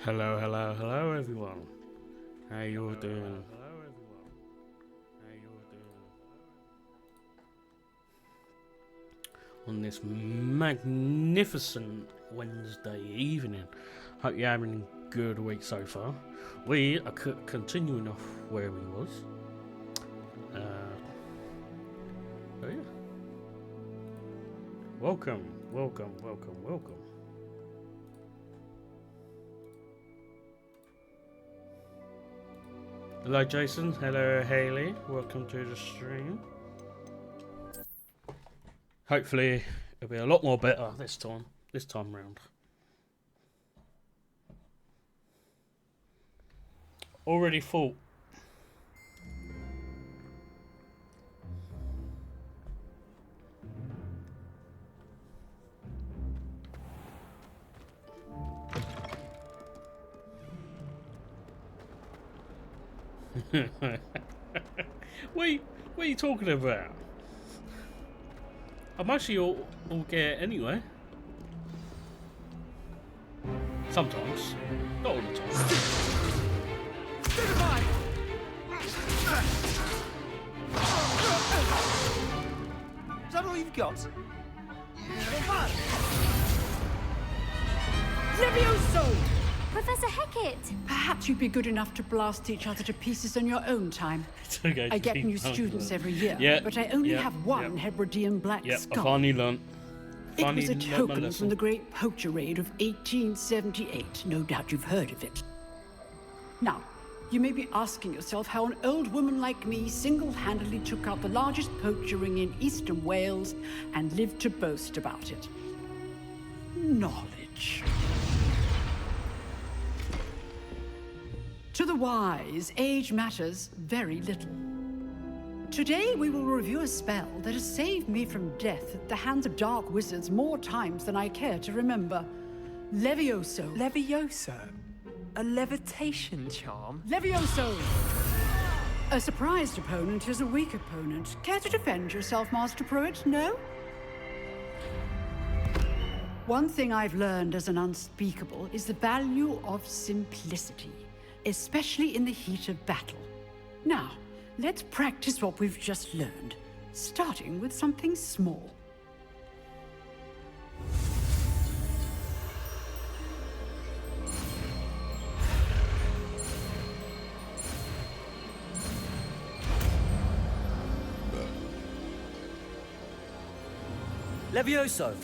Hello, hello, hello everyone. How you all doing? On this magnificent Wednesday evening. Hope you're having a good week so far. We are continuing off where we was. Oh yeah. Welcome. Hello Jason, hello Haley, welcome to the stream. Hopefully it'll be a lot more better this time round. Already thought. What are you talking about? I'm actually all gear anyway. Sometimes. Not all the time. Is that all you've got? Levioso! Professor Hecat! Perhaps you'd be good enough to blast each other to pieces on your own time. Okay, I get new students every year, but I only have one Hebridean black skull. I've finally learnt. It was a token from the Great Poacher Raid of 1878. No doubt you've heard of it. Now, you may be asking yourself how an old woman like me single-handedly took out the largest poacher ring in eastern Wales and lived to boast about it. Knowledge. To the wise, age matters very little. Today we will review a spell that has saved me from death at the hands of dark wizards more times than I care to remember. Levioso. Levioso? A levitation charm? Levioso! A surprised opponent is a weak opponent. Care to defend yourself, Master Pruitt? No? One thing I've learned as an unspeakable is the value of simplicity, especially in the heat of battle. Now, let's practice what we've just learned, starting with something small. Levioso!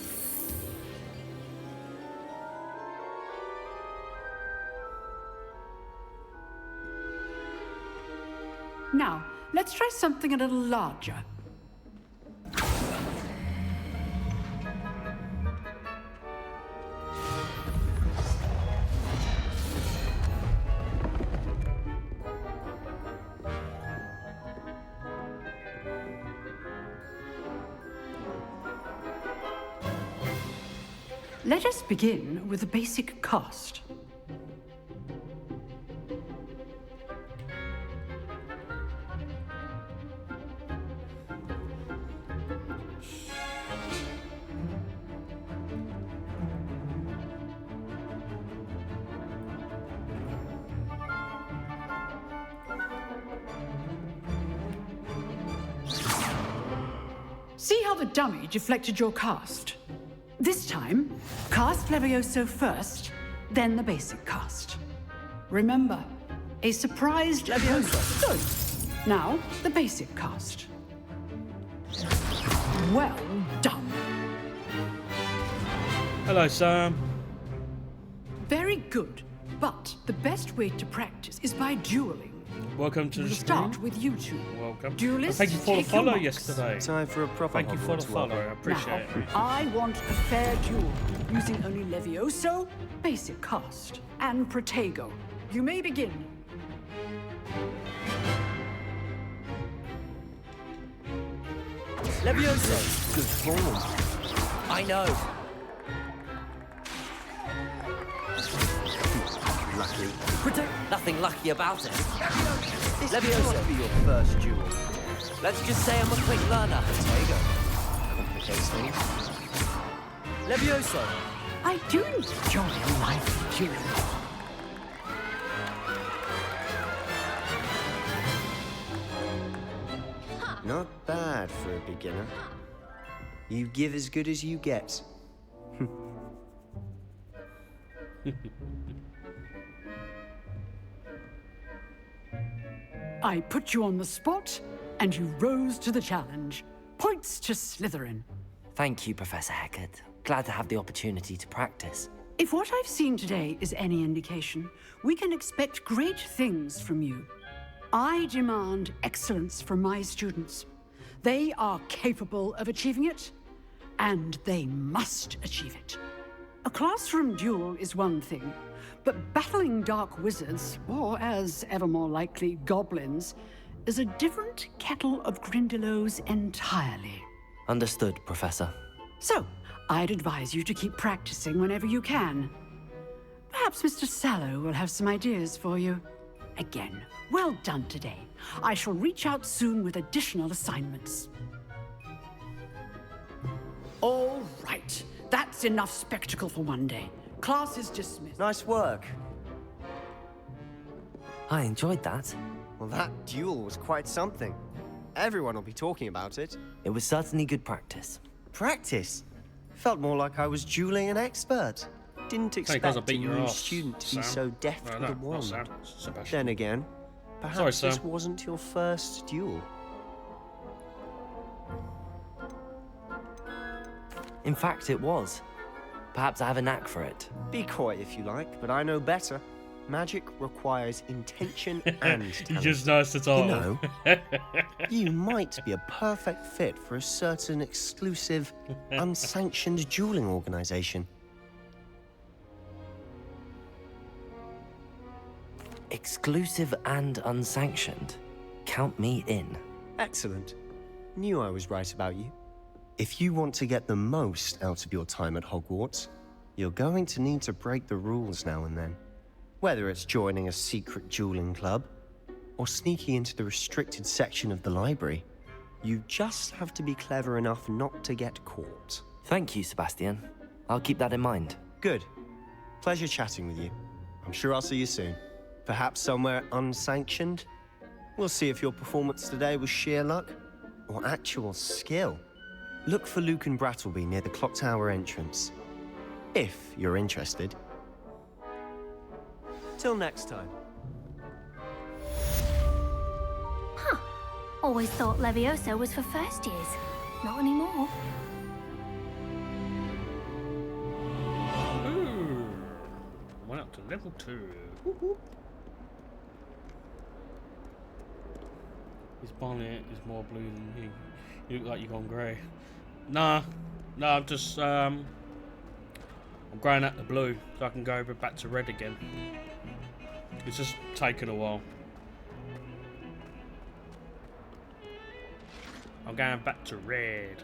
Now, let's try something a little larger. Let us begin with the basic cast. See how the dummy deflected your cast? This time, cast Levioso first, then the basic cast. Remember, a surprised Levioso. Good. Now, the basic cast. Well done. Hello, Sam. Very good, but the best way to practice is by dueling. Welcome to the We'll stream. start with you two. Welcome. Duelists, Thank you for the take your follow marks. yesterday. Time for a proper Thank you for the Hogwarts follow. I welcome. appreciate it. Now, I want a fair duel, using only Levioso, basic cast, and Protego. You may begin. Levioso! Good form. I know. Lucky. Nothing lucky about it. Levioso be your first duel. Let's just say I'm a quick learner. Protego. Complicates things. Levioso. I do enjoy a lively duel. bad for a beginner. You give as good as you get. I put you on the spot, and you rose to the challenge. Points to Slytherin. Thank you, Professor Hecat. Glad to have the opportunity to practice. If what I've seen today is any indication, we can expect great things from you. I demand excellence from my students. They are capable of achieving it, and they must achieve it. A classroom duel is one thing, but battling dark wizards, or as ever more likely, goblins, is a different kettle of Grindylows entirely. Understood, Professor. So, I'd advise you to keep practicing whenever you can. Perhaps Mr. Sallow will have some ideas for you. Again, well done today. I shall reach out soon with additional assignments. All right, that's enough spectacle for one day. Class is dismissed. Nice work. I enjoyed that. Well, that duel was quite something. Everyone will be talking about it. It was certainly good practice. Practice? Felt more like I was dueling an expert. Didn't expect a new student to be so deft with a wand. Then again, perhaps this wasn't your first duel. In fact, it was. Perhaps I have a knack for it. Be coy if you like, but I know better. Magic requires intention and talent. You just noticed it all. You know, you might be a perfect fit for a certain exclusive, unsanctioned dueling organization. Exclusive and unsanctioned. Count me in. Excellent. Knew I was right about you. If you want to get the most out of your time at Hogwarts, you're going to need to break the rules now and then. Whether it's joining a secret dueling club, or sneaking into the restricted section of the library, you just have to be clever enough not to get caught. Thank you, Sebastian. I'll keep that in mind. Good. Pleasure chatting with you. I'm sure I'll see you soon. Perhaps somewhere unsanctioned? We'll see if your performance today was sheer luck, or actual skill. Look for Luke and Brattleby near the clock tower entrance, if you're interested. Till next time. Huh. Always thought Levioso was for first years. Not anymore. Ooh. Went up to level 2. His bonnet is more blue than you. You look like you've gone grey. Nah, I'm just I'm growing out the blue so I can go over back to red again. It's just taken a while. I'm going back to red.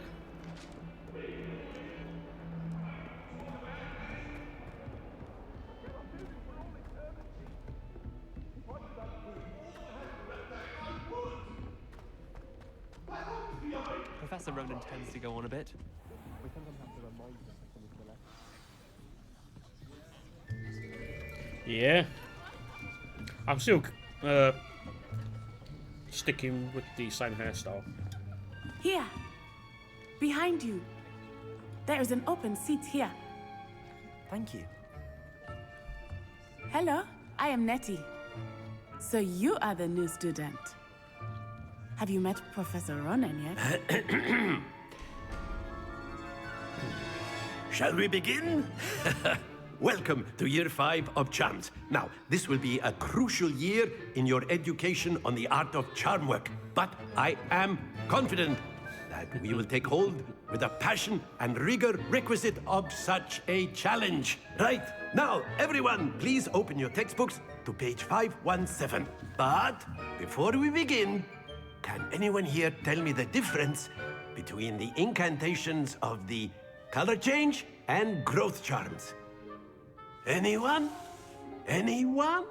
Professor Ronan tends to go on a bit. We sometimes have to remind him. Yeah. I'm still sticking with the same hairstyle. Here, behind you. There is an open seat here. Thank you. Hello, I am Nettie. So you are the new student. Have you met Professor Ronan yet? Shall we begin? Welcome to Year 5 of Charms. Now, this will be a crucial year in your education on the art of charm work. But I am confident that we will take hold with the passion and rigor requisite of such a challenge. Right, now, everyone, please open your textbooks to page 517. But before we begin, can anyone here tell me the difference between the incantations of the color change and growth charms? Anyone? Anyone?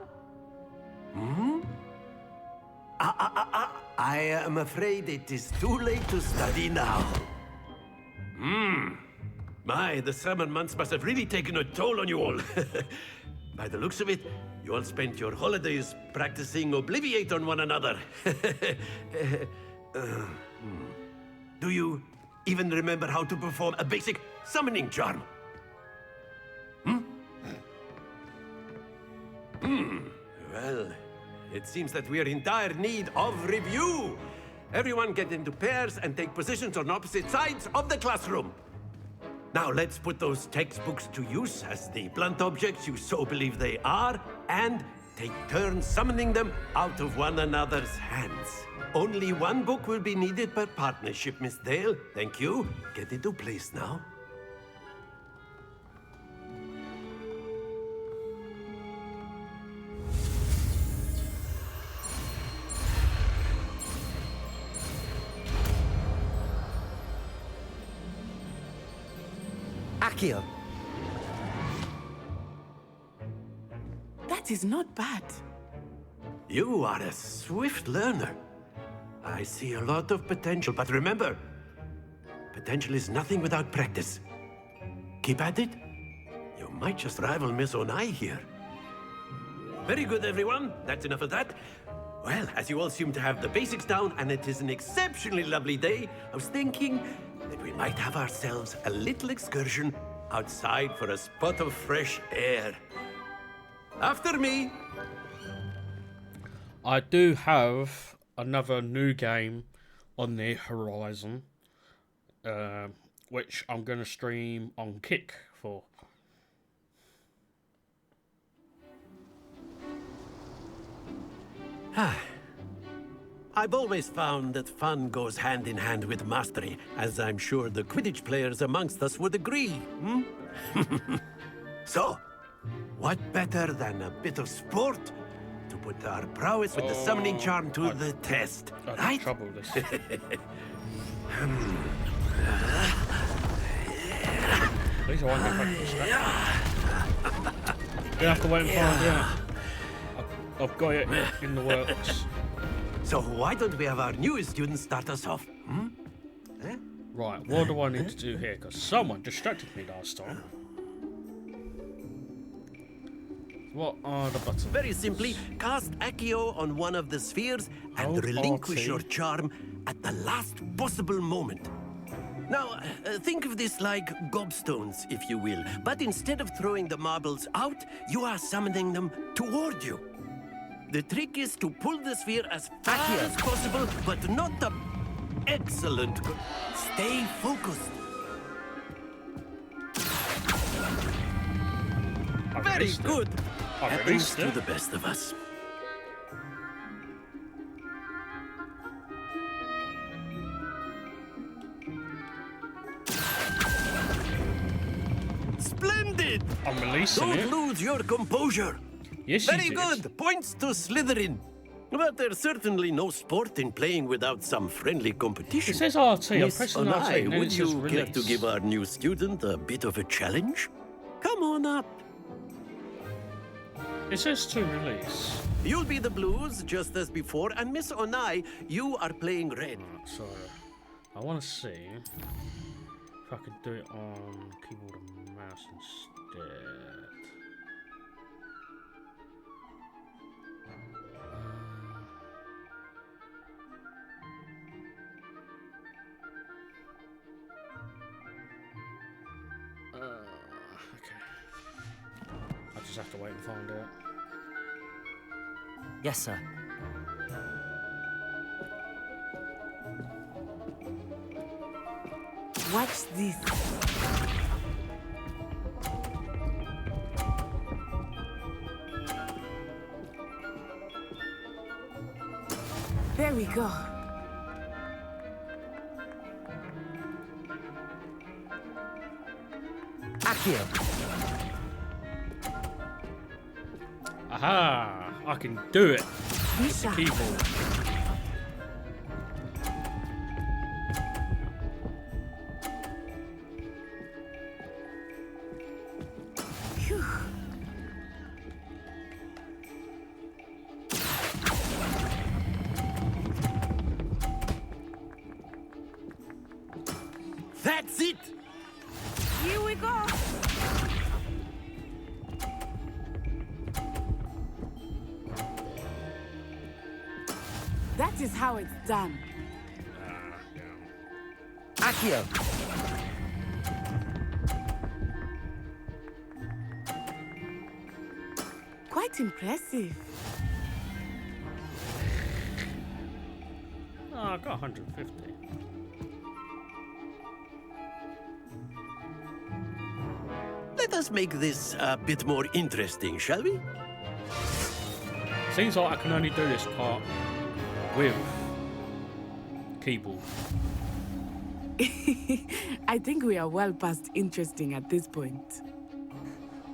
I am afraid it is too late to study now. My, the summer months must have really taken a toll on you all. By the looks of it, you all spent your holidays practicing Obliviate on one another. Do you even remember how to perform a basic summoning charm? Well, it seems that we are in dire need of review. Everyone get into pairs and take positions on opposite sides of the classroom. Now let's put those textbooks to use as the blunt objects you so believe they are, and take turns summoning them out of one another's hands. Only one book will be needed per partnership, Miss Dale. Thank you. Get into place now. Accio. That is not bad. You are a swift learner. I see a lot of potential, but remember, potential is nothing without practice. Keep at it. You might just rival Miss Onai here. Very good, everyone. That's enough of that. Well, as you all seem to have the basics down, and it is an exceptionally lovely day, I was thinking that we might have ourselves a little excursion outside for a spot of fresh air. After me. I do have another new game on the horizon, which I'm going to stream on Kick for. I've always found that fun goes hand in hand with mastery, as I'm sure the Quidditch players amongst us would agree. So, what better than a bit of sport to put our prowess with the summoning charm to the test, right? Trouble this. At least I won't get back to you have to wait and find out. I've got it in the works. So why don't we have our newest student start us off? Right, what do I need to do here? Because someone distracted me last time. What are the buttons? Very simply, cast Accio on one of the spheres and Hold relinquish RT. your charm at the last possible moment. Now, think of this like gobstones, if you will. But instead of throwing the marbles out, you are summoning them toward you. The trick is to pull the sphere as far as possible, but not the excellent. Stay focused. Very good. Happens to the best of us. Splendid! I'm releasing Don't it. lose your composure. Yes, Very you did. good. Points to Slytherin. But there's certainly no sport in playing without some friendly competition. It says RT. I'm Miss pressing RT. Onai, And then would it says you care release. to give our new student a bit of a challenge? Come on up. It says to release. You'll be the blues, just as before, and Miss Onai, you are playing red. So, I want to see if I can do it on keyboard and mouse instead. Okay. I just have to wait and find out. Yes, sir. Watch this. There we go. Accio. Aha! I can do it. Be The sharp. keyboard. Phew. That's it! Here we go. That is how it's done. Accio! Quite impressive. Oh, I got 150. Let us make this a bit more interesting, shall we? Seems like I can only do this part with keyboard. I think we are well past interesting at this point.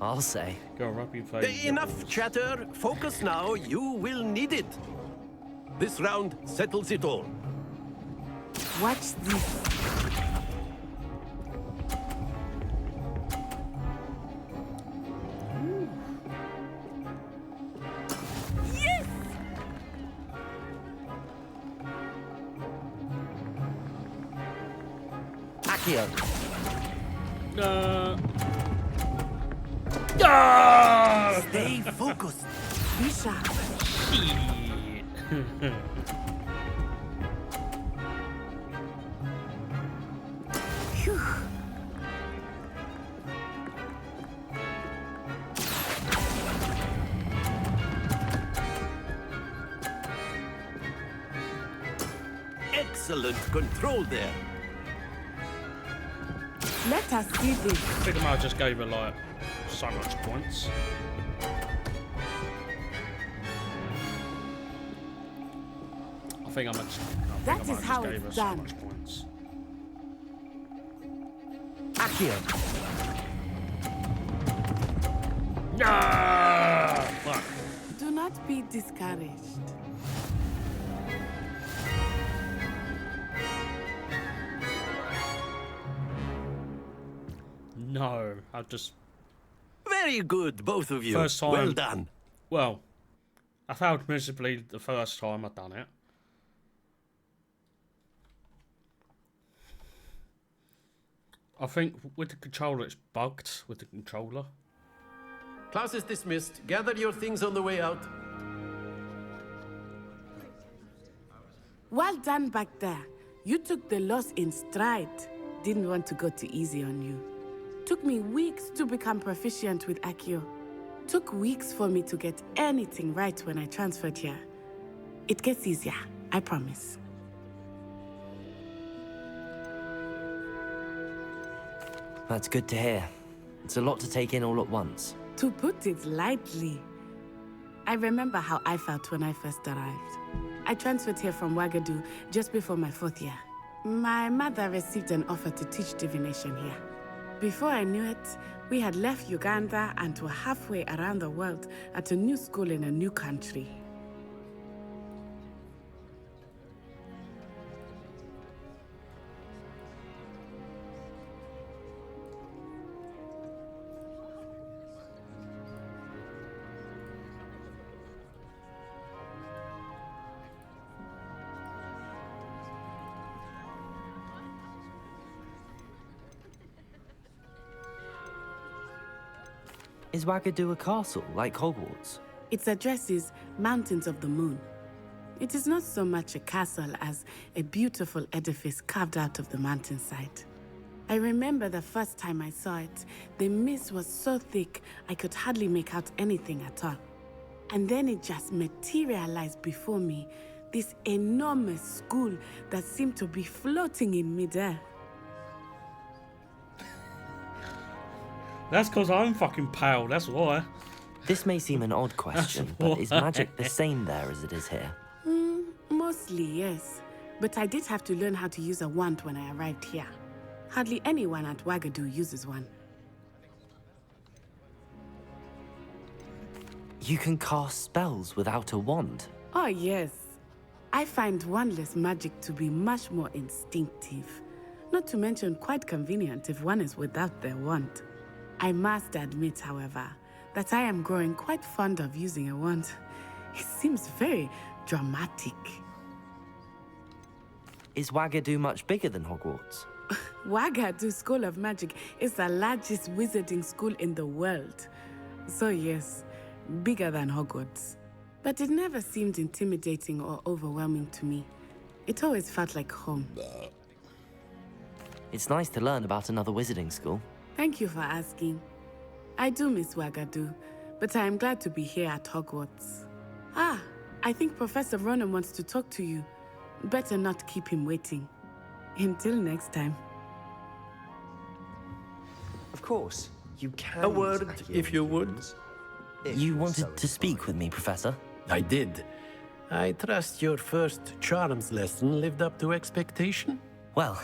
I'll say. Go rub your face. Enough chatter. Focus now. You will need it. This round settles it all. Watch this. Yes! Accio! Stay focused. Be sharp. Phew. Excellent control there. Let us see this. I think I might have just gave her like so much points. I think I That might is how just gave her it's so done. much points. Accio! Ah, fuck. Do not be discouraged. No, I just Very good, both of you. First time. Well done. well, I failed miserably the first time I done it. I think with the controller it's bugged with the controller. Class is dismissed. Gather your things on the way out. Well done back there. You took the loss in stride. Didn't want to go too easy on you. Took me weeks to become proficient with Accio. Took weeks for me to get anything right when I transferred here. It gets easier, I promise. That's good to hear. It's a lot to take in all at once. To put it lightly, I remember how I felt when I first arrived. I transferred here from Ouagadougou just before my 4th year. My mother received an offer to teach divination here. Before I knew it, we had left Uganda and were halfway around the world at a new school in a new country. Is Ouagadougou a castle, like Hogwarts? Its address is Mountains of the Moon. It is not so much a castle as a beautiful edifice carved out of the mountainside. I remember the first time I saw it, the mist was so thick I could hardly make out anything at all. And then it just materialized before me, this enormous school that seemed to be floating in midair. That's because I'm fucking pale, that's why. This may seem an odd question, but is magic the same there as it is here? Mostly, yes. But I did have to learn how to use a wand when I arrived here. Hardly anyone at Ouagadougou uses one. You can cast spells without a wand. Oh, yes. I find wandless magic to be much more instinctive. Not to mention quite convenient if one is without their wand. I must admit, however, that I am growing quite fond of using a wand. It seems very dramatic. Is Ouagadougou much bigger than Hogwarts? Ouagadougou School of Magic is the largest wizarding school in the world. So yes, bigger than Hogwarts. But it never seemed intimidating or overwhelming to me. It always felt like home. It's nice to learn about another wizarding school. Thank you for asking. I do miss Wagadu, but I am glad to be here at Hogwarts. Ah, I think Professor Ronan wants to talk to you. Better not keep him waiting. Until next time. Of course, you can. A word, if you would. You wanted to speak with me, Professor? I did. I trust your first charms lesson lived up to expectation? Well,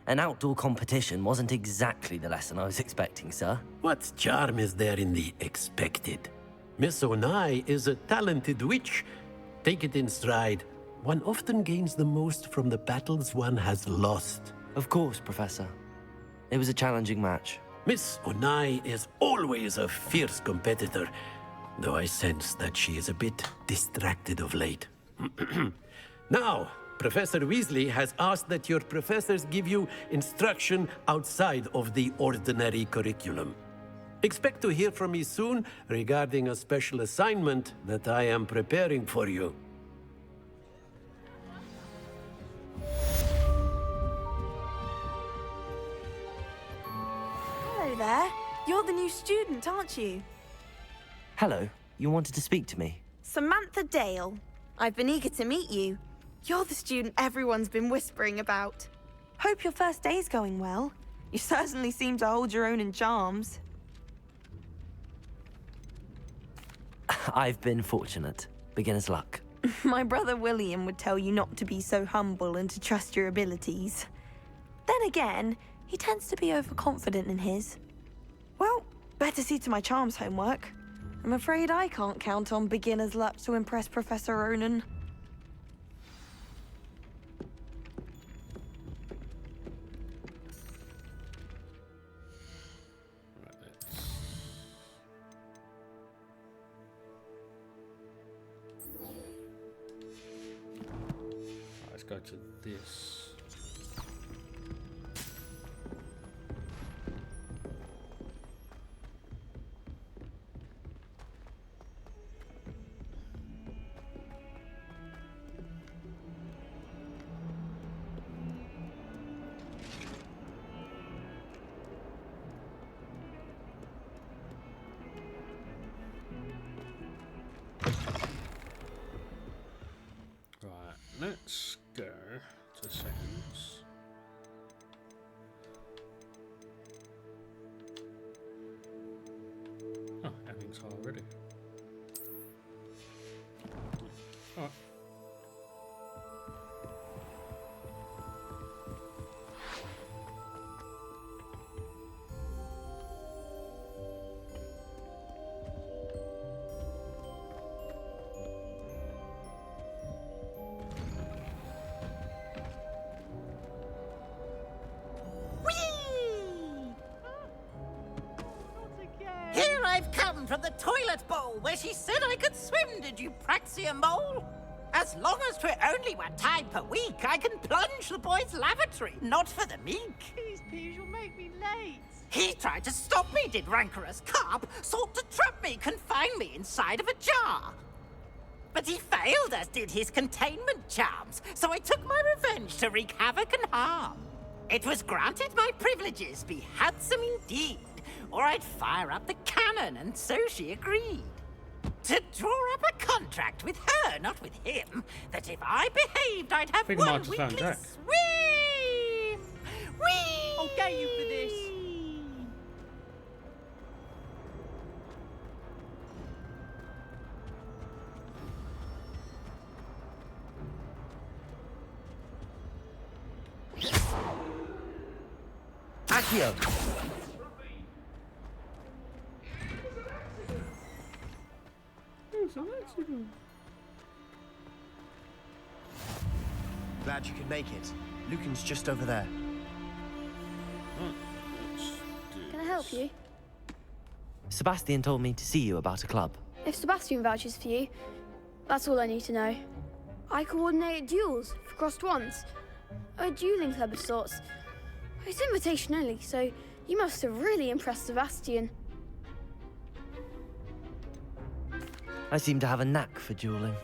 an outdoor competition wasn't exactly the lesson I was expecting, sir. What charm is there in the expected? Miss Onai is a talented witch. Take it in stride. One often gains the most from the battles one has lost. Of course, Professor. It was a challenging match. Miss Onai is always a fierce competitor, though I sense that she is a bit distracted of late. Now, Professor Weasley has asked that your professors give you instruction outside of the ordinary curriculum. Expect to hear from me soon regarding a special assignment that I am preparing for you. Hello there. You're the new student, aren't you? Hello, you wanted to speak to me? Samantha Dale. I've been eager to meet you. You're the student everyone's been whispering about. Hope your first day's going well. You certainly seem to hold your own in charms. I've been fortunate. Beginner's luck. My brother William would tell you not to be so humble and to trust your abilities. Then again, he tends to be overconfident in his. Well, better see to my charms homework. I'm afraid I can't count on beginner's luck to impress Professor Ronan. Let's go to this. Let's go to settings. Oh, everything's hard already. Alright. Here I've come from the toilet bowl where she said I could swim, did you praxia mole? As long as 'twere only 1 time per week, I can plunge the boy's lavatory, not for the meek. Please, Peeves, you'll make me late. He tried to stop me, did rancorous carp, sought to trap me, confine me inside of a jar. But he failed, as did his containment charms, so I took my revenge to wreak havoc and harm. It was granted my privileges be handsome indeed, or I'd fire up the cannon, and so she agreed. To draw up a contract with her, not with him, that if I behaved, I'd have Think one Mark's found weekly Jack. swim! Whee! I'll get you for this. Accio! Glad you could make it. Lucan's just over there. Can I help you? Sebastian told me to see you about a club. If Sebastian vouches for you, that's all I need to know. I coordinate duels for crossed wands. A dueling club of sorts. It's invitation only, so you must have really impressed Sebastian. I seem to have a knack for dueling.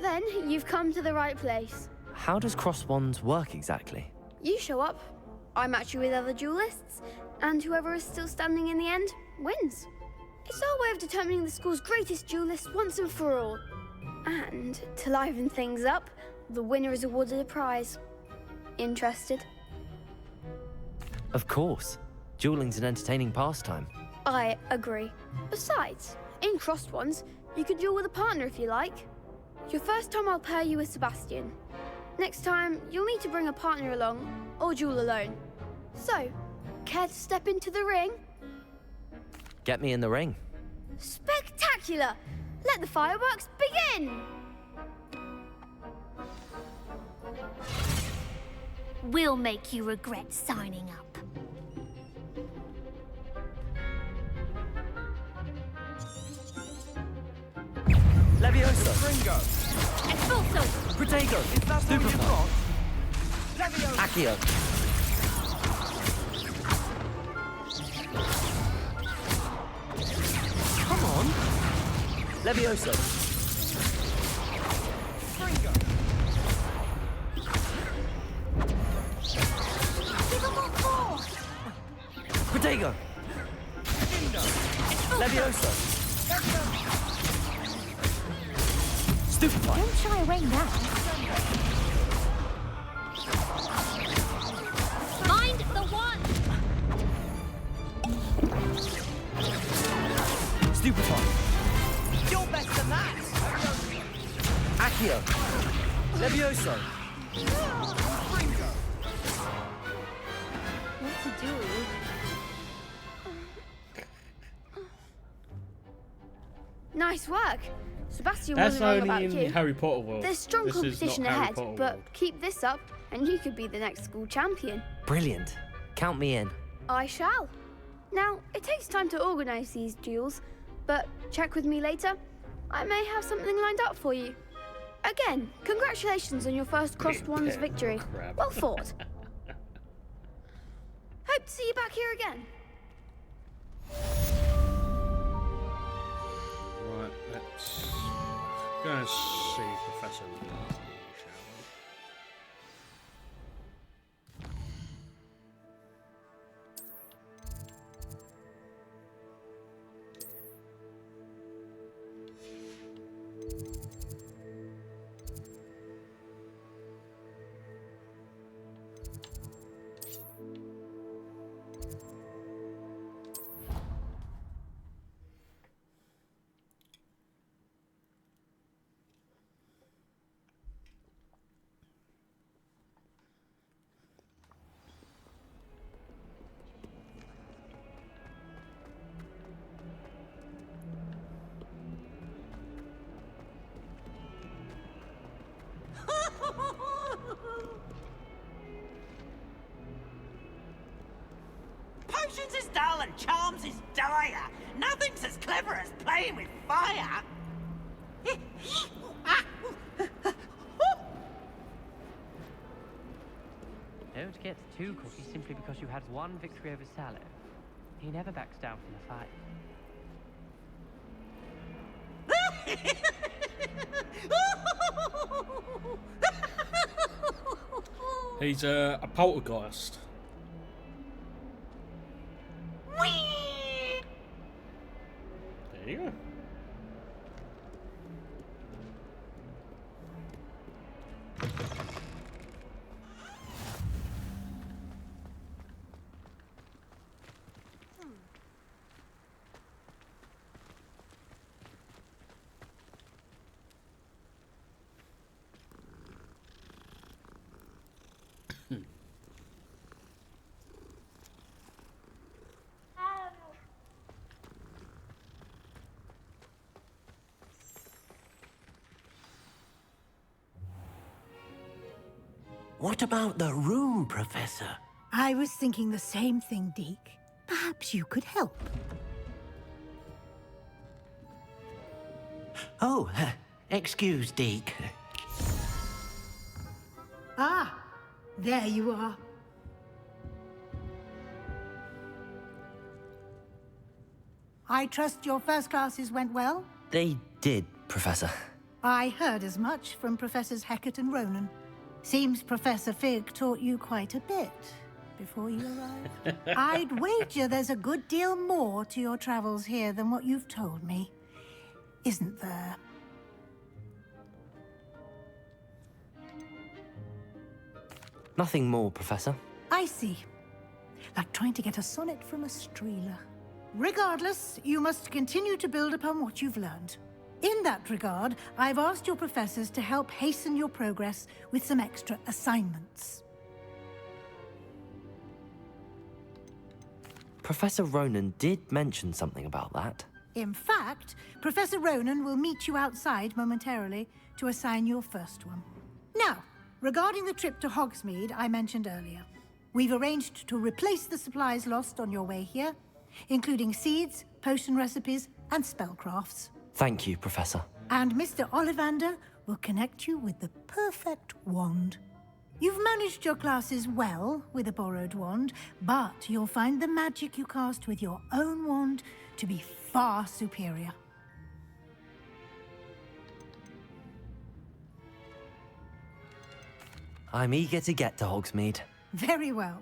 Then you've come to the right place. How does cross wands work exactly? You show up, I match you with other duelists, and whoever is still standing in the end wins. It's our way of determining the school's greatest duelist once and for all. And to liven things up, the winner is awarded a prize. Interested? Of course. Dueling's an entertaining pastime. I agree. Besides, in crossed ones, you could duel with a partner if you like. Your first time I'll pair you with Sebastian. Next time, you'll need to bring a partner along, or duel alone. So, care to step into the ring? Get me in the ring. Spectacular! Let the fireworks begin! We'll make you regret signing up. Levioso! Ringo! Expulso! Protego! Is that all you've got? Levioso! Accio! Come on! Levioso! Ringo! Give them more force! Protego! Levioso! Stupefy! Don't shy away now. Mind the one! Stupefy! You're better than that. Accio! Levioso! What to do? Nice work. Sebastian That's wasn't wrong only about in you. Harry Potter world. There's strong This is not competition Harry ahead, Potter but world. keep this up and you could be the next school champion. Brilliant. Count me in. I shall. Now, it takes time to organise these duels, but check with me later. I may have something lined up for you. Again, congratulations on your first crossed ones victory. Crap. Well fought. Hope to see you back here again. Right, let's go and see Professor Lee, shall we? Potions is dull and charms is dire. Nothing's as clever as playing with fire. Don't get too cocky simply because you had one victory over Sallow. He never backs down from the fight. He's a poltergeist. There you go. What about the room, Professor? I was thinking the same thing, Deke. Perhaps you could help. Oh, excuse, Deke. Ah, there you are. I trust your first classes went well? They did, Professor. I heard as much from Professors Hackett and Ronan. Seems Professor Fig taught you quite a bit. before you arrived. I'd wager there's a good deal more to your travels here than what you've told me. Isn't there? Nothing more, Professor. I see. Like trying to get a sonnet from a streeler. Regardless, you must continue to build upon what you've learned. In that regard, I've asked your professors to help hasten your progress with some extra assignments. Professor Ronan did mention something about that. In fact, Professor Ronan will meet you outside momentarily to assign your first one. Now, regarding the trip to Hogsmeade I mentioned earlier, we've arranged to replace the supplies lost on your way here, including seeds, potion recipes, and spellcrafts. Thank you, Professor. And Mr. Ollivander will connect you with the perfect wand. You've managed your classes well with a borrowed wand, but you'll find the magic you cast with your own wand to be far superior. I'm eager to get to Hogsmeade. Very well.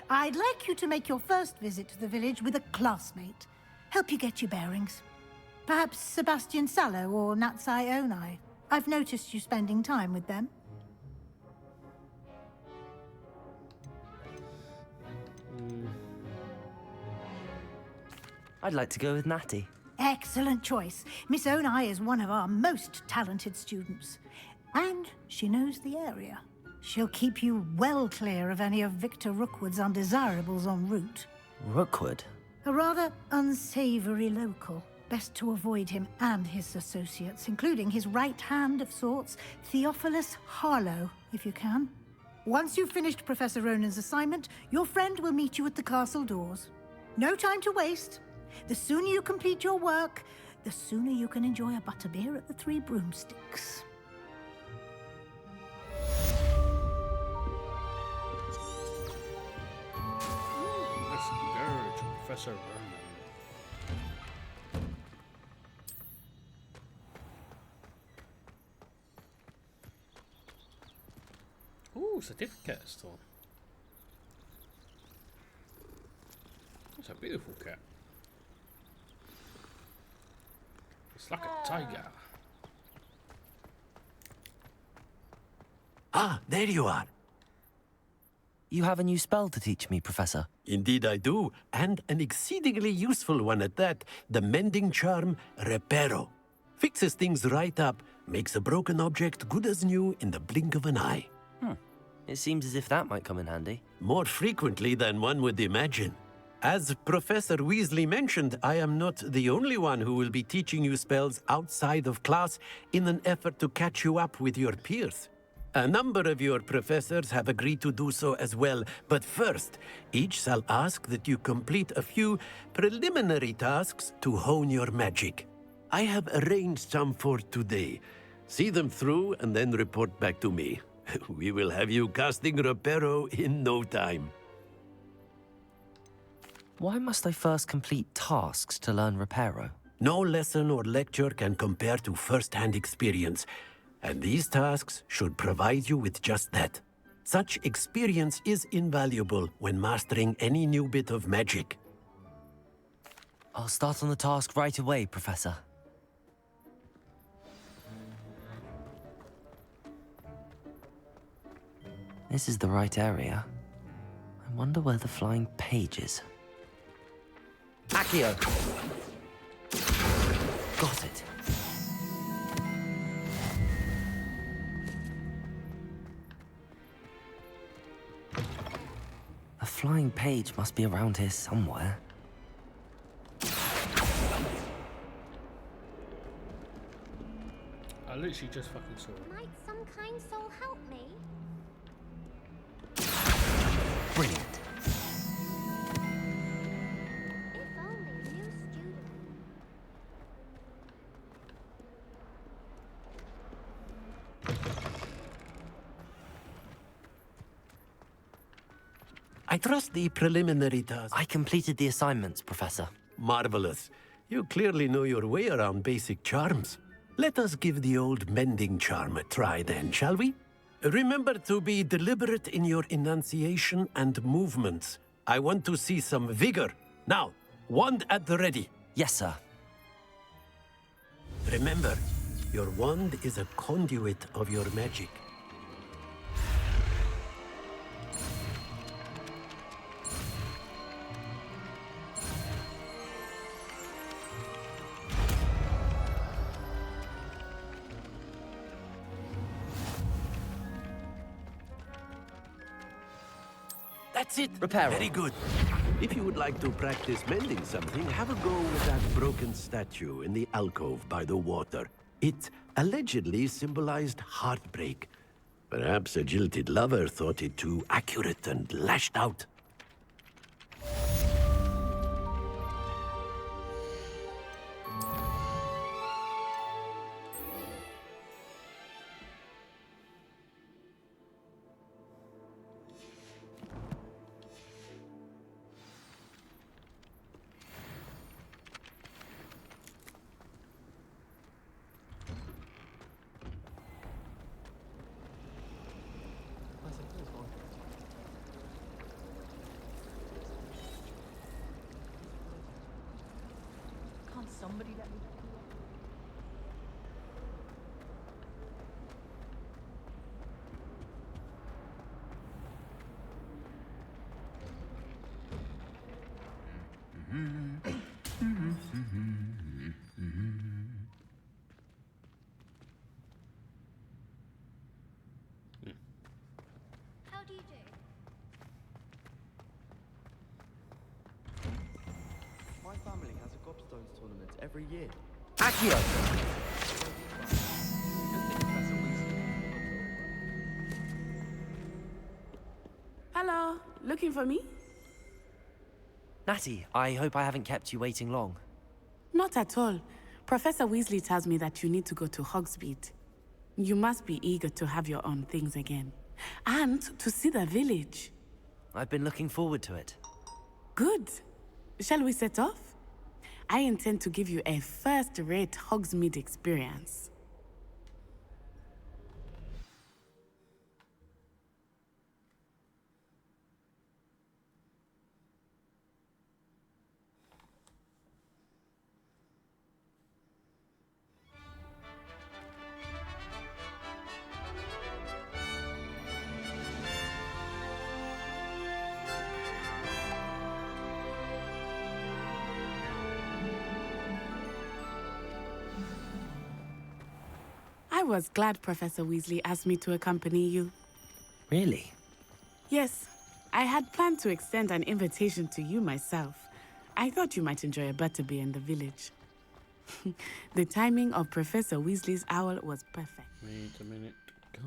I'd like you to make your first visit to the village with a classmate. Help you get your bearings. Perhaps Sebastian Sallow or Natsai Onai. I've noticed you spending time with them. I'd like to go with Natty. Excellent choice. Miss Onai is one of our most talented students. And she knows the area. She'll keep you well clear of any of Victor Rookwood's undesirables en route. Rookwood? A rather unsavory local. Best to avoid him and his associates, including his right hand of sorts, Theophilus Harlow, if you can. Once you've finished Professor Ronan's assignment, your friend will meet you at the castle doors. No time to waste. The sooner you complete your work, the sooner you can enjoy a butterbeer at the Three Broomsticks. Let's go to Professor Ronan. Ooh, certificate store. It's a beautiful cat. It's like a tiger. Ah, there you are. You have a new spell to teach me, Professor. Indeed I do, and an exceedingly useful one at that. The mending charm, Reparo. Fixes things right up, makes a broken object good as new in the blink of an eye. It seems as if that might come in handy. More frequently than one would imagine. As Professor Weasley mentioned, I am not the only one who will be teaching you spells outside of class in an effort to catch you up with your peers. A number of your professors have agreed to do so as well, but first, each shall ask that you complete a few preliminary tasks to hone your magic. I have arranged some for today. See them through and then report back to me. We will have you casting Reparo in no time. Why must I first complete tasks to learn Reparo? No lesson or lecture can compare to first-hand experience, and these tasks should provide you with just that. Such experience is invaluable when mastering any new bit of magic. I'll start on the task right away, Professor. This is the right area. I wonder where the flying page is. Accio! Got it. A flying page must be around here somewhere. I literally just fucking saw it. Might some kind soul help me? Brilliant. If only new student. I trust the preliminary task. I completed the assignments, Professor. Marvelous. You clearly know your way around basic charms. Let us give the old mending charm a try then, shall we? Remember to be deliberate in your enunciation and movements. I want to see some vigor. Now, wand at the ready. Yes, sir. Remember, your wand is a conduit of your magic. That's it. Repair. Very good. If you would like to practice mending something, have a go with that broken statue in the alcove by the water. It allegedly symbolized heartbreak. Perhaps a jilted lover thought it too accurate and lashed out. Can't somebody let me... How do you do? My family has a gobstones tournament every year. Accio! Hello, looking for me? Natty, I hope I haven't kept you waiting long. Not at all. Professor Weasley tells me that you need to go to Hogsmeade. You must be eager to have your own things again. And to see the village. I've been looking forward to it. Good. Shall we set off? I intend to give you a first-rate Hogsmeade experience. I was glad Professor Weasley asked me to accompany you. Really? Yes, I had planned to extend an invitation to you myself. I thought you might enjoy a butterbeer in the village. The timing of Professor Weasley's owl was perfect. Wait a minute, guys.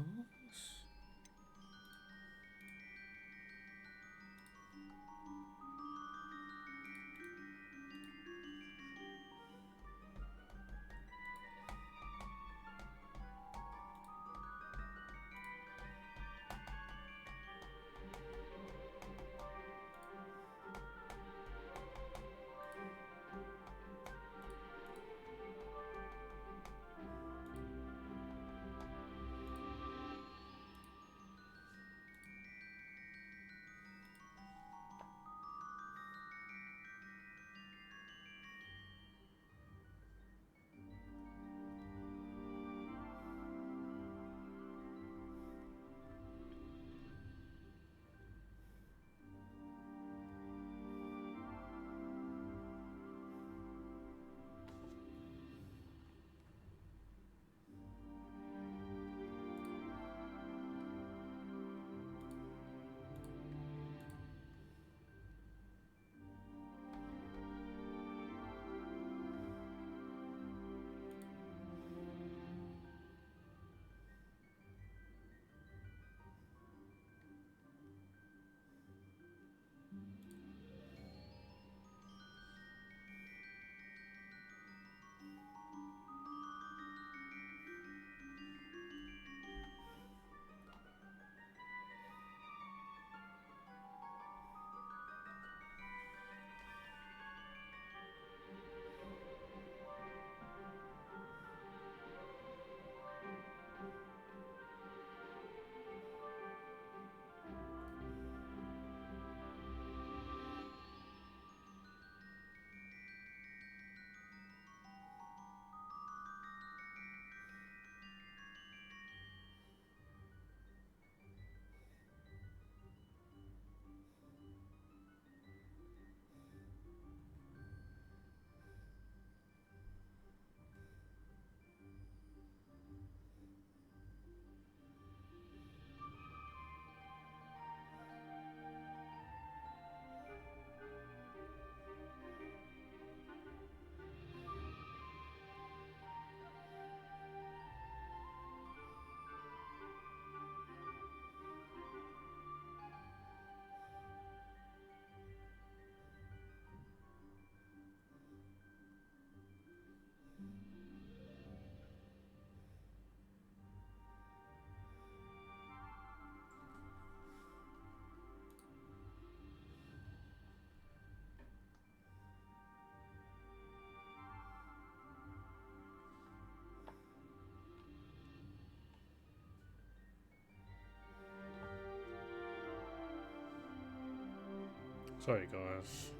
Sorry guys.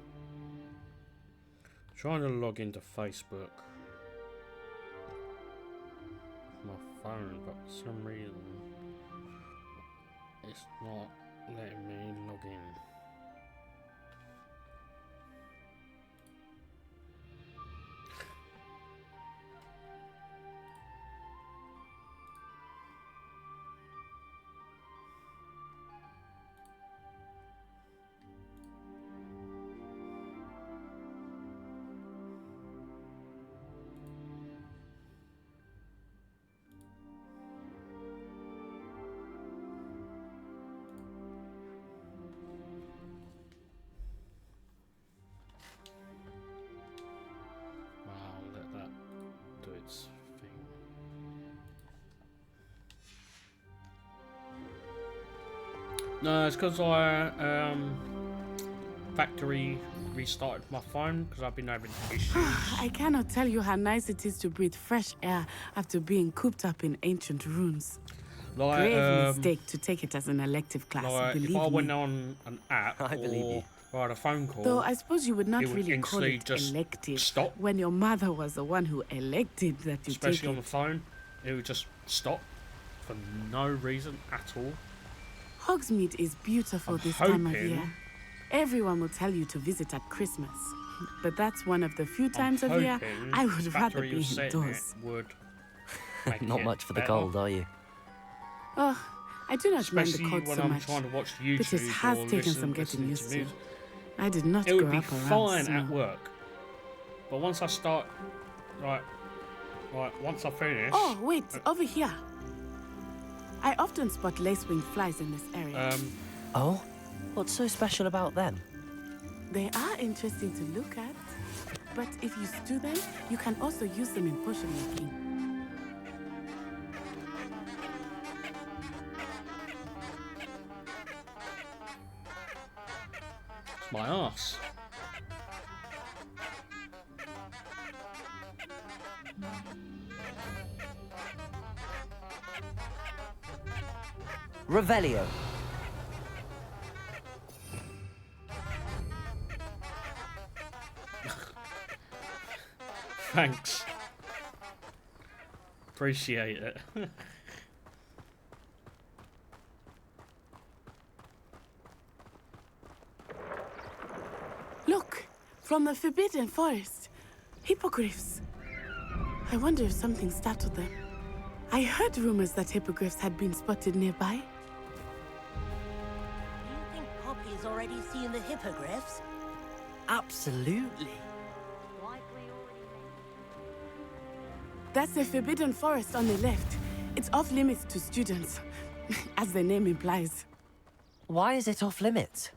Trying to log into Facebook. My phone, but for some reason it's not letting me log in. No, it's because I factory restarted my phone because I've been having issues. I cannot tell you how nice it is to breathe fresh air after being cooped up in ancient ruins. Like, Grave mistake to take it as an elective class, like believe if I went me. on an app or had a phone call, Though I suppose you would not it would really call instantly it just elective stop. when your mother was the one who elected that you Especially take on the it. phone, it would just stop for no reason at all. Hogsmeade is beautiful I'm this time of hoping- year. Everyone will tell you to visit at Christmas. But that's one of the few times of year hoping I would the rather factory be you're setting indoors. it would make Not it much for the better. cold, are you? Oh, I do not Especially mind the cold when so I'm much. trying to watch But it YouTube has or taken some listening getting used to. music. I did not It would grow be up around fine snow. at work, but once I start, like once I finish. Oh, wait, over here. I often spot lacewing flies in this area. Oh? What's so special about them? They are interesting to look at, but if you stew them, you can also use them in potion making. It's my ass. Revelio. Thanks. Appreciate it. Look, from the Forbidden Forest. Hippogriffs. I wonder if something startled them. I heard rumors that hippogriffs had been spotted nearby. Do you think Poppy's already seen the hippogriffs? Absolutely. That's the Forbidden Forest on the left. It's off limits to students, as the name implies. Why is it off limits?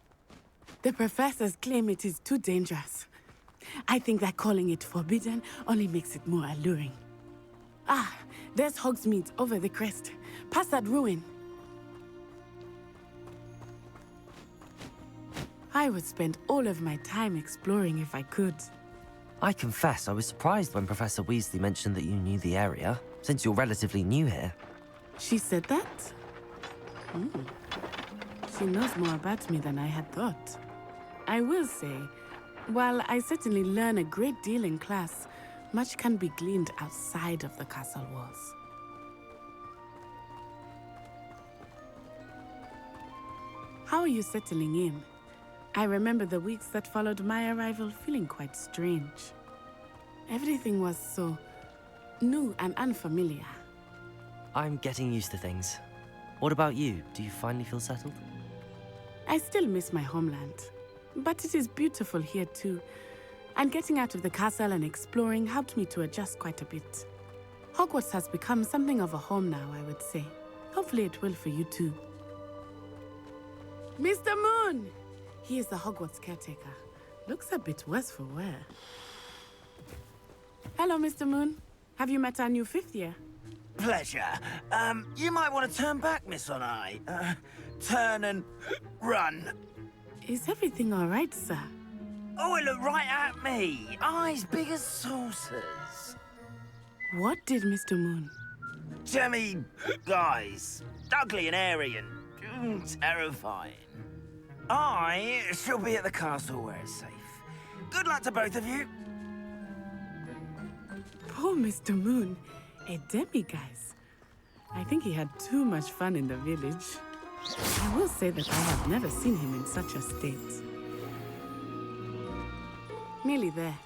The professors claim it is too dangerous. I think that calling it forbidden only makes it more alluring. Ah, there's Hogsmeade over the crest. Past that ruin. I would spend all of my time exploring if I could. I confess I was surprised when Professor Weasley mentioned that you knew the area, since you're relatively new here. She said that? She knows more about me than I had thought. I will say, while I certainly learn a great deal in class, much can be gleaned outside of the castle walls. How are you settling in? I remember the weeks that followed my arrival feeling quite strange. Everything was so new and unfamiliar. I'm getting used to things. What about you? Do you finally feel settled? I still miss my homeland, but it is beautiful here too. And getting out of the castle and exploring helped me to adjust quite a bit. Hogwarts has become something of a home now, I would say. Hopefully it will for you too. Mr. Moon! He is the Hogwarts caretaker. Looks a bit worse for wear. Hello, Mr. Moon. Have you met our new fifth year? Pleasure. You might want to turn back, Miss Onai. Turn and run. Is everything all right, sir? Oh, it looked right at me. Eyes big as saucers. What did Mr. Moon? Jemmy guys. Ugly and airy and terrifying. I shall be at the castle where it's safe. Good luck to both of you. Poor Mr. Moon, a demiguise. I think he had too much fun in the village. I will say that I have never seen him in such a state. Nearly there.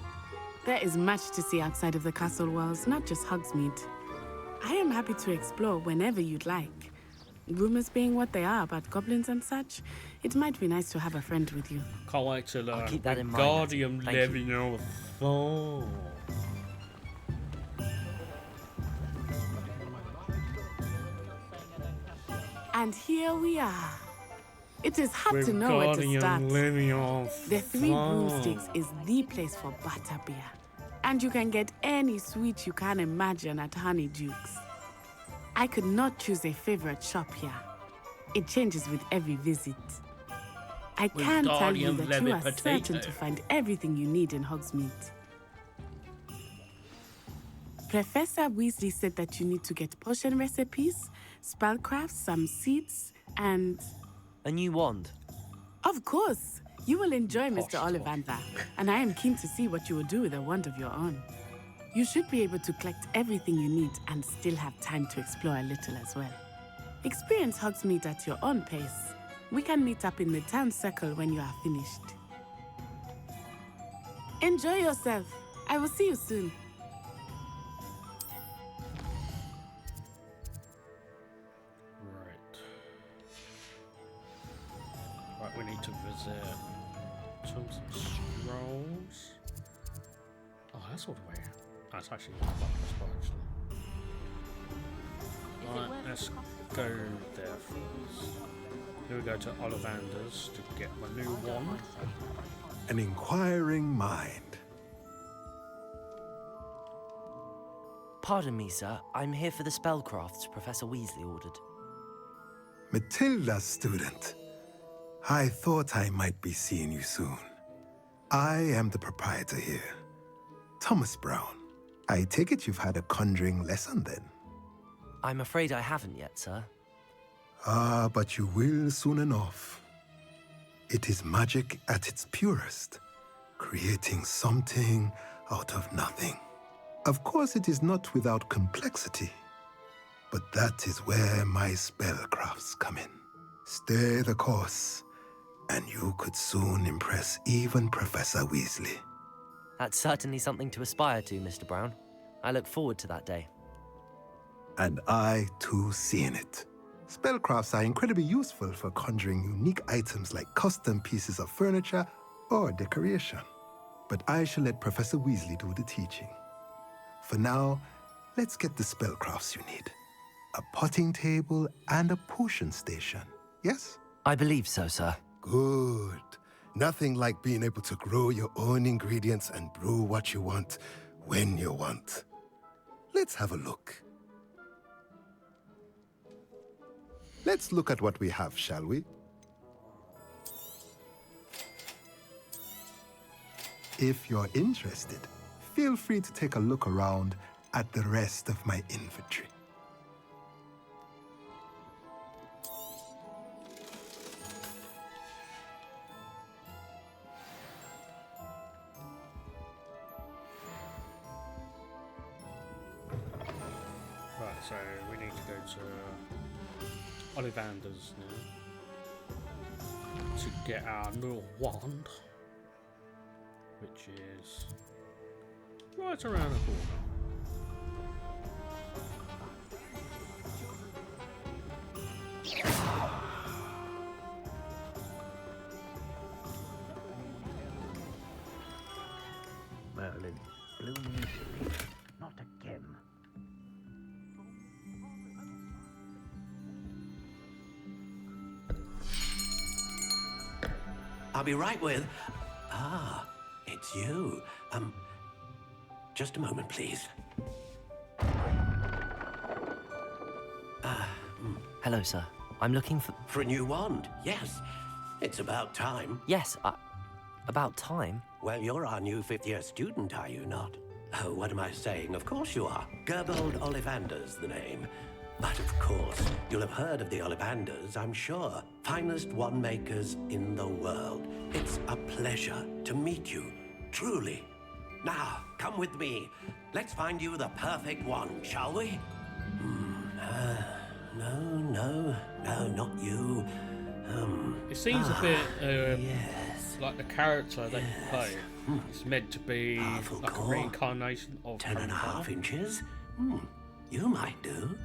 There is much to see outside of the castle walls, not just Hogsmeade. I am happy to explore whenever you'd like. Rumors being what they are about goblins and such, it might be nice to have a friend with you. Can't wait to learn. keep that in mind. Winguardium Thank you. Leviosa. And here we are. It is hard to know where to start. The Three Broomsticks is the place for butterbeer. And you can get any sweet you can imagine at Honeydukes. I could not choose a favorite shop here. It changes with every visit. I can tell you that you are certain to find everything you need in Hogsmeade. Professor Weasley said that you need to get potion recipes, spellcrafts, some seeds, and... A new wand. Of course! You will enjoy Mr. Ollivander, and I am keen to see what you will do with a wand of your own. You should be able to collect everything you need and still have time to explore a little as well. Experience Hogsmeade at your own pace. We can meet up in the town circle when you are finished. Enjoy yourself. I will see you soon. Right, we need to visit Tombs and Scrolls. Oh, that's all the way. That's actually not quite this far, actually. Right, let's go there first. Here we go to Ollivander's to get my new wand. An inquiring mind. Pardon me, sir. I'm here for the spellcrafts Professor Weasley ordered. Matilda, student. I thought I might be seeing you soon. I am the proprietor here, Thomas Brown. I take it you've had a conjuring lesson then? I'm afraid I haven't yet, sir. Ah, but you will soon enough. It is magic at its purest, creating something out of nothing. Of course, it is not without complexity, but that is where my spellcrafts come in. Stay the course, and you could soon impress even Professor Weasley. That's certainly something to aspire to, Mr. Brown. I look forward to that day. And I, too, seeing it. Spellcrafts are incredibly useful for conjuring unique items like custom pieces of furniture or decoration. But I shall let Professor Weasley do the teaching. For now, let's get the spellcrafts you need. A potting table and a potion station, yes? I believe so, sir. Good. Nothing like being able to grow your own ingredients and brew what you want when you want. Let's have a look. Let's look at what we have, shall we? If you're interested, feel free to take a look around at the rest of my inventory. Right, so we need to go to Ollivander's now to get our new wand, which is right around the corner. Merlin, blooming silly. Not again. I'll be right with... Ah, it's you. Just a moment, please. Hello, sir. I'm looking for... For a new wand, yes. It's about time. Yes, about time? Well, you're our new fifth-year student, are you not? Oh, what am I saying? Of course you are. Gerbold Ollivander's the name. But of course, you'll have heard of the Ollivanders, I'm sure. Finest wand makers in the world. It's a pleasure to meet you, truly. Now, come with me. Let's find you the perfect wand, shall we? No, not you. It seems a bit like the character that you play. It's meant to be like a reincarnation of 10.5 inches? You might do.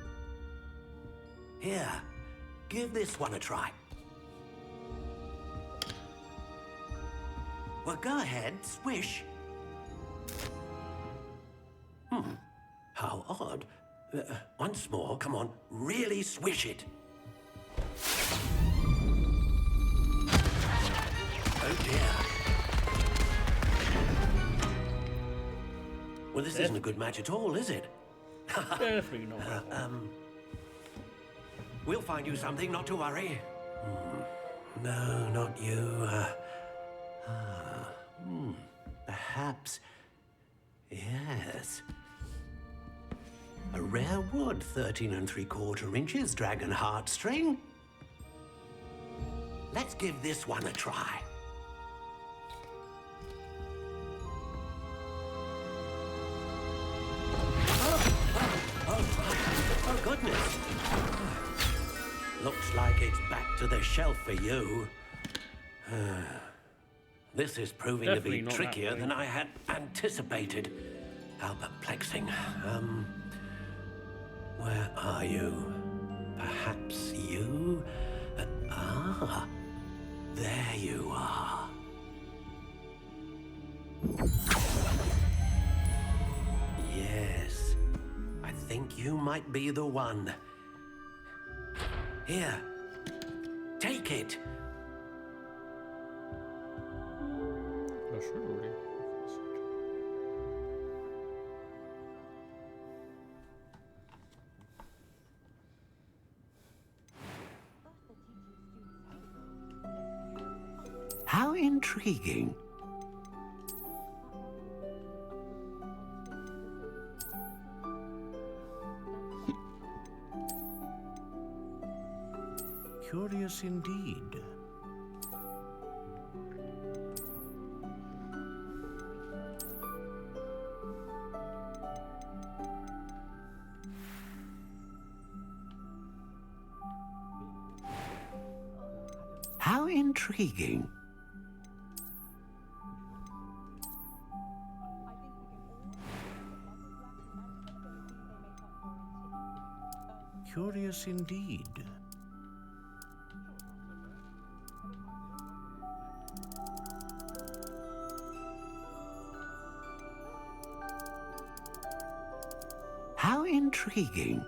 Here, give this one a try. Well, go ahead, swish. How odd. Once more, come on, really swish it. Oh dear. Well, this isn't a good match at all, is it? Definitely not. We'll find you something, not to worry. No, not you. Perhaps. Yes. A rare wood, 13 3/4 inches, dragon heartstring. Let's give this one a try. Oh, goodness. Looks like it's back to the shelf for you. This is proving Definitely to be not trickier that way. than I had anticipated. How perplexing. Where are you? Perhaps you? There you are. Yes, I think you might be the one. Here, take it. Oh, sure, already. How intriguing. Curious indeed. How intriguing. Curious indeed. How intriguing.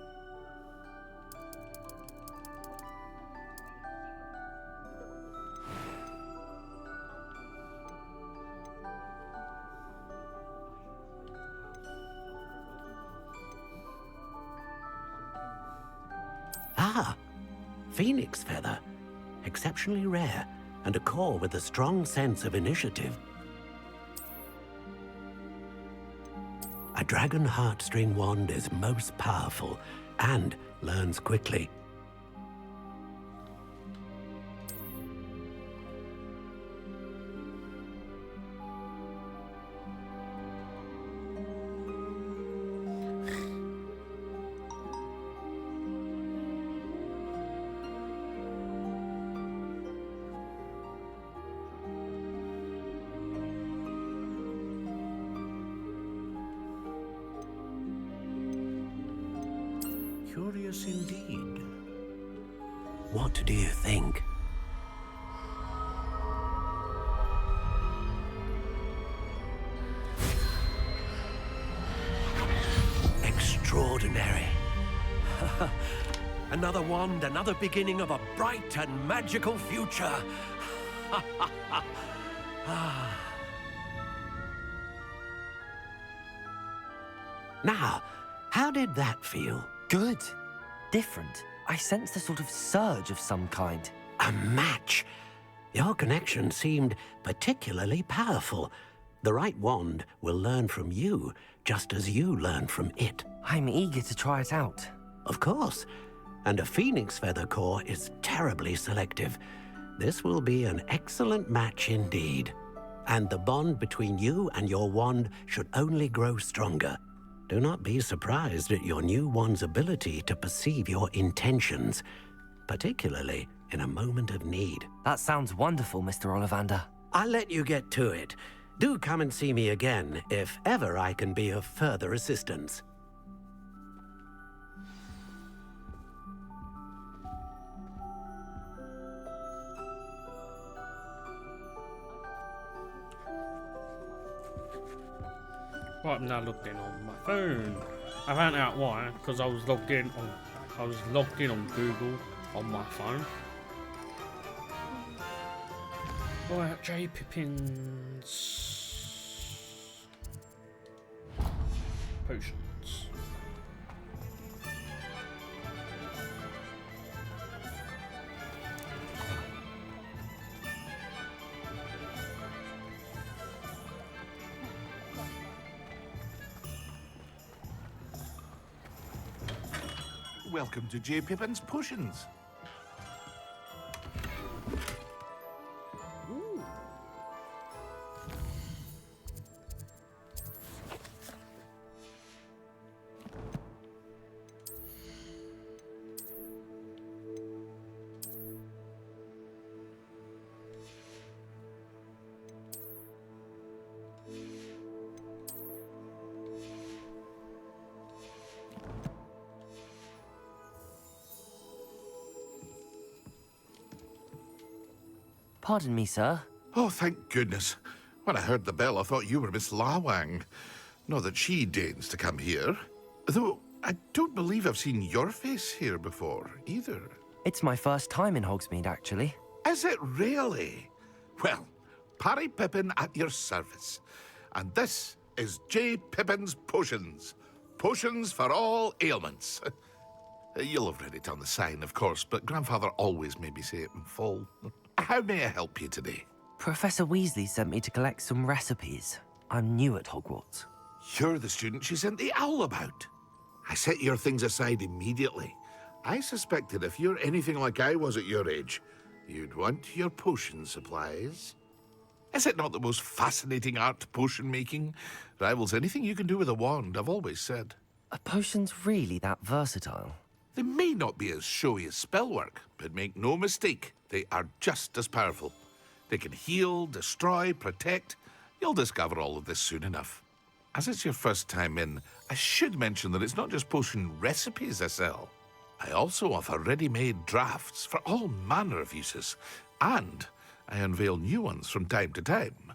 Phoenix feather. Exceptionally rare, and a core with a strong sense of initiative. A dragon heartstring wand is most powerful and learns quickly. Curious indeed. What do you think? Extraordinary. Another wand, another beginning of a bright and magical future. Now, how did that feel? Good. Different. I sensed a sort of surge of some kind. A match. Your connection seemed particularly powerful. The right wand will learn from you, just as you learn from it. I'm eager to try it out. Of course. And a phoenix feather core is terribly selective. This will be an excellent match indeed. And the bond between you and your wand should only grow stronger. Do not be surprised at your new wand's ability to perceive your intentions, particularly in a moment of need. That sounds wonderful, Mr. Ollivander. I'll let you get to it. Do come and see me again if ever I can be of further assistance. Right, I'm now logged in on my phone. I found out why, because I was logged in on Google on my phone. Right, J Pippin's potions. Welcome to J. Pippin's Potions. Pardon me, sir. Oh, thank goodness. When I heard the bell, I thought you were Miss Lawang. Not that she deigns to come here. Though, I don't believe I've seen your face here before, either. It's my first time in Hogsmeade, actually. Is it really? Well, Parry Pippin at your service. And this is J. Pippin's Potions. Potions for all ailments. You'll have read it on the sign, of course, but Grandfather always made me say it in full. How may I help you today? Professor Weasley sent me to collect some recipes. I'm new at Hogwarts. You're the student she sent the owl about. I set your things aside immediately. I suspected if you're anything like I was at your age, you'd want your potion supplies. Is it not the most fascinating art, potion making? Rivals anything you can do with a wand, I've always said. Are potions really that versatile? They may not be as showy as spellwork, but make no mistake, they are just as powerful. They can heal, destroy, protect. You'll discover all of this soon enough. As it's your first time in, I should mention that it's not just potion recipes I sell. I also offer ready-made drafts for all manner of uses, and I unveil new ones from time to time.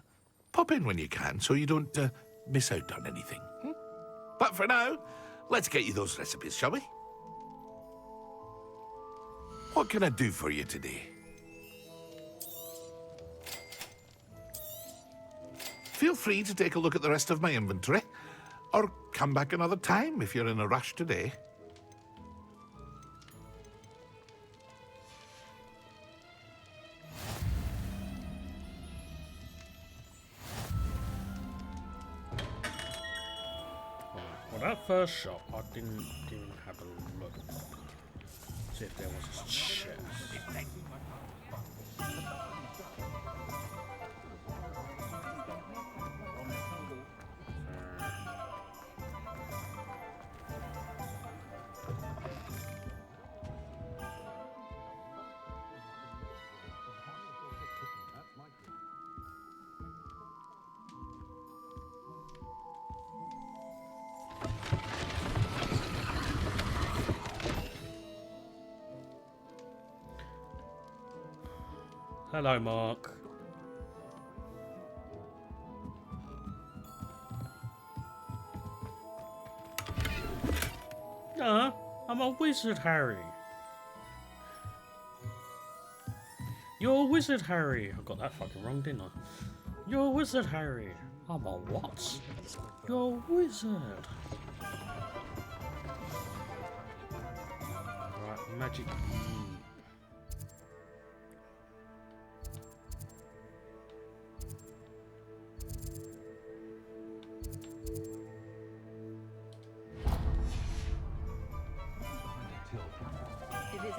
Pop in when you can so you don't miss out on anything. But for now, let's get you those recipes, shall we? What can I do for you today? Feel free to take a look at the rest of my inventory, or come back another time if you're in a rush today. Well, that first shop, I didn't have a look. See if there was a chest. Hello, Mark. I'm a wizard, Harry. You're a wizard, Harry. I got that fucking wrong, didn't I? You're a wizard, Harry. I'm a what? You're a wizard. Right, magic.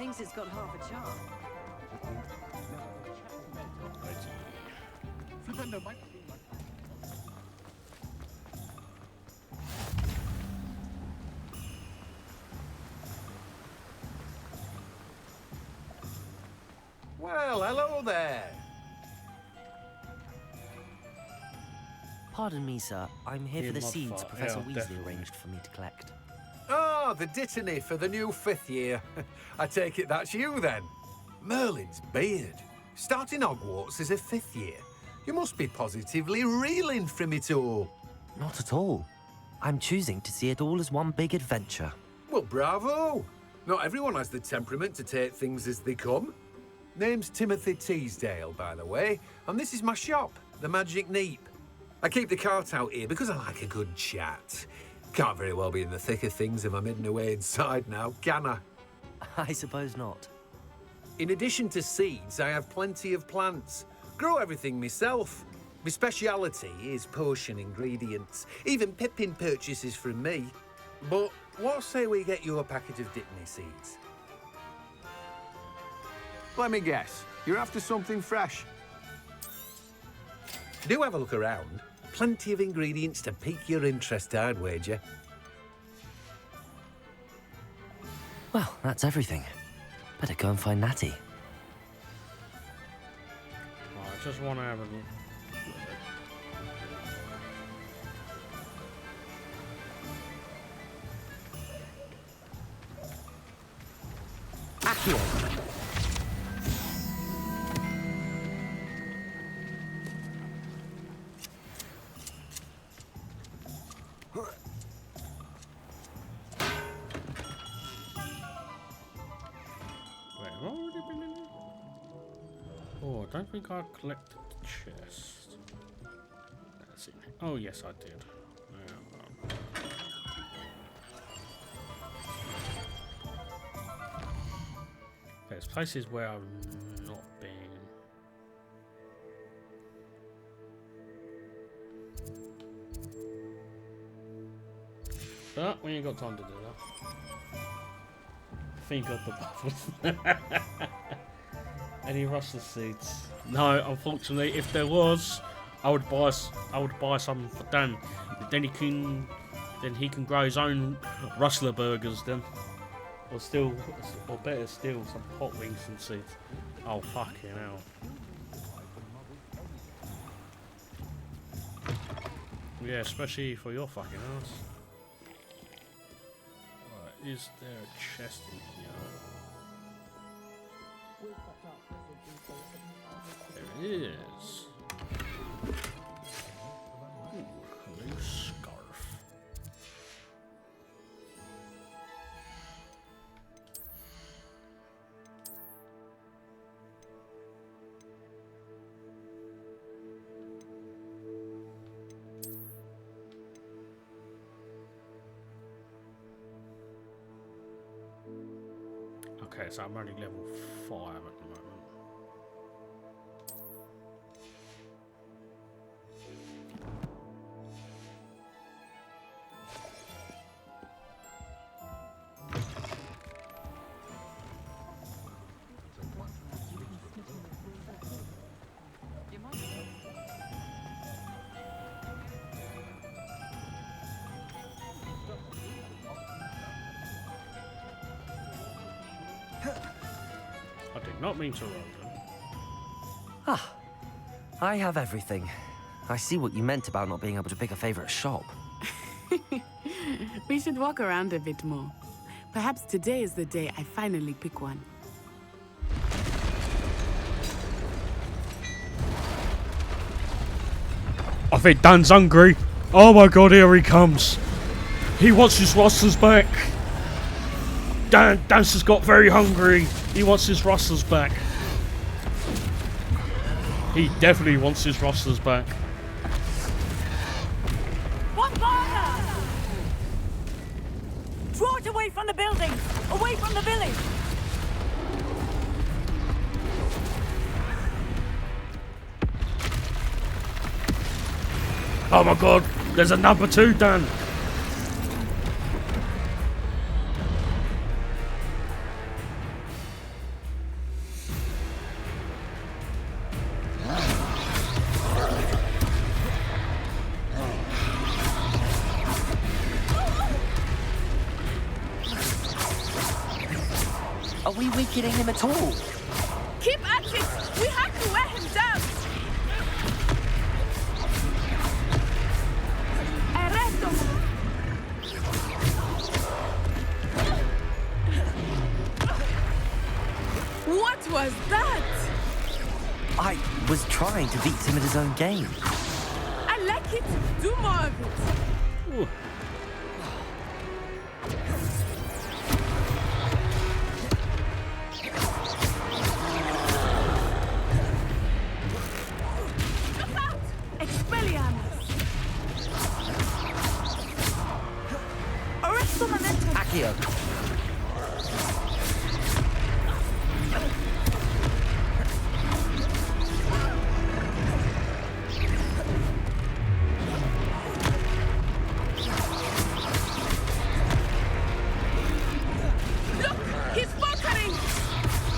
thinks it's got half a charm. Well, hello there. Pardon me, sir. I'm here for the mod seeds fart. Professor Yeah, Weasley definitely. arranged for me to collect. Ah, the dittany for the new 5th year. I take it that's you then. Merlin's beard. Starting Hogwarts as a 5th year. You must be positively reeling from it all. Not at all. I'm choosing to see it all as one big adventure. Well, bravo. Not everyone has the temperament to take things as they come. Name's Timothy Teasdale, by the way, and this is my shop, the Magic Neep. I keep the cart out here because I like a good chat. Can't very well be in the thick of things if I'm hidden away inside now, can I? I suppose not. In addition to seeds, I have plenty of plants. Grow everything myself. My speciality is potion ingredients. Even Pippin purchases from me. But what say we get you a packet of Dittany seeds? Let me guess. You're after something fresh. Do have a look around. Plenty of ingredients to pique your interest, I'd wager. Well, that's everything. Better go and find Natty. I just want to have a look. Accio. Wait, have I already been in here? Oh, I don't think I collected the chest. That's it. Oh, yes, I did. There's places where I've not been. But we ain't got time to do that. Think of the bubbles. Any rustler seeds? No, unfortunately. If there was, I would buy some for Dan. Then he can grow his own rustler burgers then. Or better still, some hot wings and seeds. Oh fucking hell! Yeah, especially for your fucking ass. Right, is there a chest in here? There is. Ooh, a new scarf. Okay, so I'm only level 5 at the moment. I did not mean to roll them. Ah, I have everything. I see what you meant about not being able to pick a favorite shop. We should walk around a bit more. Perhaps today is the day I finally pick one. I think Dan's hungry. Oh my god, here he comes. He wants his rustlers back. Dan's just got very hungry. He wants his rustlers back. He definitely wants his rustlers back. One partner! Draw it away from the building! Away from the village! Oh my god, there's a number 2, Dan. we weakening him at all? Keep at it! We have to wear him down! Arresto! What was that? I was trying to beat him at his own game. I like it. Do more of it. Ooh. Accio. Look, he's faltering.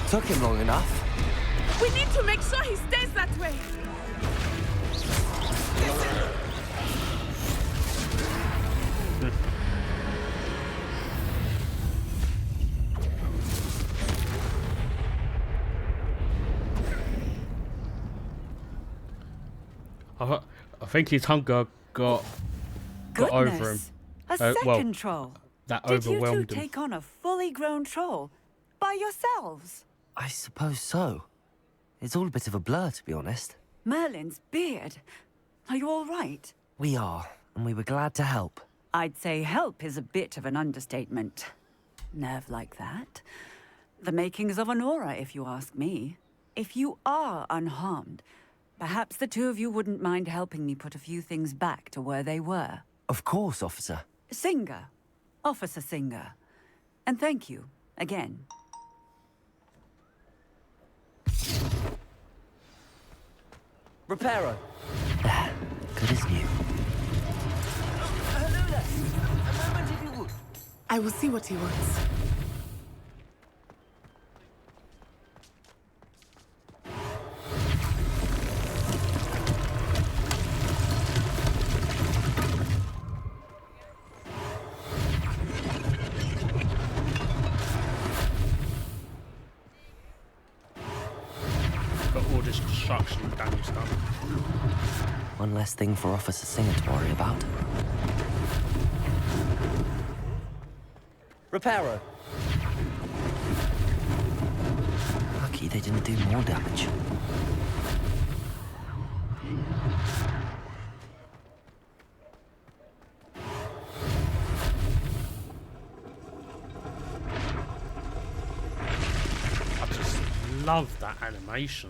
Took him long enough. We need to make sure he stays that way. I think his hunger got over him. A second well, troll. That Did you overwhelmed two him. take on a fully grown troll by yourselves? I suppose so. It's all a bit of a blur, to be honest. Merlin's beard. Are you all right? We are, and we were glad to help. I'd say help is a bit of an understatement. Nerve like that. The makings of an aura, if you ask me. If you are unharmed, perhaps the two of you wouldn't mind helping me put a few things back to where they were. Of course, officer. Singer. Officer Singer. And thank you, again. Reparo. Good as new. Hello there. A moment if you would. I will see what he wants. Got all this construction damage done. One less thing for Officer Singer to worry about. Reparo. Lucky they didn't do more damage. I just love that animation.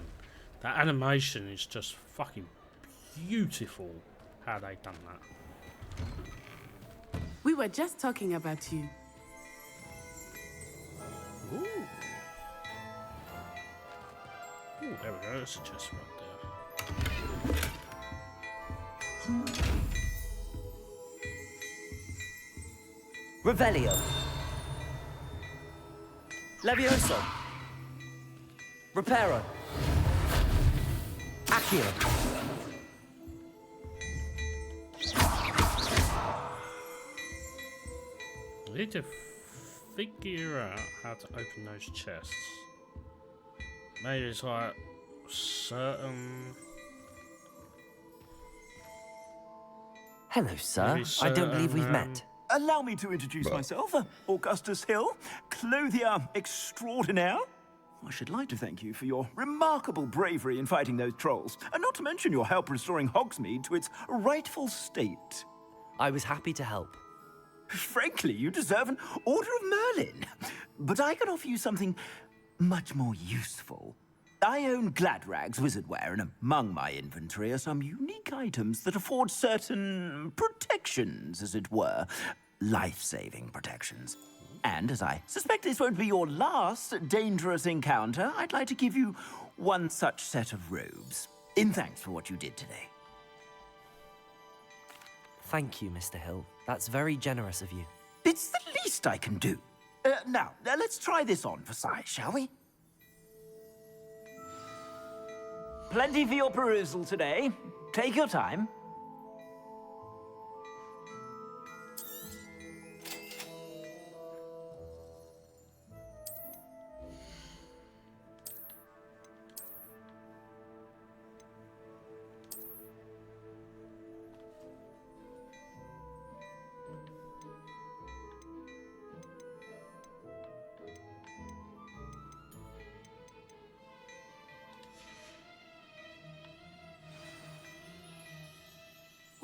That animation is just fucking beautiful. How they done that. We were just talking about you. Ooh. Ooh, there we go. That's a chest right there. Revelio. Levioso. Reparo. Accio. I need to figure out how to open those chests. Maybe it's like certain. Hello, sir. I don't believe we've met. Allow me to introduce myself, Augustus Hill, clothier extraordinaire. I should like to thank you for your remarkable bravery in fighting those trolls, and not to mention your help restoring Hogsmeade to its rightful state. I was happy to help. Frankly, you deserve an Order of Merlin. But I can offer you something much more useful. I own Gladrag's wizardware, and among my inventory are some unique items that afford certain protections, as it were. Life-saving protections. And as I suspect this won't be your last dangerous encounter, I'd like to give you one such set of robes, in thanks for what you did today. Thank you, Mr. Hill. That's very generous of you. It's the least I can do. Now, let's try this on for size, shall we? Plenty for your perusal today. Take your time.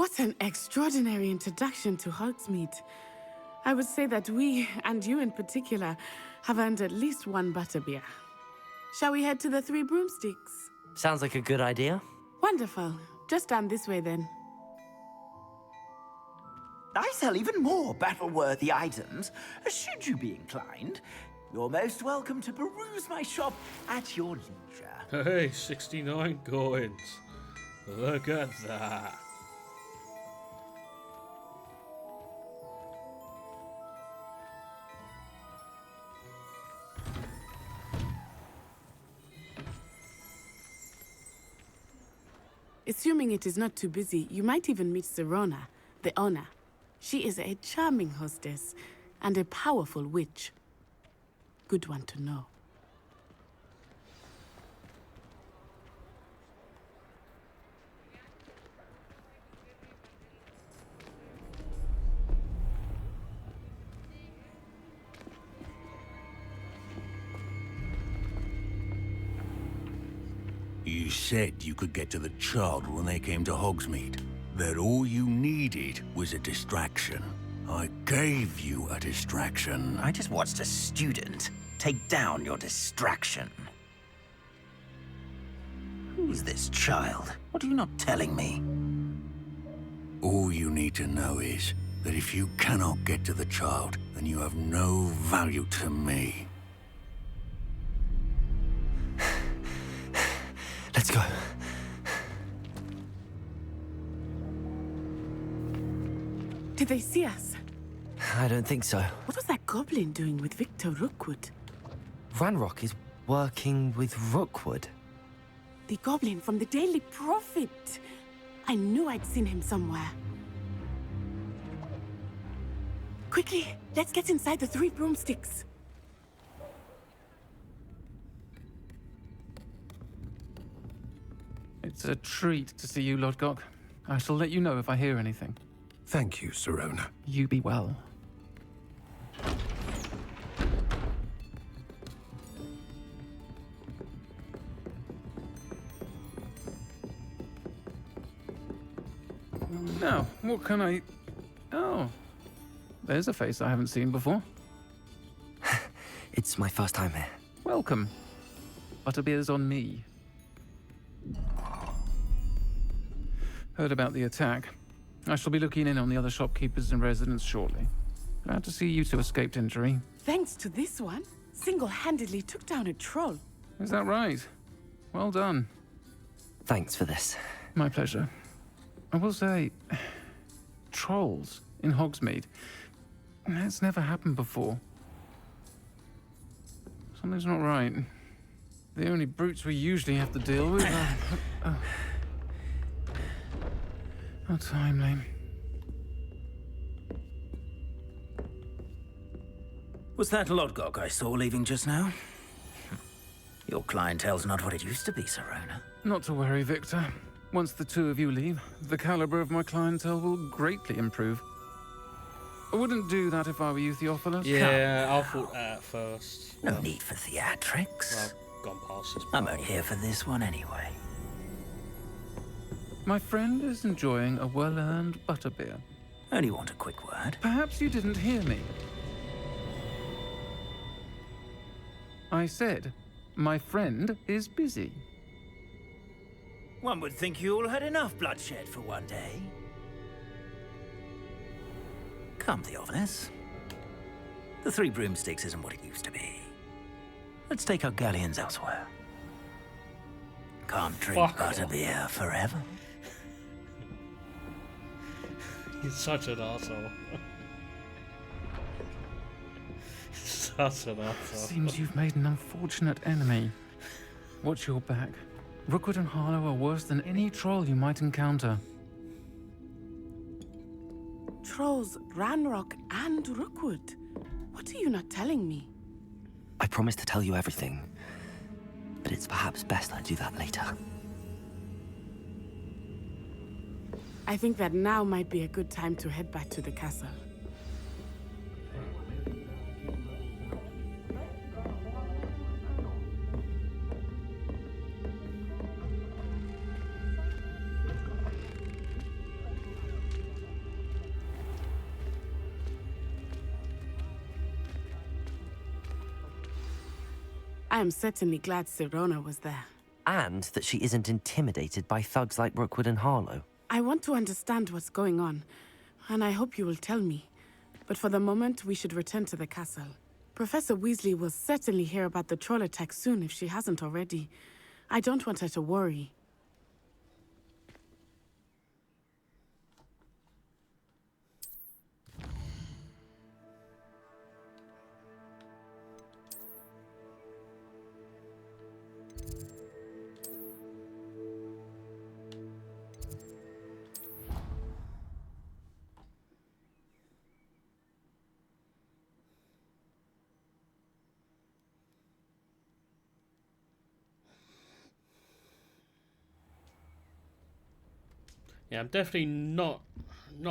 What an extraordinary introduction to Hogsmeade. I would say that we, and you in particular, have earned at least one butterbeer. Shall we head to the Three Broomsticks? Sounds like a good idea. Wonderful. Just down this way then. I sell even more battle-worthy items, should you be inclined. You're most welcome to peruse my shop at your leisure. Hey, 69 coins. Look at that. Assuming it is not too busy, you might even meet Sirona, the owner. She is a charming hostess and a powerful witch. Good one to know. You said you could get to the child when they came to Hogsmeade. That all you needed was a distraction. I gave you a distraction. I just watched a student take down your distraction. Who's this child? What are you not telling me? All you need to know is that if you cannot get to the child, then you have no value to me. Let's go. Did they see us? I don't think so. What was that goblin doing with Victor Rookwood? Ranrock is working with Rookwood. The goblin from the Daily Prophet. I knew I'd seen him somewhere. Quickly, let's get inside the Three Broomsticks. It's a treat to see you, Lodgok. I shall let you know if I hear anything. Thank you, Sirona. You be well. Now, what can I... Oh, there's a face I haven't seen before. It's my first time here. Welcome. Butterbeer's on me. Heard about the attack. I shall be looking in on the other shopkeepers and residents shortly. Glad to see you two escaped injury. Thanks to this one, single-handedly took down a troll. Is that right? Well done. Thanks for this. My pleasure. I will say, trolls in Hogsmeade. That's never happened before. Something's not right. The only brutes we usually have to deal with are... How timely. Was that Lodgok I saw leaving just now? Your clientele's not what it used to be, Sirona. Not to worry, Victor. Once the two of you leave, the caliber of my clientele will greatly improve. I wouldn't do that if I were you, Theophilus. Yeah, I thought that at first. No need for theatrics. Well, I've gone past this part. I'm only here for this one anyway. My friend is enjoying a well-earned butterbeer. Only want a quick word. Perhaps you didn't hear me. I said, my friend is busy. One would think you all had enough bloodshed for one day. Come, Theophilus. The Three Broomsticks isn't what it used to be. Let's take our galleons elsewhere. Can't drink butterbeer forever. He's such an arsehole. Such an arsehole. Seems you've made an unfortunate enemy. Watch your back. Rookwood and Harlow are worse than any troll you might encounter. Trolls, Ranrock, and Rookwood. What are you not telling me? I promised to tell you everything, but it's perhaps best I do that later. I think that now might be a good time to head back to the castle. I am certainly glad Sirona was there. And that she isn't intimidated by thugs like Rookwood and Harlow. I want to understand what's going on, and I hope you will tell me. But for the moment, we should return to the castle. Professor Weasley will certainly hear about the troll attack soon if she hasn't already. I don't want her to worry. Yeah, I'm definitely not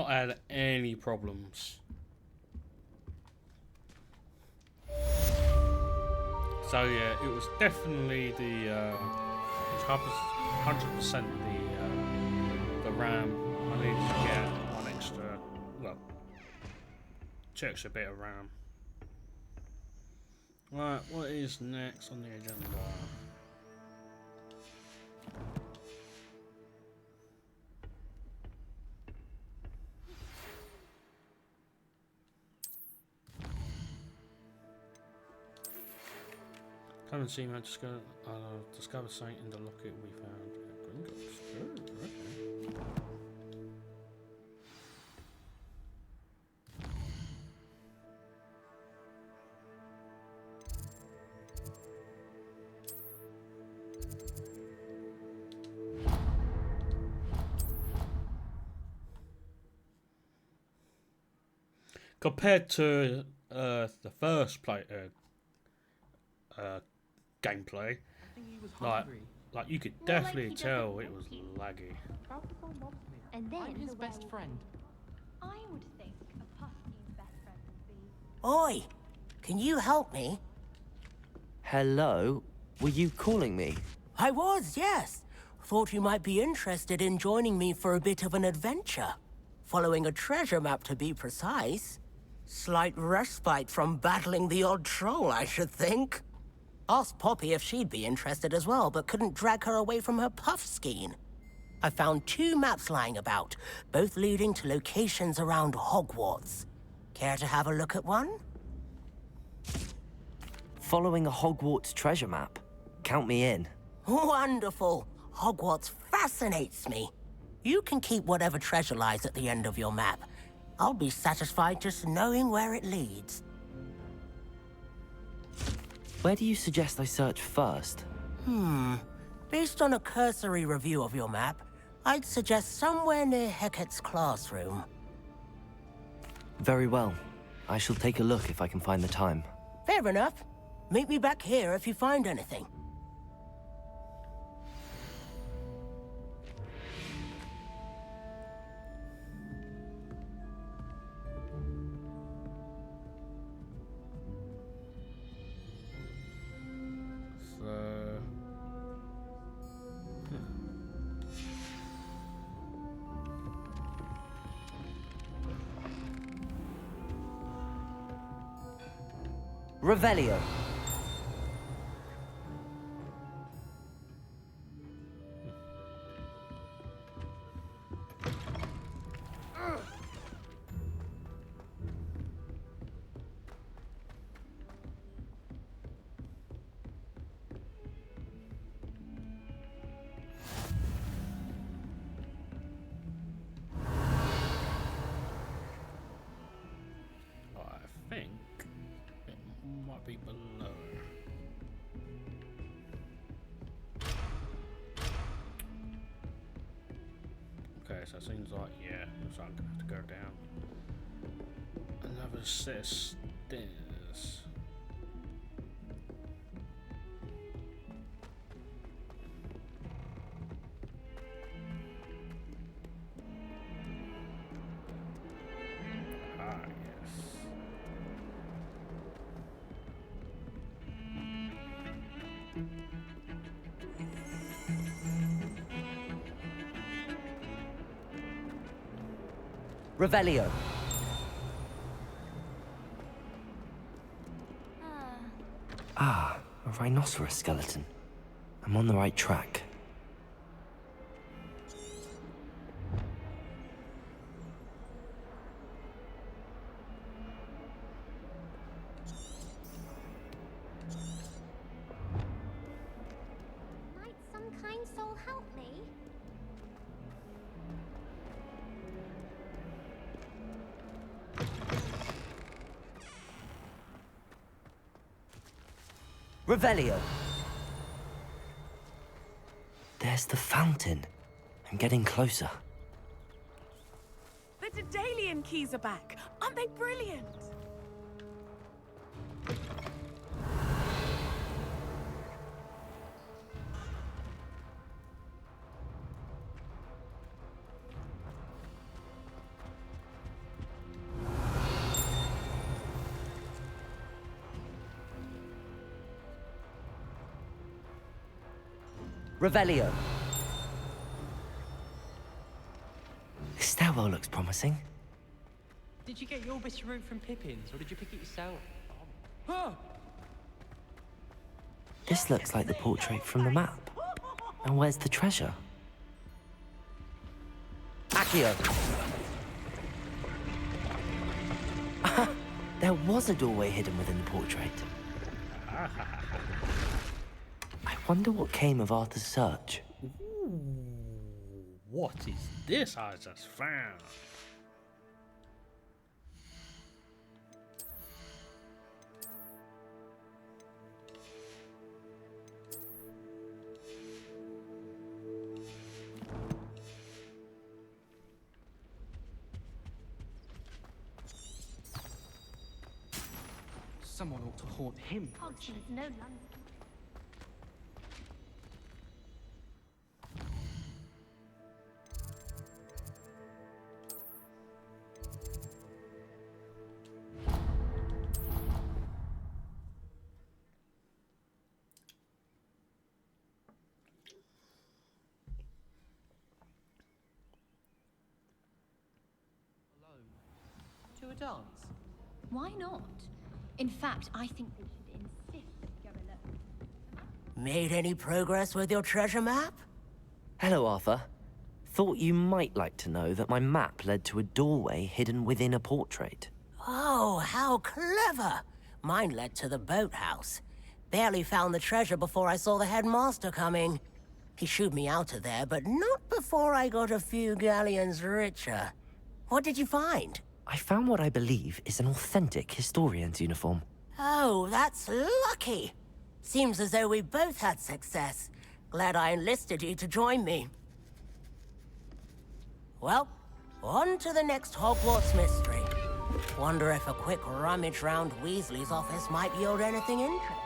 had any problems. So yeah, it was definitely the it was 100% the RAM. I needed to get one extra, well, 2 extra bit of RAM. Right, what is next on the agenda? Come and see, man. Discover something in the locket we found at Gringotts. Oh, okay. Compared to the first gameplay, like you could definitely tell it was laggy. And then I'm his best friend. I would think a Puffkin's best friend would be. Oi! Can you help me? Hello? Were you calling me? I was, yes. Thought you might be interested in joining me for a bit of an adventure. Following a treasure map, to be precise. Slight respite from battling the odd troll, I should think. Asked Poppy if she'd be interested as well, but couldn't drag her away from her puff skein. I found 2 maps lying about, both leading to locations around Hogwarts. Care to have a look at one? Following a Hogwarts treasure map? Count me in. Wonderful. Hogwarts fascinates me. You can keep whatever treasure lies at the end of your map. I'll be satisfied just knowing where it leads. Where do you suggest I search first? Based on a cursory review of your map, I'd suggest somewhere near Hecat's classroom. Very well. I shall take a look if I can find the time. Fair enough. Meet me back here if you find anything. Revelio. Be below. Okay, so it seems like, yeah, looks like I'm gonna have to go down another set of stairs. Ah, yes. Revelio. Ah, A rhinoceros skeleton. I'm on the right track. Might some kind soul help me? Revelio! There's the fountain. I'm getting closer. The Daedalian keys are back. Aren't they brilliant? Revelio. This stairwell looks promising. Did you get your bit of route from Pippin's, or did you pick it yourself? Oh. This looks like the portrait from the map. And where's the treasure? Accio! There was a doorway hidden within the portrait. I wonder what came of Arthur's search. Ooh, what is this I just found? Someone ought to haunt him. Hoggy is no longer. To a dance? Why not? In fact, I think we should insist that we go alone. Made any progress with your treasure map? Hello, Arthur. Thought you might like to know that my map led to a doorway hidden within a portrait. Oh, how clever! Mine led to the boathouse. Barely found the treasure before I saw the headmaster coming. He shooed me out of there, but not before I got a few galleons richer. What did you find? I found what I believe is an authentic historian's uniform. Oh, that's lucky. Seems as though we both had success. Glad I enlisted you to join me. Well, on to the next Hogwarts mystery. Wonder if a quick rummage round Weasley's office might yield anything interesting.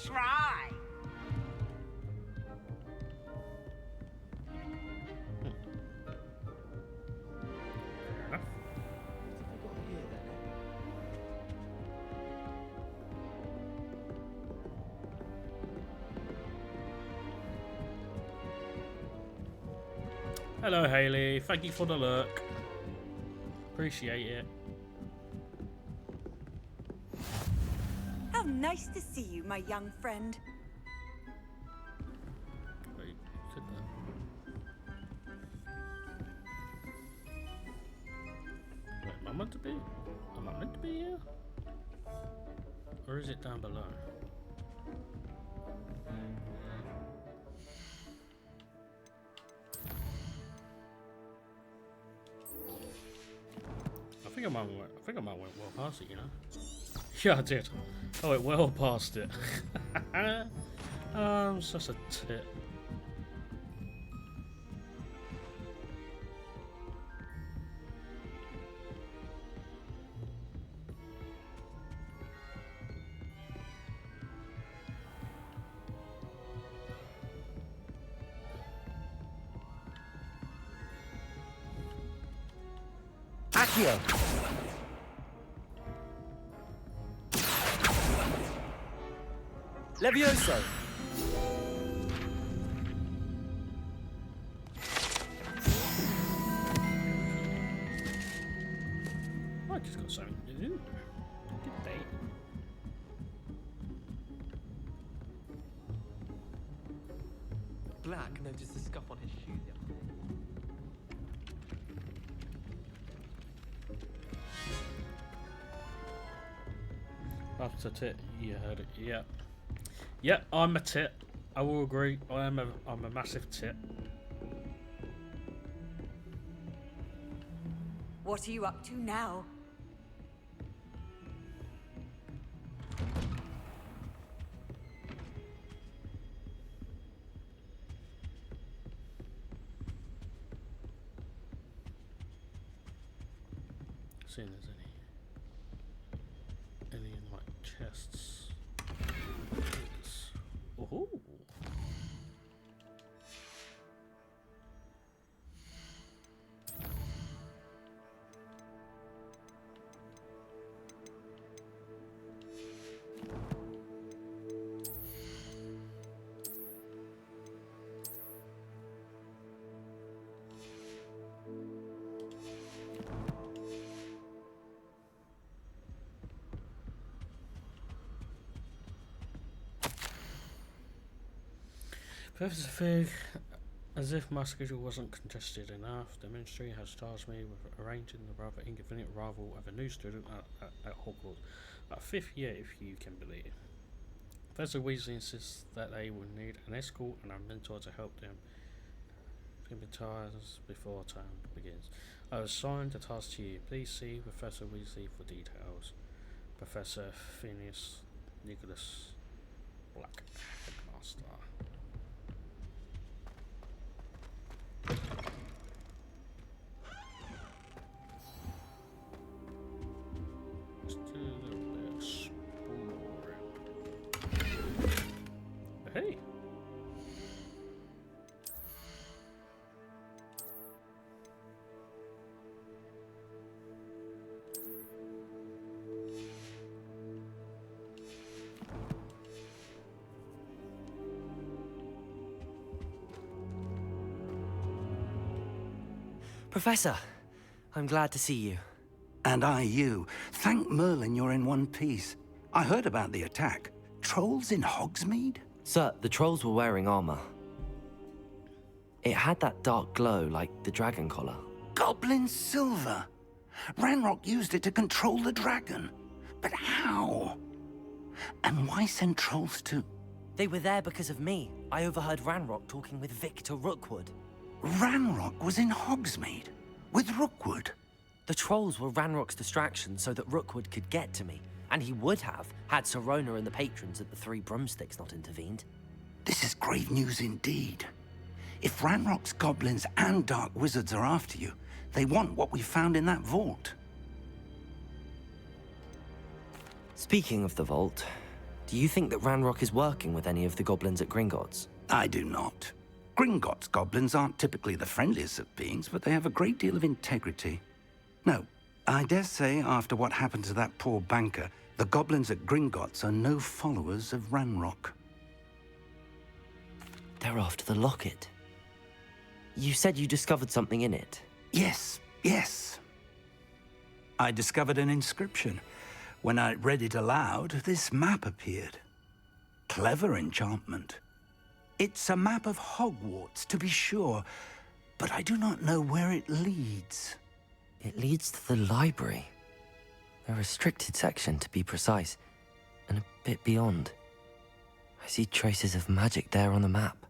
Try. Hello, Haley. Thank you for the look. Appreciate it. How nice to see you, my young friend. Wait, sit there. Wait, am I meant to be? Am I meant to be here? Or is it down below? I think I might went well past it, you know? Yeah, I did. I went well past it. It's just a tit. Accio! Levioso! I just got something to do. Good day. Black noticed the scuff on his shoe the other day. That's a tit. You heard it. Yeah. Yeah, I'm a tit. I will agree. I'm a massive tit. What are you up to now? Seeing there's any in my chests. Oh. Professor Fig, as if my schedule wasn't congested enough, the Ministry has tasked me with arranging the rather inconvenient arrival of a new student at Hogwarts, a 5th year if you can believe. Professor Weasley insists that they will need an escort and a mentor to help them acclimatize before term begins. I have assigned the task to you. Please see Professor Weasley for details. Professor Phineas Nicholas Black, Headmaster. Hey. Professor, I'm glad to see you. And I you. Thank Merlin you're in one piece. I heard about the attack. Trolls in Hogsmeade? Sir, the trolls were wearing armor. It had that dark glow like the dragon collar. Goblin silver. Ranrock used it to control the dragon. But how? And why send trolls to... They were there because of me. I overheard Ranrock talking with Victor Rookwood. Ranrock was in Hogsmeade? With Rookwood? The trolls were Ranrock's distraction so that Rookwood could get to me. And he would have, had Sirona and the patrons at the Three Broomsticks not intervened. This is grave news indeed. If Ranrock's goblins and dark wizards are after you, they want what we found in that vault. Speaking of the vault, do you think that Ranrock is working with any of the goblins at Gringotts? I do not. Gringotts goblins aren't typically the friendliest of beings, but they have a great deal of integrity. No, I dare say after what happened to that poor banker, the goblins at Gringotts are no followers of Ranrock. They're after the locket. You said you discovered something in it. Yes, yes. I discovered an inscription. When I read it aloud, this map appeared. Clever enchantment. It's a map of Hogwarts, to be sure, but I do not know where it leads. It leads to the library. A restricted section, to be precise, and a bit beyond. I see traces of magic there on the map.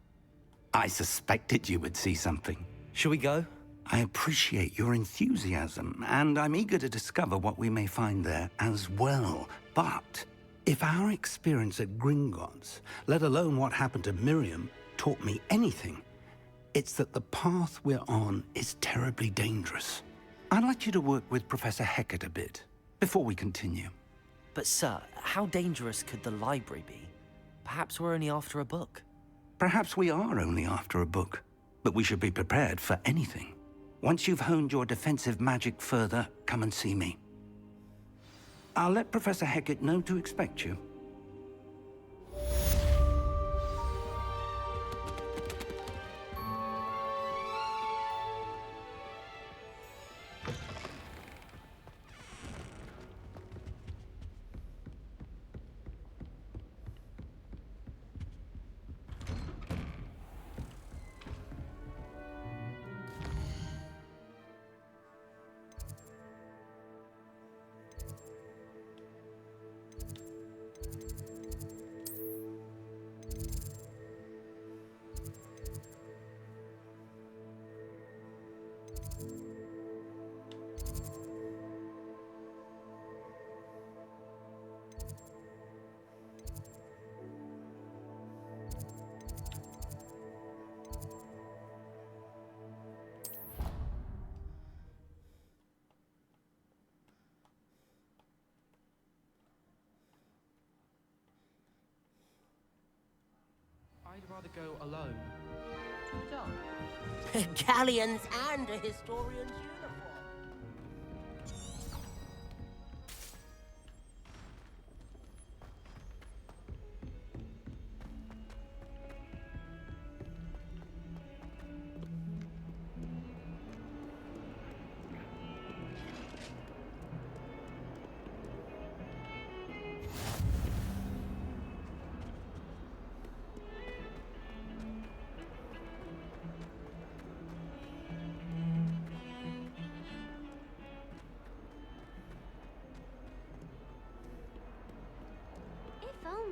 I suspected you would see something. Shall we go? I appreciate your enthusiasm, and I'm eager to discover what we may find there as well. But If our experience at Gringotts, let alone what happened to Miriam, taught me anything, it's that the path we're on is terribly dangerous. I'd like you to work with Professor Hecat a bit, before we continue. But sir, how dangerous could the library be? Perhaps we're only after a book. Perhaps we are only after a book, but we should be prepared for anything. Once you've honed your defensive magic further, come and see me. I'll let Professor Hecat know to expect you. I'd rather go alone. Too dull. Galleons and a historian's uniform.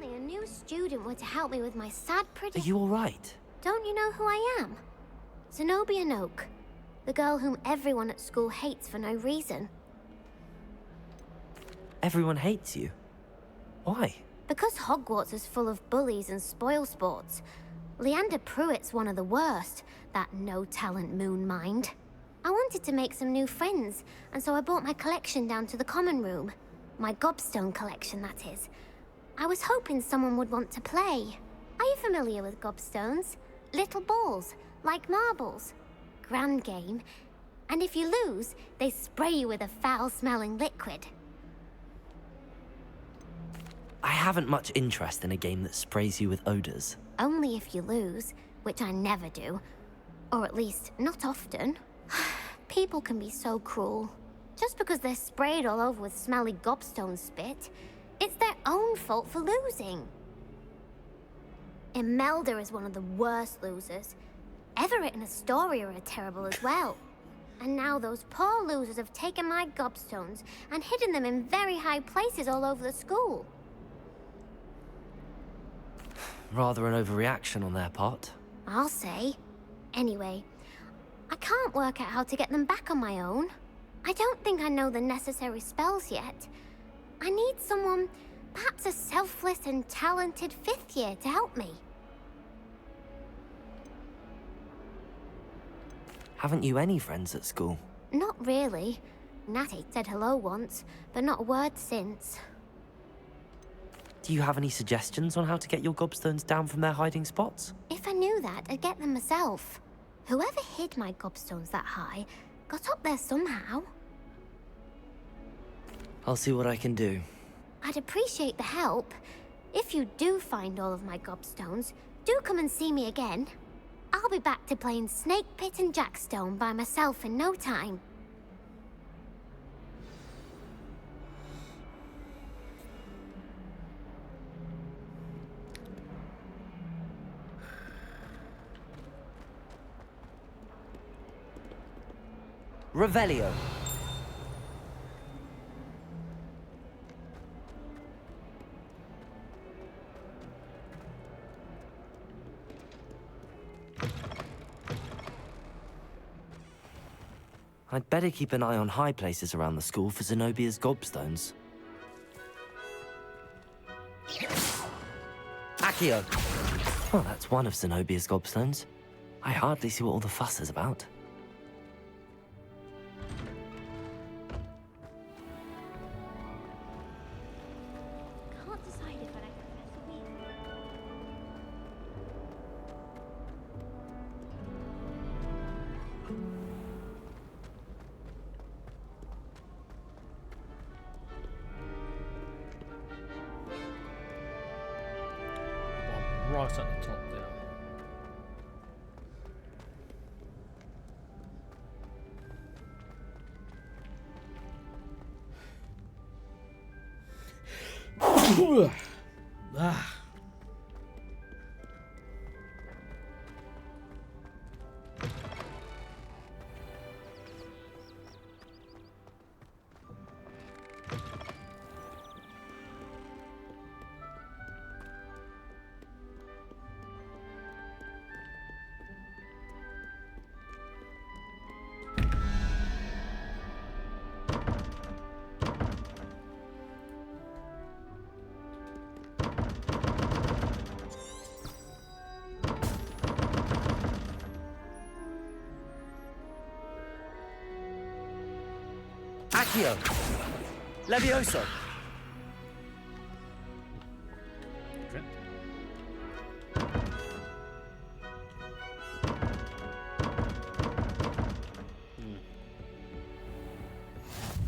Only a new student were to help me with my sad Are you all right? Don't you know who I am? Zenobia Noak, the girl whom everyone at school hates for no reason. Everyone hates you. Why? Because Hogwarts is full of bullies and spoilsports. Leander Pruitt's one of the worst, that no-talent moon mind. I wanted to make some new friends, and so I brought my collection down to the common room. My gobstone collection, that is. I was hoping someone would want to play. Are you familiar with gobstones? Little balls, like marbles. Grand game. And if you lose, they spray you with a foul-smelling liquid. I haven't much interest in a game that sprays you with odors. Only if you lose, which I never do. Or at least, not often. People can be so cruel. Just because they're sprayed all over with smelly gobstone spit, it's their own fault for losing. Imelda is one of the worst losers. Everett and Astoria are terrible as well. And now those poor losers have taken my gobstones and hidden them in very high places all over the school. Rather an overreaction on their part. I'll say. Anyway, I can't work out how to get them back on my own. I don't think I know the necessary spells yet. I need someone, perhaps a selfless and talented 5th year to help me. Haven't you any friends at school? Not really. Natty said hello once, but not a word since. Do you have any suggestions on how to get your gobstones down from their hiding spots? If I knew that, I'd get them myself. Whoever hid my gobstones that high got up there somehow. I'll see what I can do. I'd appreciate the help. If you do find all of my gobstones, do come and see me again. I'll be back to playing Snake Pit and Jackstone by myself in no time. Revelio. I'd better keep an eye on high places around the school for Zenobia's gobstones. Accio! Well, that's one of Zenobia's gobstones. I hardly see what all the fuss is about. Can't decide if I like Professor Weasley. Right at the top there. Ah. Accio! Levioso! Okay.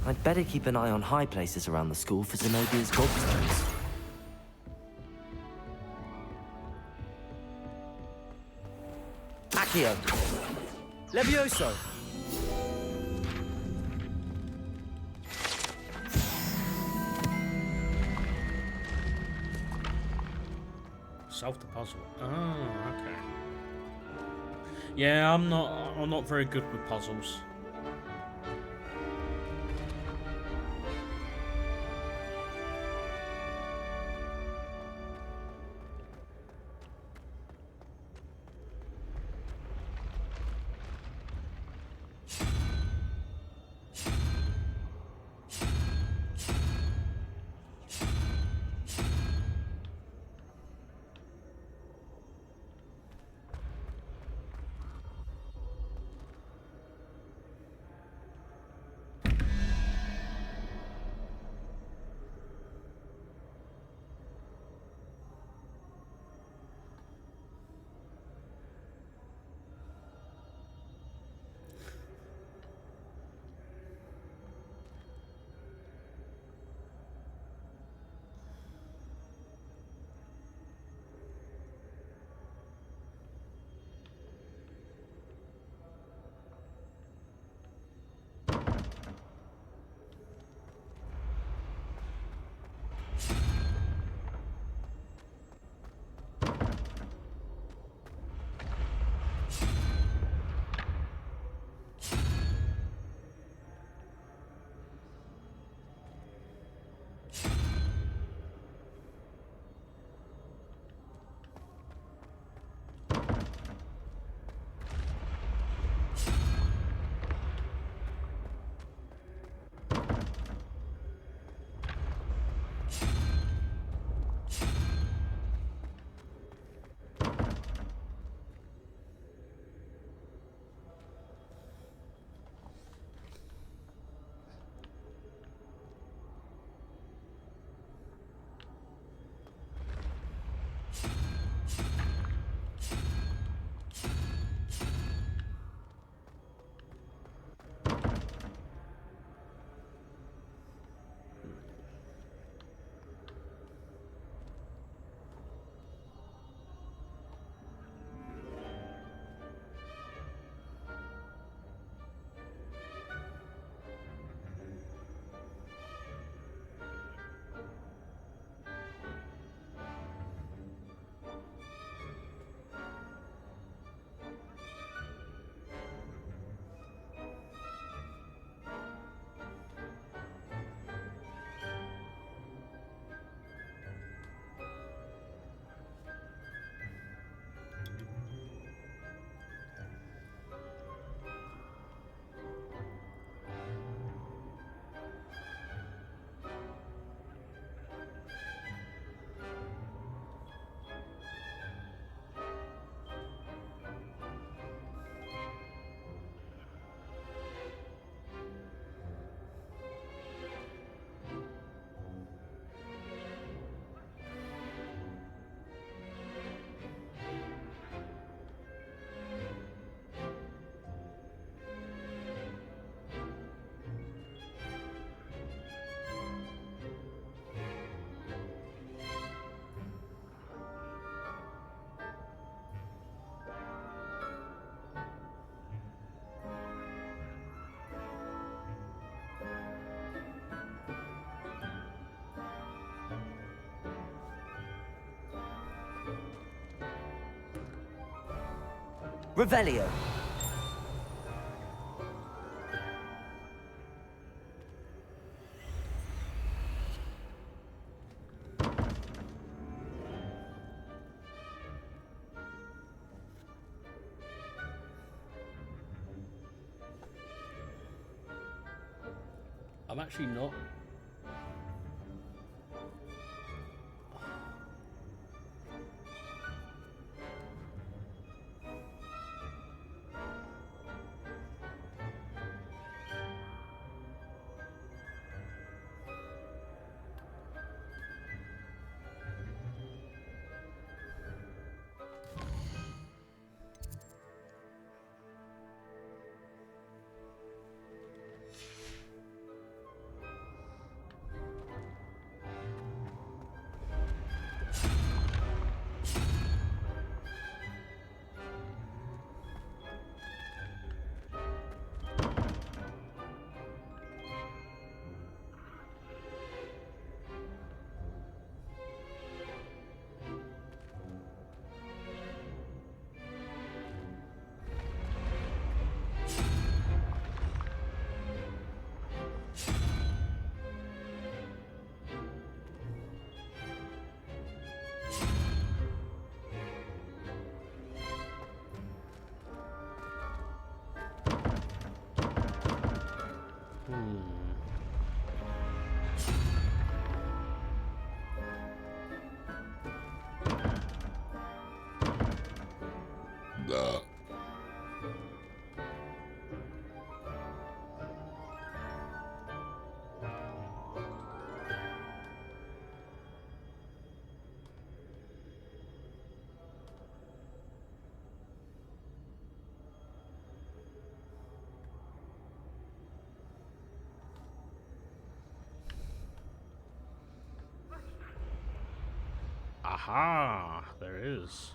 I'd better keep an eye on high places around the school for Zenobia's gobstones. Accio! Levioso! Solve the puzzle. Oh, okay. Yeah, I'm not very good with puzzles. Revelio. I'm actually not. Aha, there is.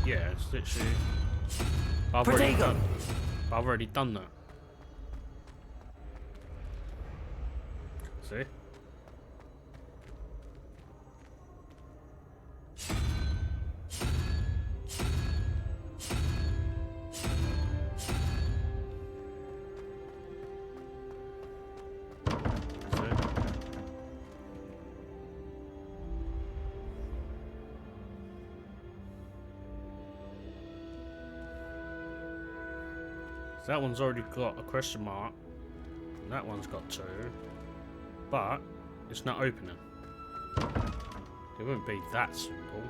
Yeah, it's literally. I've already done that. See? That one's already got a question mark, and that one's got two, but it's not opening. It wouldn't be that simple.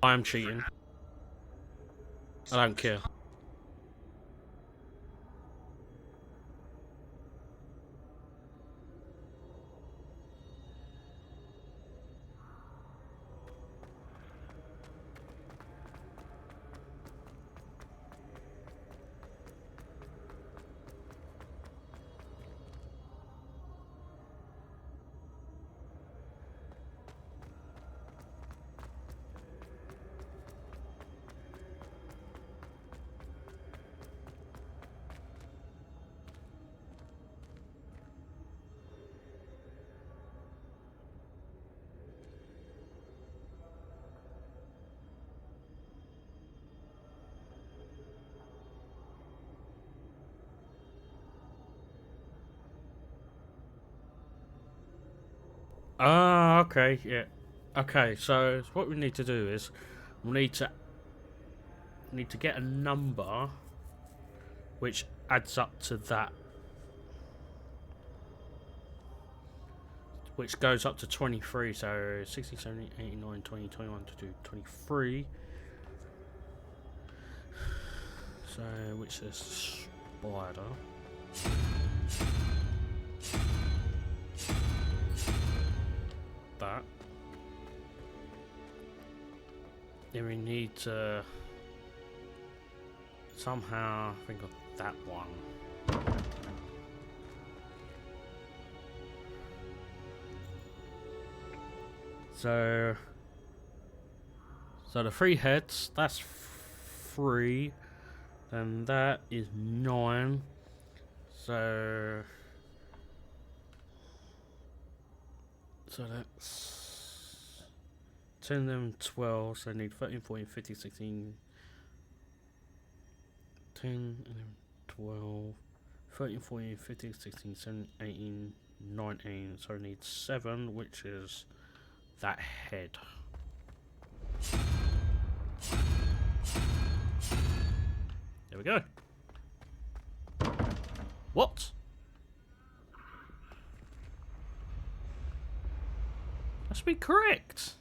I am cheating. I don't care. Ah, okay, yeah. Okay, so what we need to do is we need to get a number which adds up to that, which goes up to 23. So 60, 70, 89, 20, 21 to do 23. So which is spider. That. Then we need to somehow think of that one. So the 3 heads, that's 3. Then that is 9. So that's 10 of them 12, so I need 13, 14, 15, 16, 10 and then 12, 13, 14, 15, 16, 17, 18, 19, so I need 7, which is that head. There we go. What? Must be correct.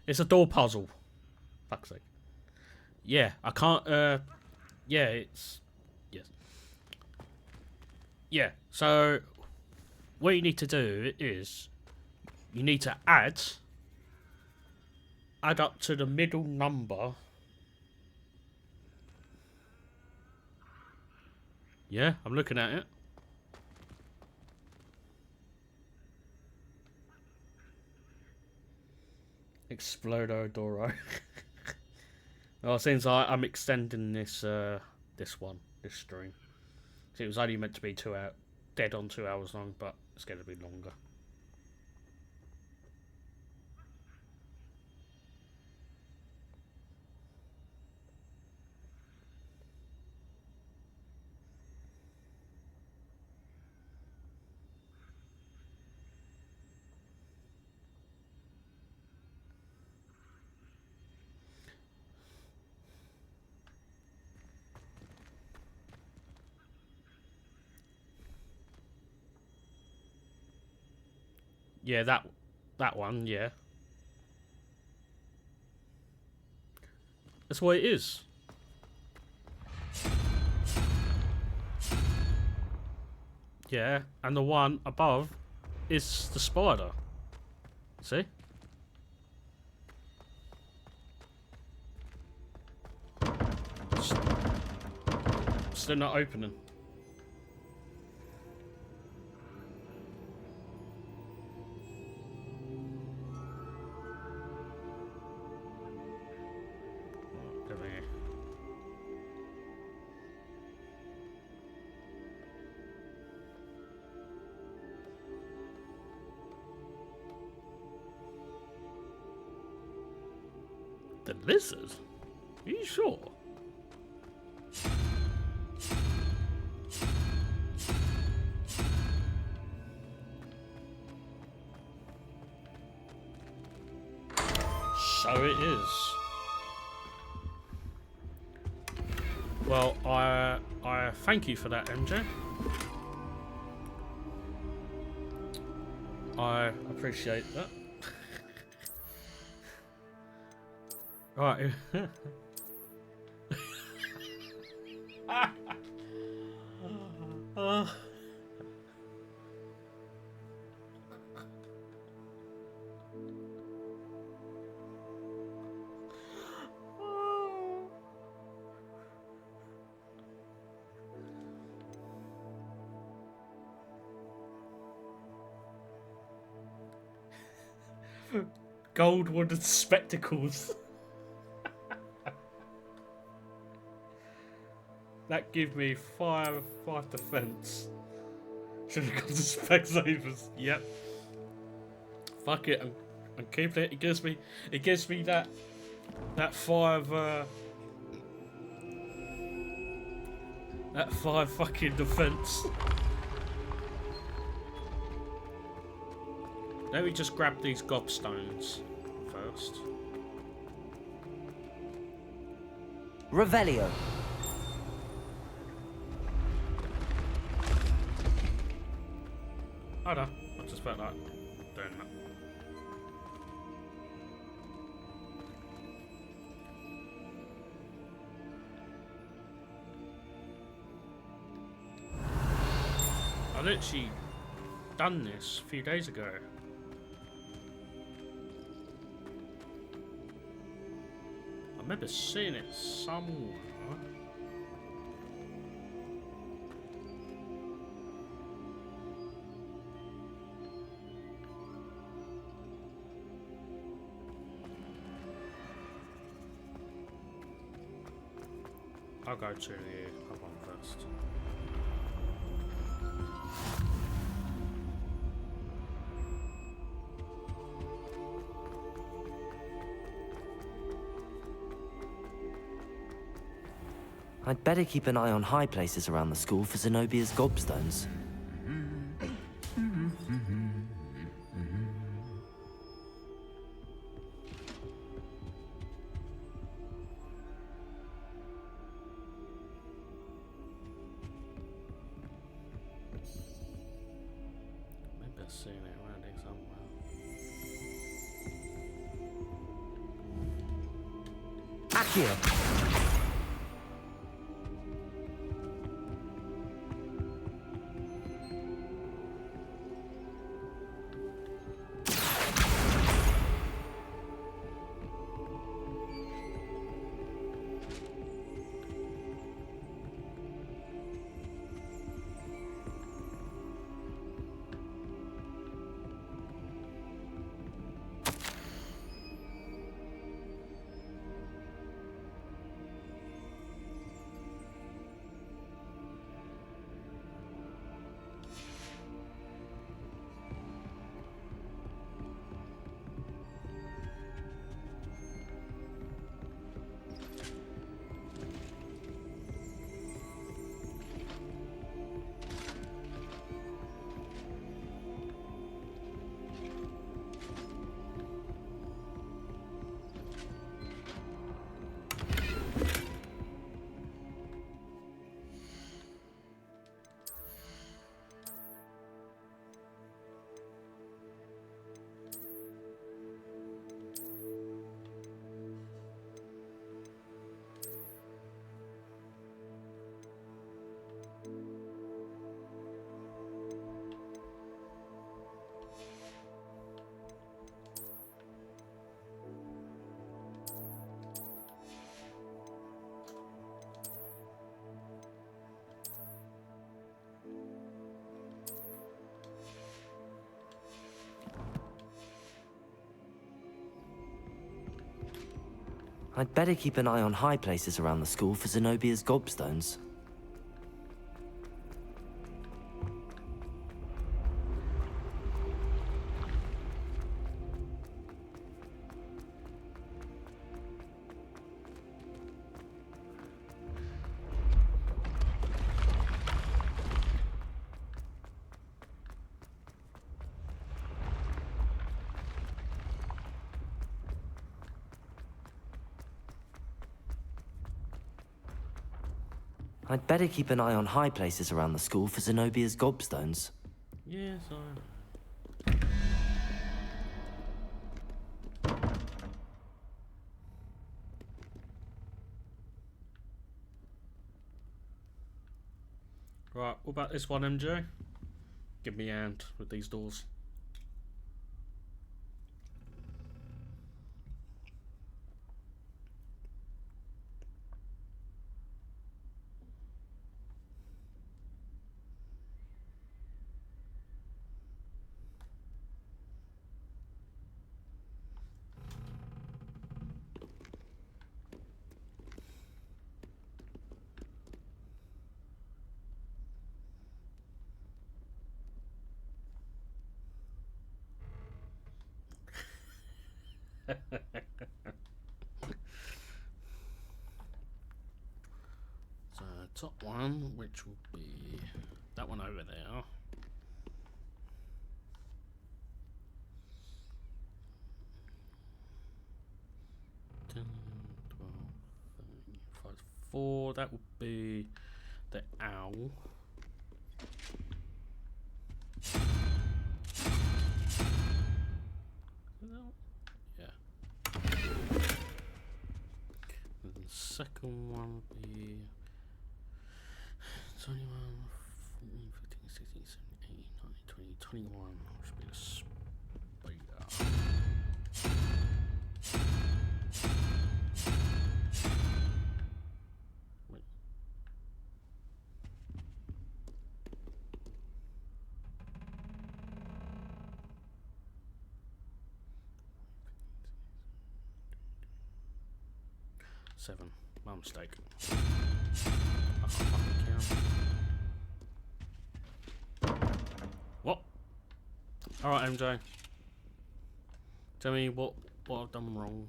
It's a door puzzle. Fuck's sake. Yeah, I can't. Yeah, it's yes. Yeah. So what you need to do is you need to add up to the middle number. Yeah, I'm looking at it. Explodo Doro. Well, since I'm extending this this stream. So it was only meant to be 2 hours, dead on 2 hours long, but it's going to be longer. Yeah, that one, yeah. That's what it is. Yeah, and the one above is the spider. See? Still not opening. The lizard? Are you sure? So it is. Well, I thank you for that, MJ. I appreciate that. Right. Gold wooded spectacles. That give me five defense. Should have gone to Specsavers. Yep. Fuck it. I'm keeping it. It gives me that five that 5 fucking defense. Let me just grab these gobstones first. Revelio. Hold on, I just felt like doing that. I literally done this a few days ago. I remember seeing it somewhere. I'll go to the other one first. I'd better keep an eye on high places around the school for Zenobia's gobstones. Seeing it around here somewhere. Accio. I'd better keep an eye on high places around the school for Zenobia's gobstones. I'd better keep an eye on high places around the school for Zenobia's gobstones. Yes, I know. Right, what about this one, MJ? Give me a hand with these doors. So top one, which will be that one over there. Four, that would be the owl. Yeah. And the second one would be 21, 14, 15, 16, 17, 18, 19, 20, 21. Should be the spider. Seven. My mistake. I can't fucking count. What? Alright, MJ. Tell me what I've done wrong.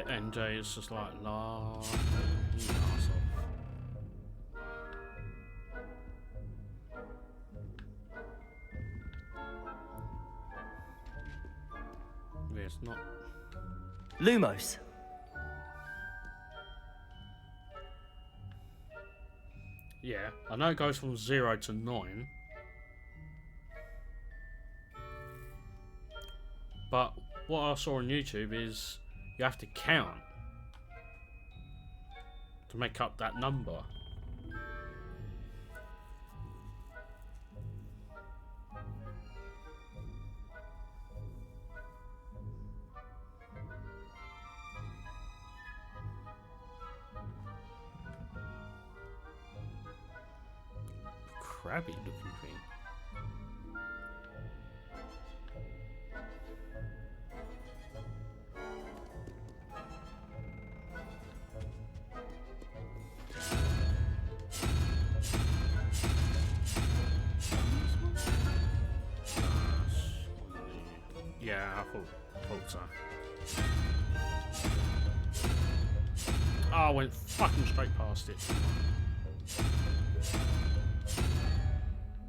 bet NJ is just like, nah, you arsehole. Yeah, it's not. Lumos. Yeah, I know it goes from 0 to 9. But what I saw on YouTube is you have to count to make up that number. Crabby looking thing. Yeah, I thought so. Oh, I went fucking straight past it.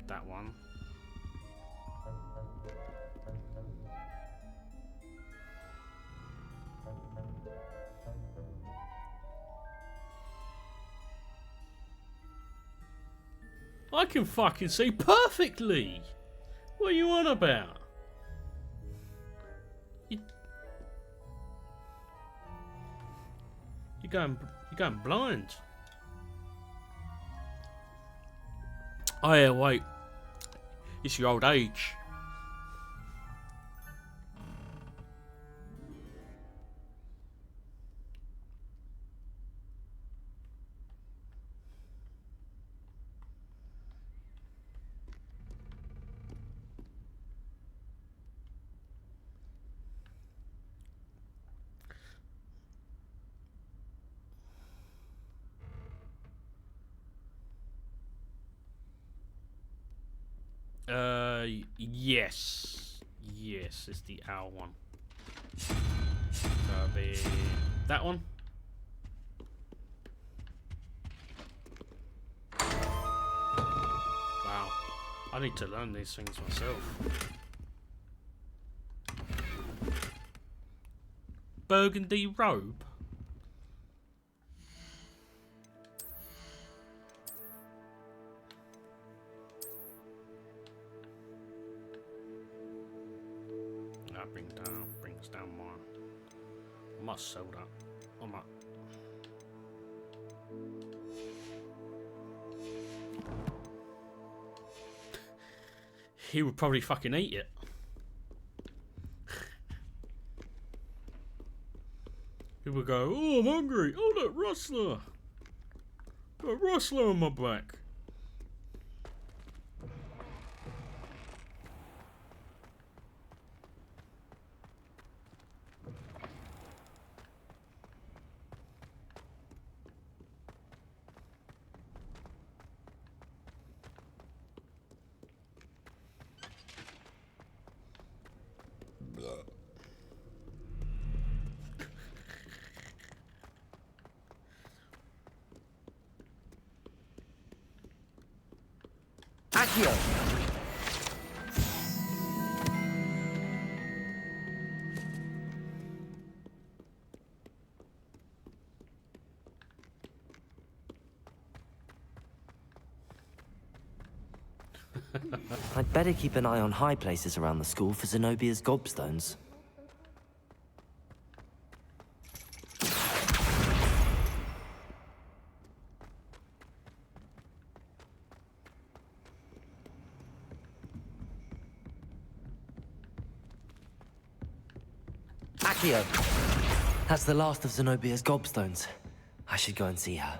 That one. I can fucking see perfectly. What are you on about? You're going blind. Oh yeah, wait. It's your old age. Yes. Yes, it's the owl one. That'll be that one. Wow. I need to learn these things myself. Burgundy robe. That brings down my. I must sell that. I might. He would probably fucking eat it. He would go, oh, I'm hungry. Oh, that rustler. Got a rustler on my back. Accio! I'd better keep an eye on high places around the school for Zenobia's gobstones. Accio! That's the last of Zenobia's gobstones. I should go and see her.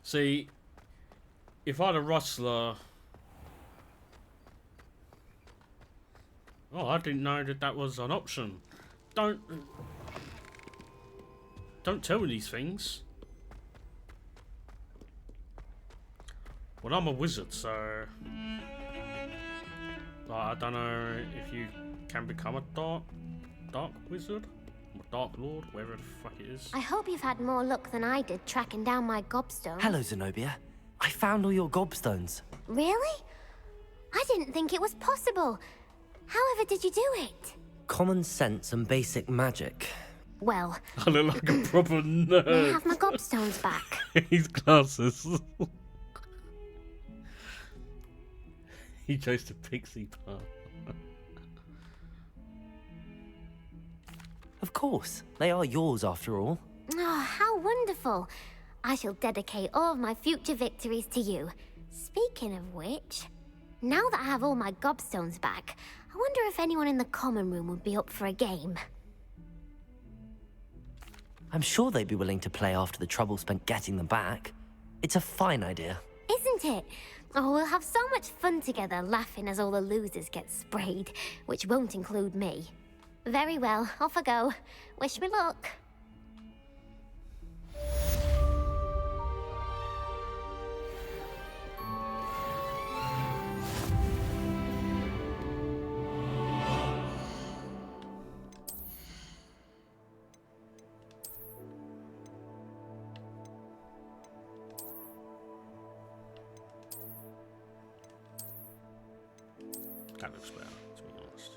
See, if I had a rustler... Oh, I didn't know that that was an option. don't tell me these things. Well, I'm a wizard, so I don't know if you can become a dark wizard, or dark lord, whatever the fuck it is. I hope you've had more luck than I did tracking down my gobstones. Hello, Zenobia. I found all your gobstones. Really? I didn't think it was possible. However did you do it? Common sense and basic magic. Well, I look like a proper nerd. may I have my gobstones back? His glasses. He chose the pixie path. Of course. They are yours after all. Oh, how wonderful. I shall dedicate all of my future victories to you. Speaking of which, now that I have all my gobstones back, I wonder if anyone in the common room would be up for a game. I'm sure they'd be willing to play after the trouble spent getting them back. It's a fine idea. Isn't it? Oh, we'll have so much fun together laughing as all the losers get sprayed, which won't include me. Very well, off I go. Wish me luck. That looks better, to be honest.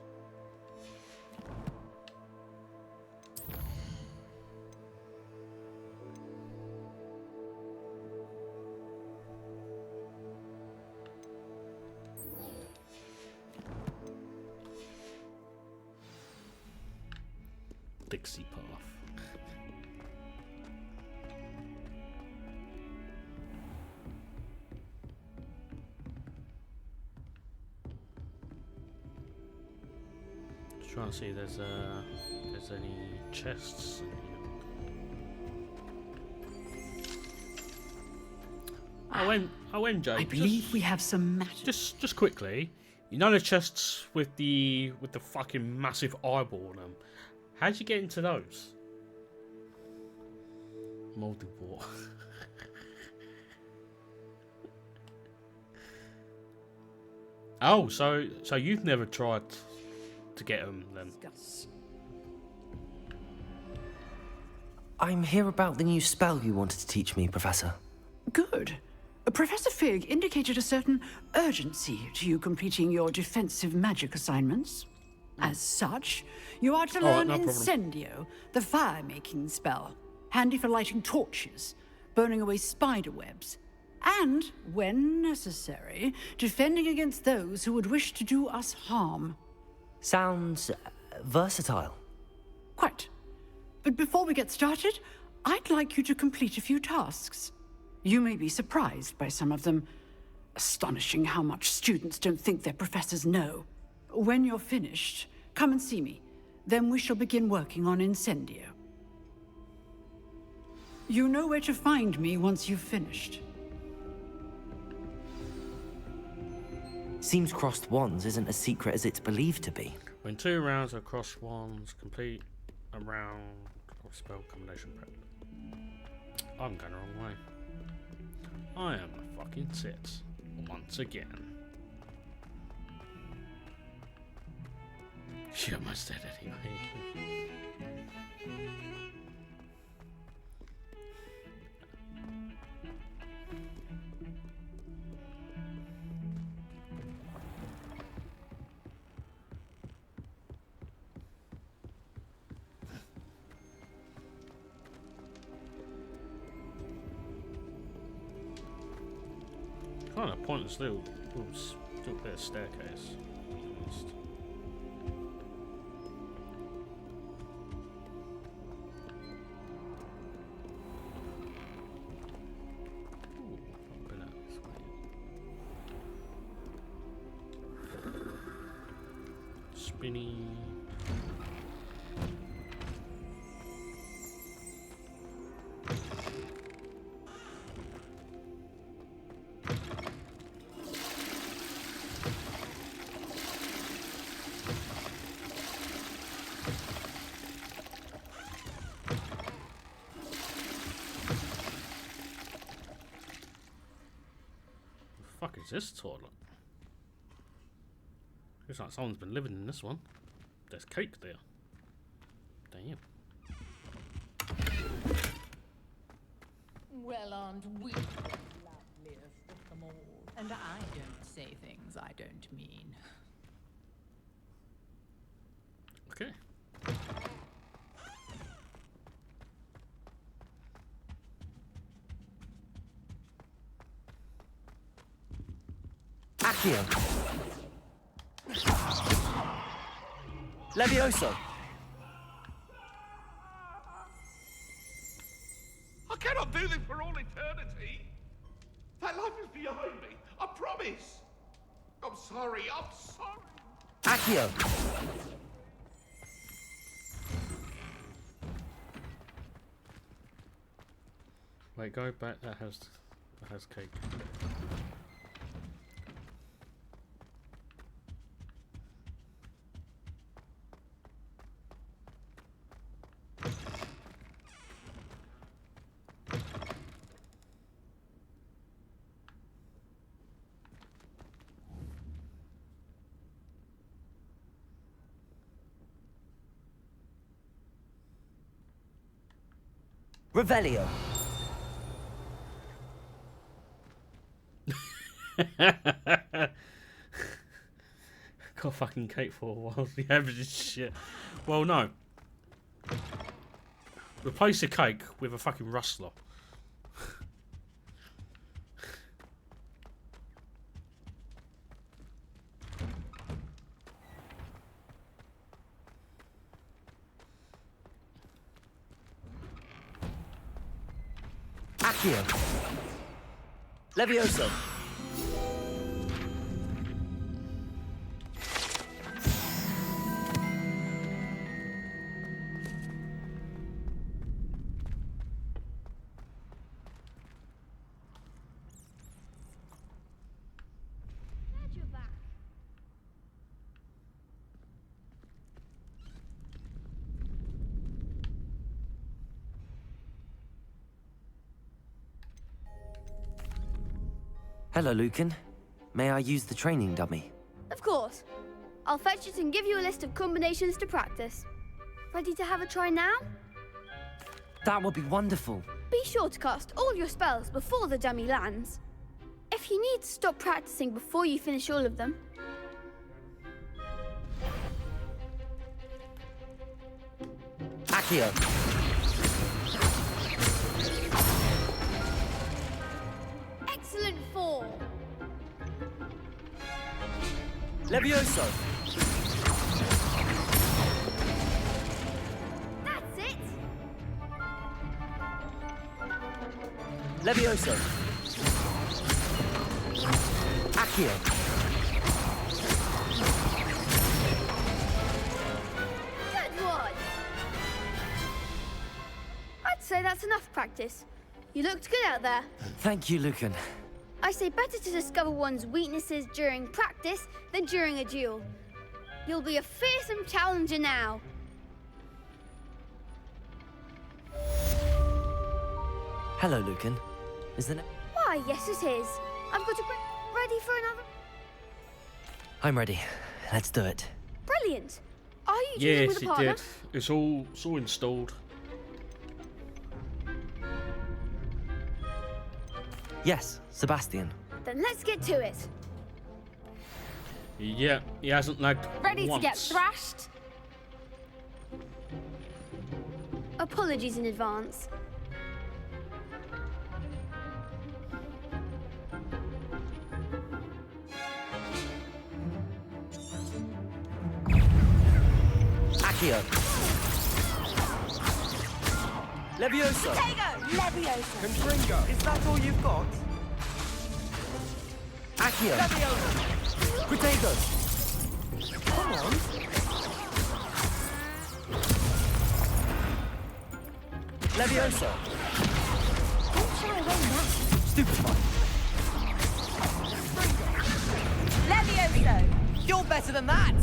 Dixie path. Trying to see if there's any chests in here. MJ. I believe we have some matter. Just quickly, you know the chests with the fucking massive eyeball on them. How'd you get into those? Multiple. Oh, so you've never tried to get them then? I'm here about the new spell you wanted to teach me, Professor. Good. Professor Fig indicated a certain urgency to you completing your defensive magic assignments. As such, you are to learn Incendio, the fire-making spell, handy for lighting torches, burning away spider webs, and, when necessary, defending against those who would wish to do us harm. Sounds versatile. Quite. But before we get started, I'd like you to complete a few tasks. You may be surprised by some of them. Astonishing how much students don't think their professors know. When you're finished, come and see me. Then we shall begin working on Incendio. You know where to find me once you've finished. Seems crossed wands isn't as secret as it's believed to be. When 2 rounds of crossed wands complete a round of spell combination prep. I'm going the wrong way. I am a fucking tit once again. She almost dead anyway. Kind of pointless little bit of staircase. Spinny. fuck is this toilet? Looks like someone's been living in this one. There's cake there. Damn. Well, aren't we the loveliest of them all? And I don't say things I don't mean. Okay. Accio. Levioso. I cannot do this for all eternity. That life is behind me. I promise. I'm sorry. I'm sorry. Accio. Wait, go back. That has cake. Revelio. Got fucking cake for a while. The average is shit. Well, no. Replace the cake with a fucking rustler. Accio. Levioso. Hello, Lucan. May I use the training dummy? Of course. I'll fetch it and give you a list of combinations to practice. Ready to have a try now? That would be wonderful. Be sure to cast all your spells before the dummy lands. If you need to stop practicing before you finish all of them. Accio. Excellent form. Levioso. That's it. Levioso. Accio. Good one. I'd say that's enough practice. You looked good out there. Thank you, Lucan. I say better to discover one's weaknesses during practice than during a duel. You'll be a fearsome challenger now. Hello, Lucan. Is the Why, yes it is. I've got a ready for another. I'm ready. Let's do it. Brilliant. Are you dealing with Yes, a it partner? did. It's all installed. Yes, Sebastian. Then let's get to it. Yeah, he hasn't lagged Ready once. to get thrashed? Apologies in advance. Accio. Levioso. Potato! Levioso! Confringo. Is that all you've got? Accio. Levioso! Potato. Come on! Levioso. Don't shy away now. Stupefy. Levioso! You're better than that!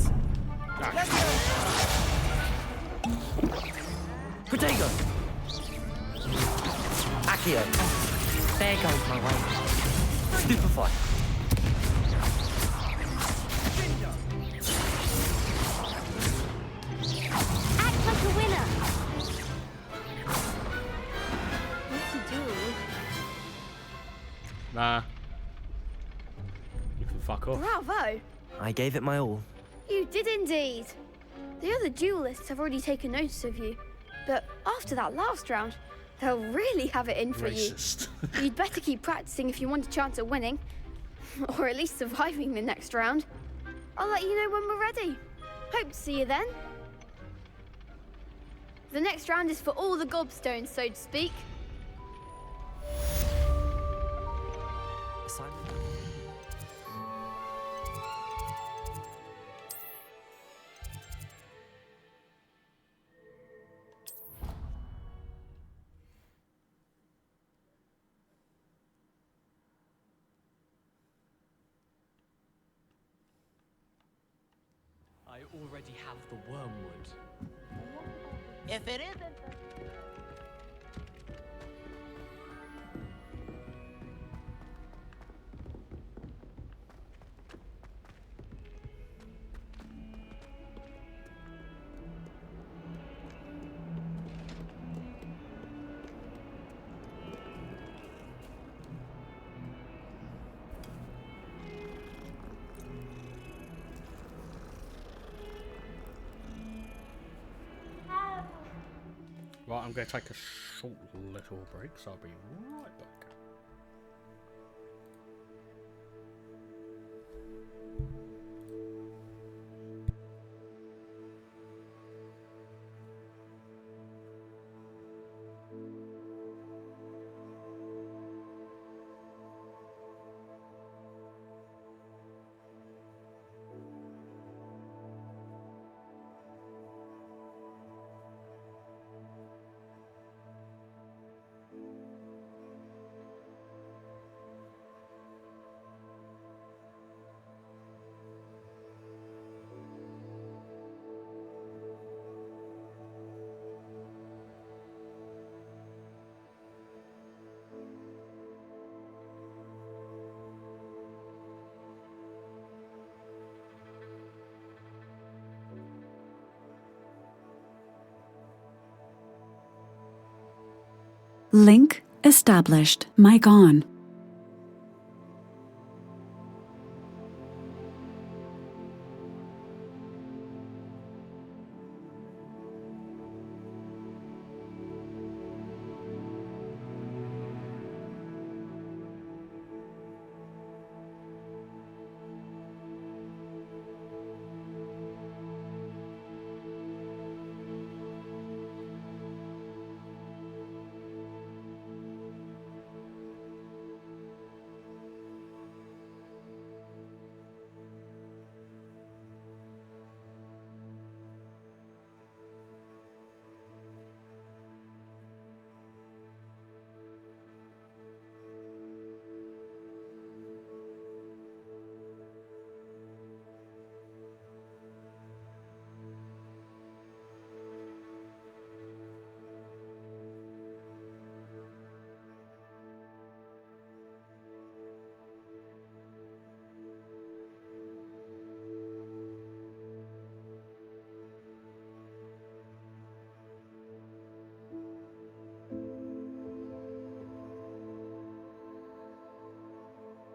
Potato. Accio. There goes my way. Stupefy. Act like a winner. What's he do? Nah. You can fuck off. Bravo. I gave it my all. You did indeed. The other duelists have already taken notice of you, but after that last round, they'll really have it in for Racist. you. You'd better keep practicing if you want a chance at winning, or at least surviving the next round. I'll let you know when we're ready. Hope to see you then. The next round is for all the gobstones, so to speak. I already have the wormwood. If it isn't... Right, I'm going to take a short little break, so I'll be right back. Link established. Mic on.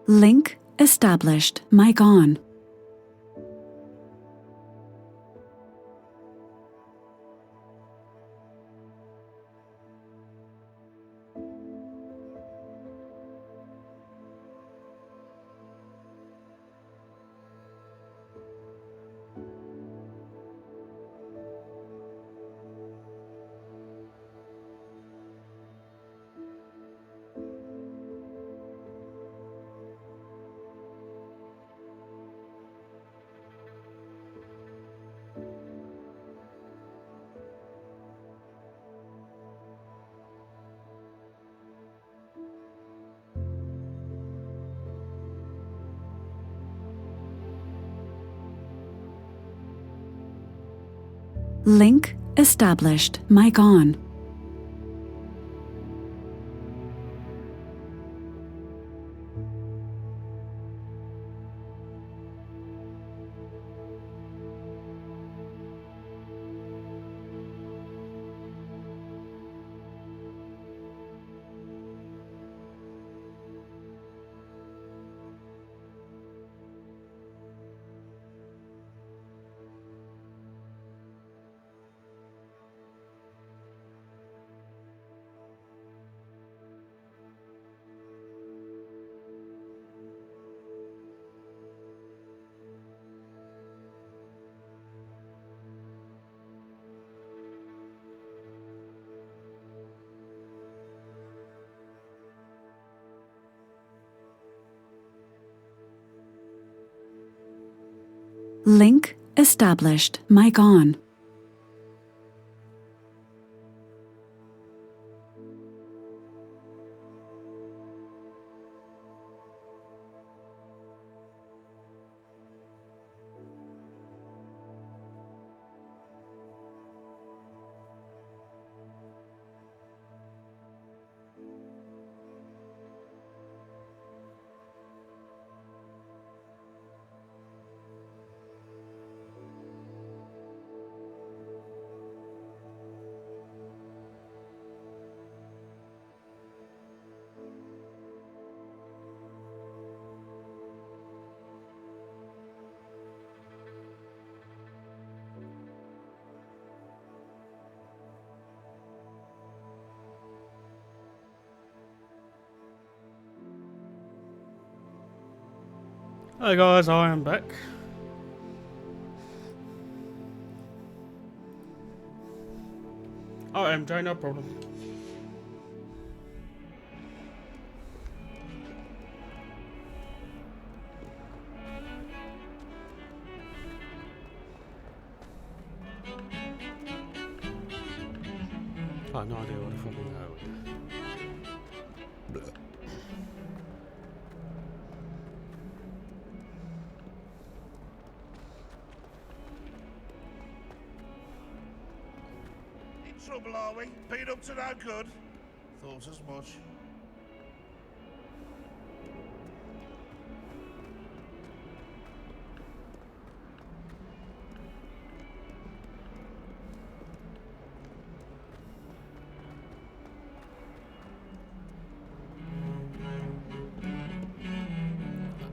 Link established. Mic on. Link established. Mic on. Link established. Mic on. Hey guys, I am back. Oh, MJ, no problem. I have no idea what the fucking hell. Trouble, are we? Been up to no good? Thought as much.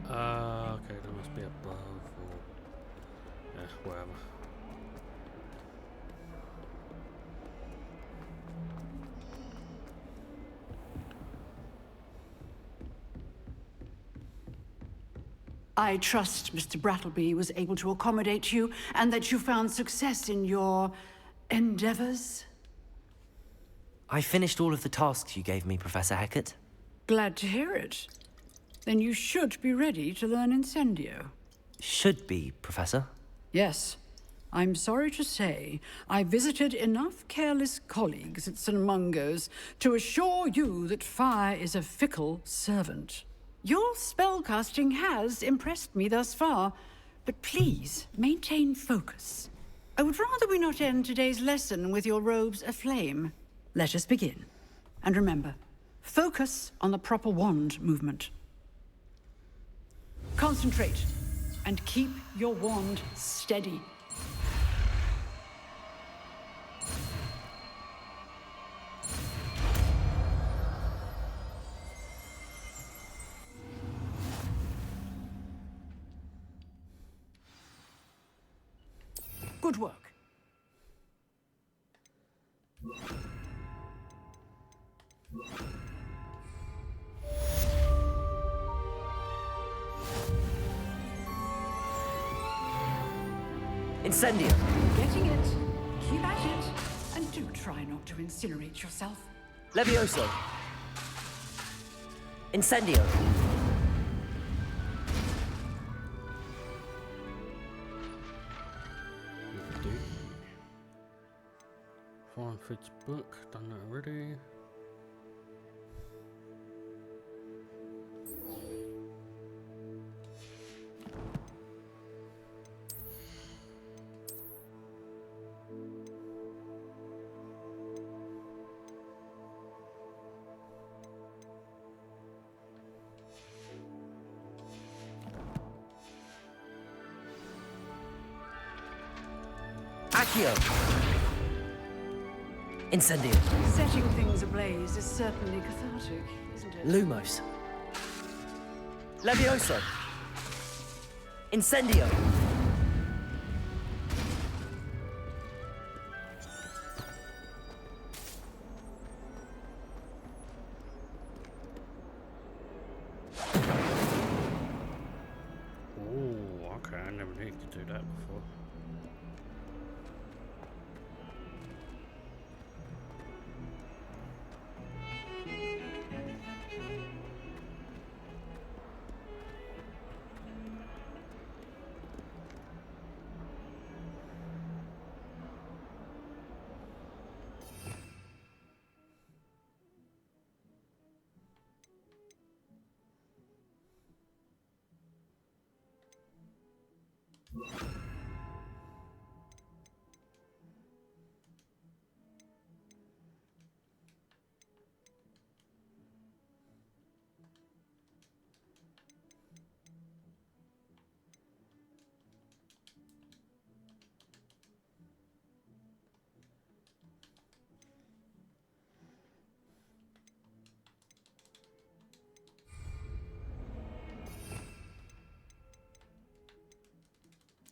Okay, there must be above or wherever. I trust Mr. Brattleby was able to accommodate you and that you found success in your endeavors. I finished all of the tasks you gave me, Professor Hecat. Glad to hear it. Then you should be ready to learn Incendio. Should be, Professor. Yes. I'm sorry to say, I visited enough careless colleagues at St. Mungo's to assure you that fire is a fickle servant. Your spellcasting has impressed me thus far, but please maintain focus. I would rather we not end today's lesson with your robes aflame. Let us begin. And remember, focus on the proper wand movement. Concentrate and keep your wand steady. Good work. Incendio. Getting it. Keep at it. And do try not to incinerate yourself. Levioso. Incendio. Fine Fits book, done that already. Accio. Incendio. Setting things ablaze is certainly cathartic, isn't it? Lumos. Levioso. Incendio. Oh, okay, I never needed to do that before.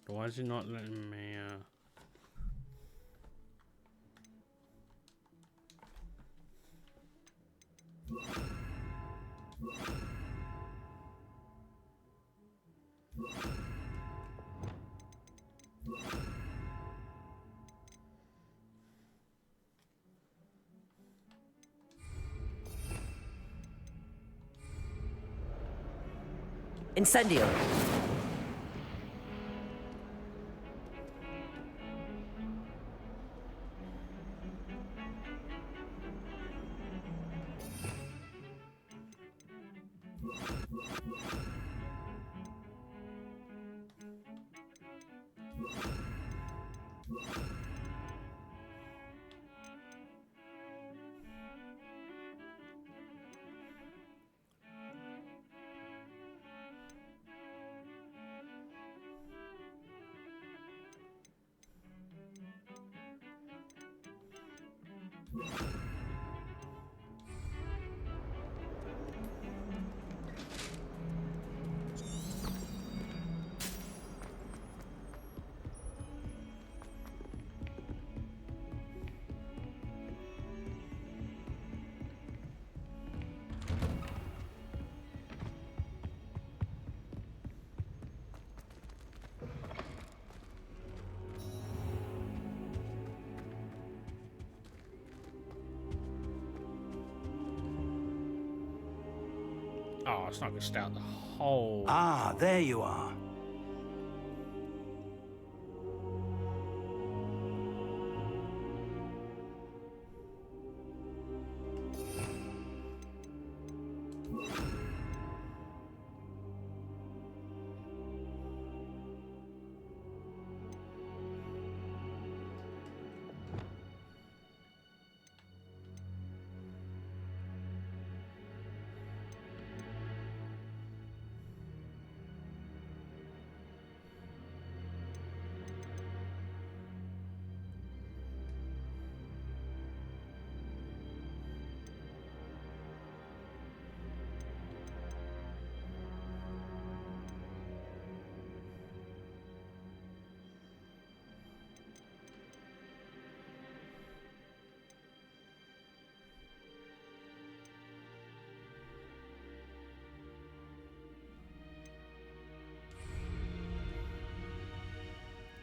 Why is he not letting me, Incendio. Oh, it's not going to stay out the whole... Ah, there you are.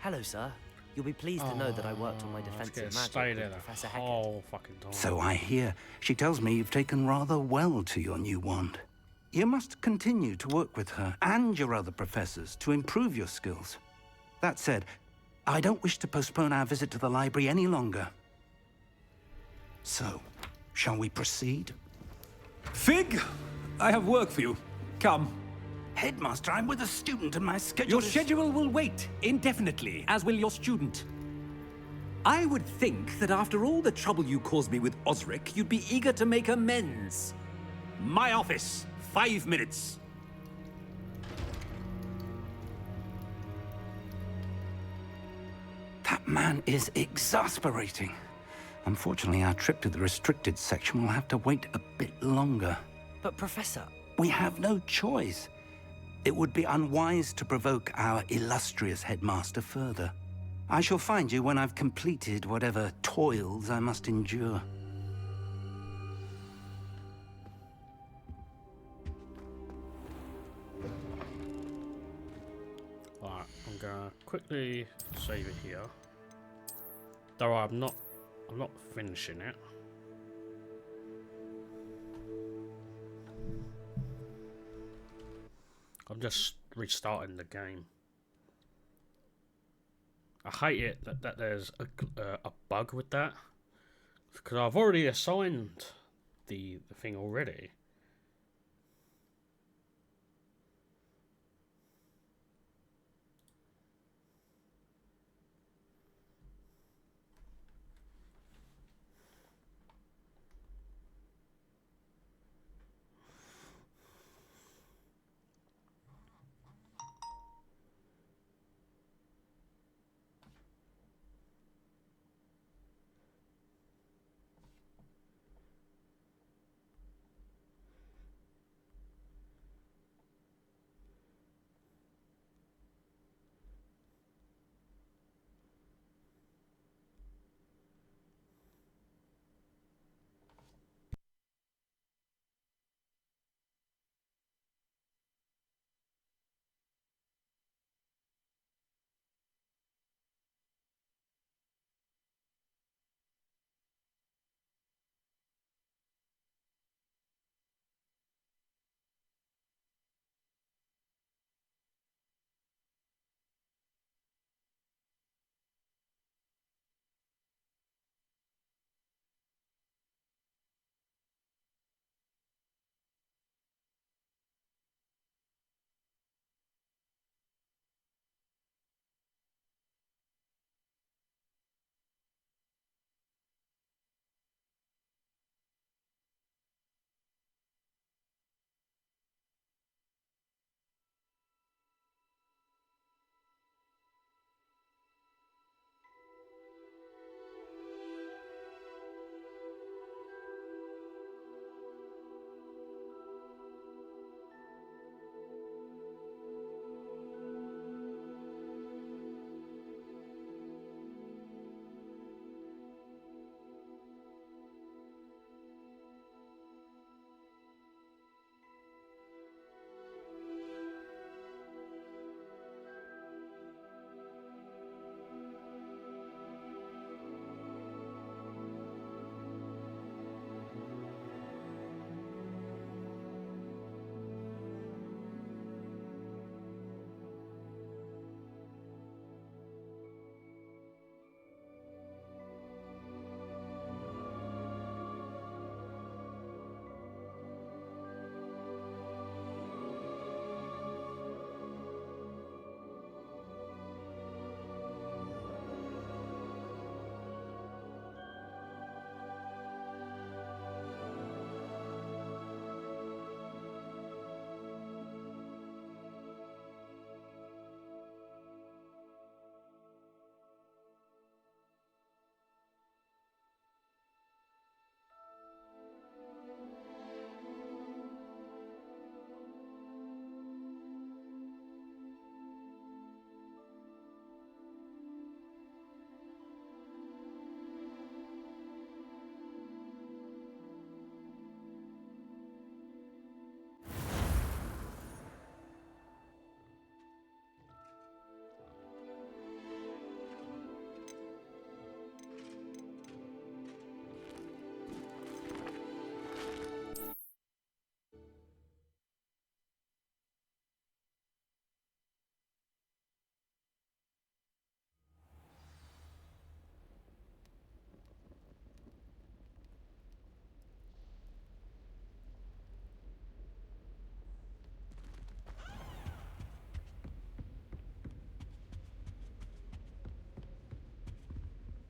Hello, sir. You'll be pleased to know that I worked on my defensive magic with Professor Hackett. Fucking time. So I hear. She tells me you've taken rather well to your new wand. You must continue to work with her and your other professors to improve your skills. That said, I don't wish to postpone our visit to the library any longer. So, shall we proceed? Fig, I have work for you. Come. Headmaster, I'm with a student and my schedule Your schedule will wait indefinitely, as will your student. I would think that after all the trouble you caused me with Osric, you'd be eager to make amends. My office, 5 minutes. That man is exasperating. Unfortunately, our trip to the restricted section will have to wait a bit longer. But, Professor... We have no choice. It would be unwise to provoke our illustrious headmaster further. I shall find you when I've completed whatever toils I must endure. Alright, I'm gonna quickly save it here. Though I'm not finishing it. I'm just restarting the game. I hate it that there's a bug with that, because I've already assigned the thing already.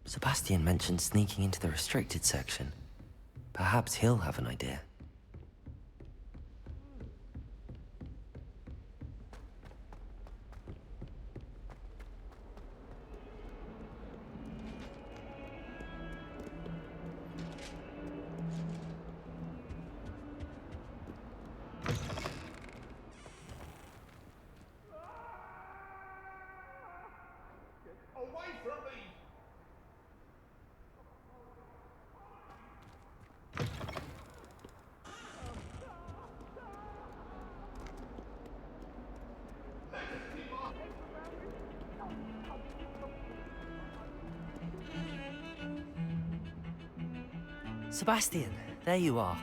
Sebastian mentioned sneaking into the restricted section. Perhaps he'll have an idea. Sebastian, there you are.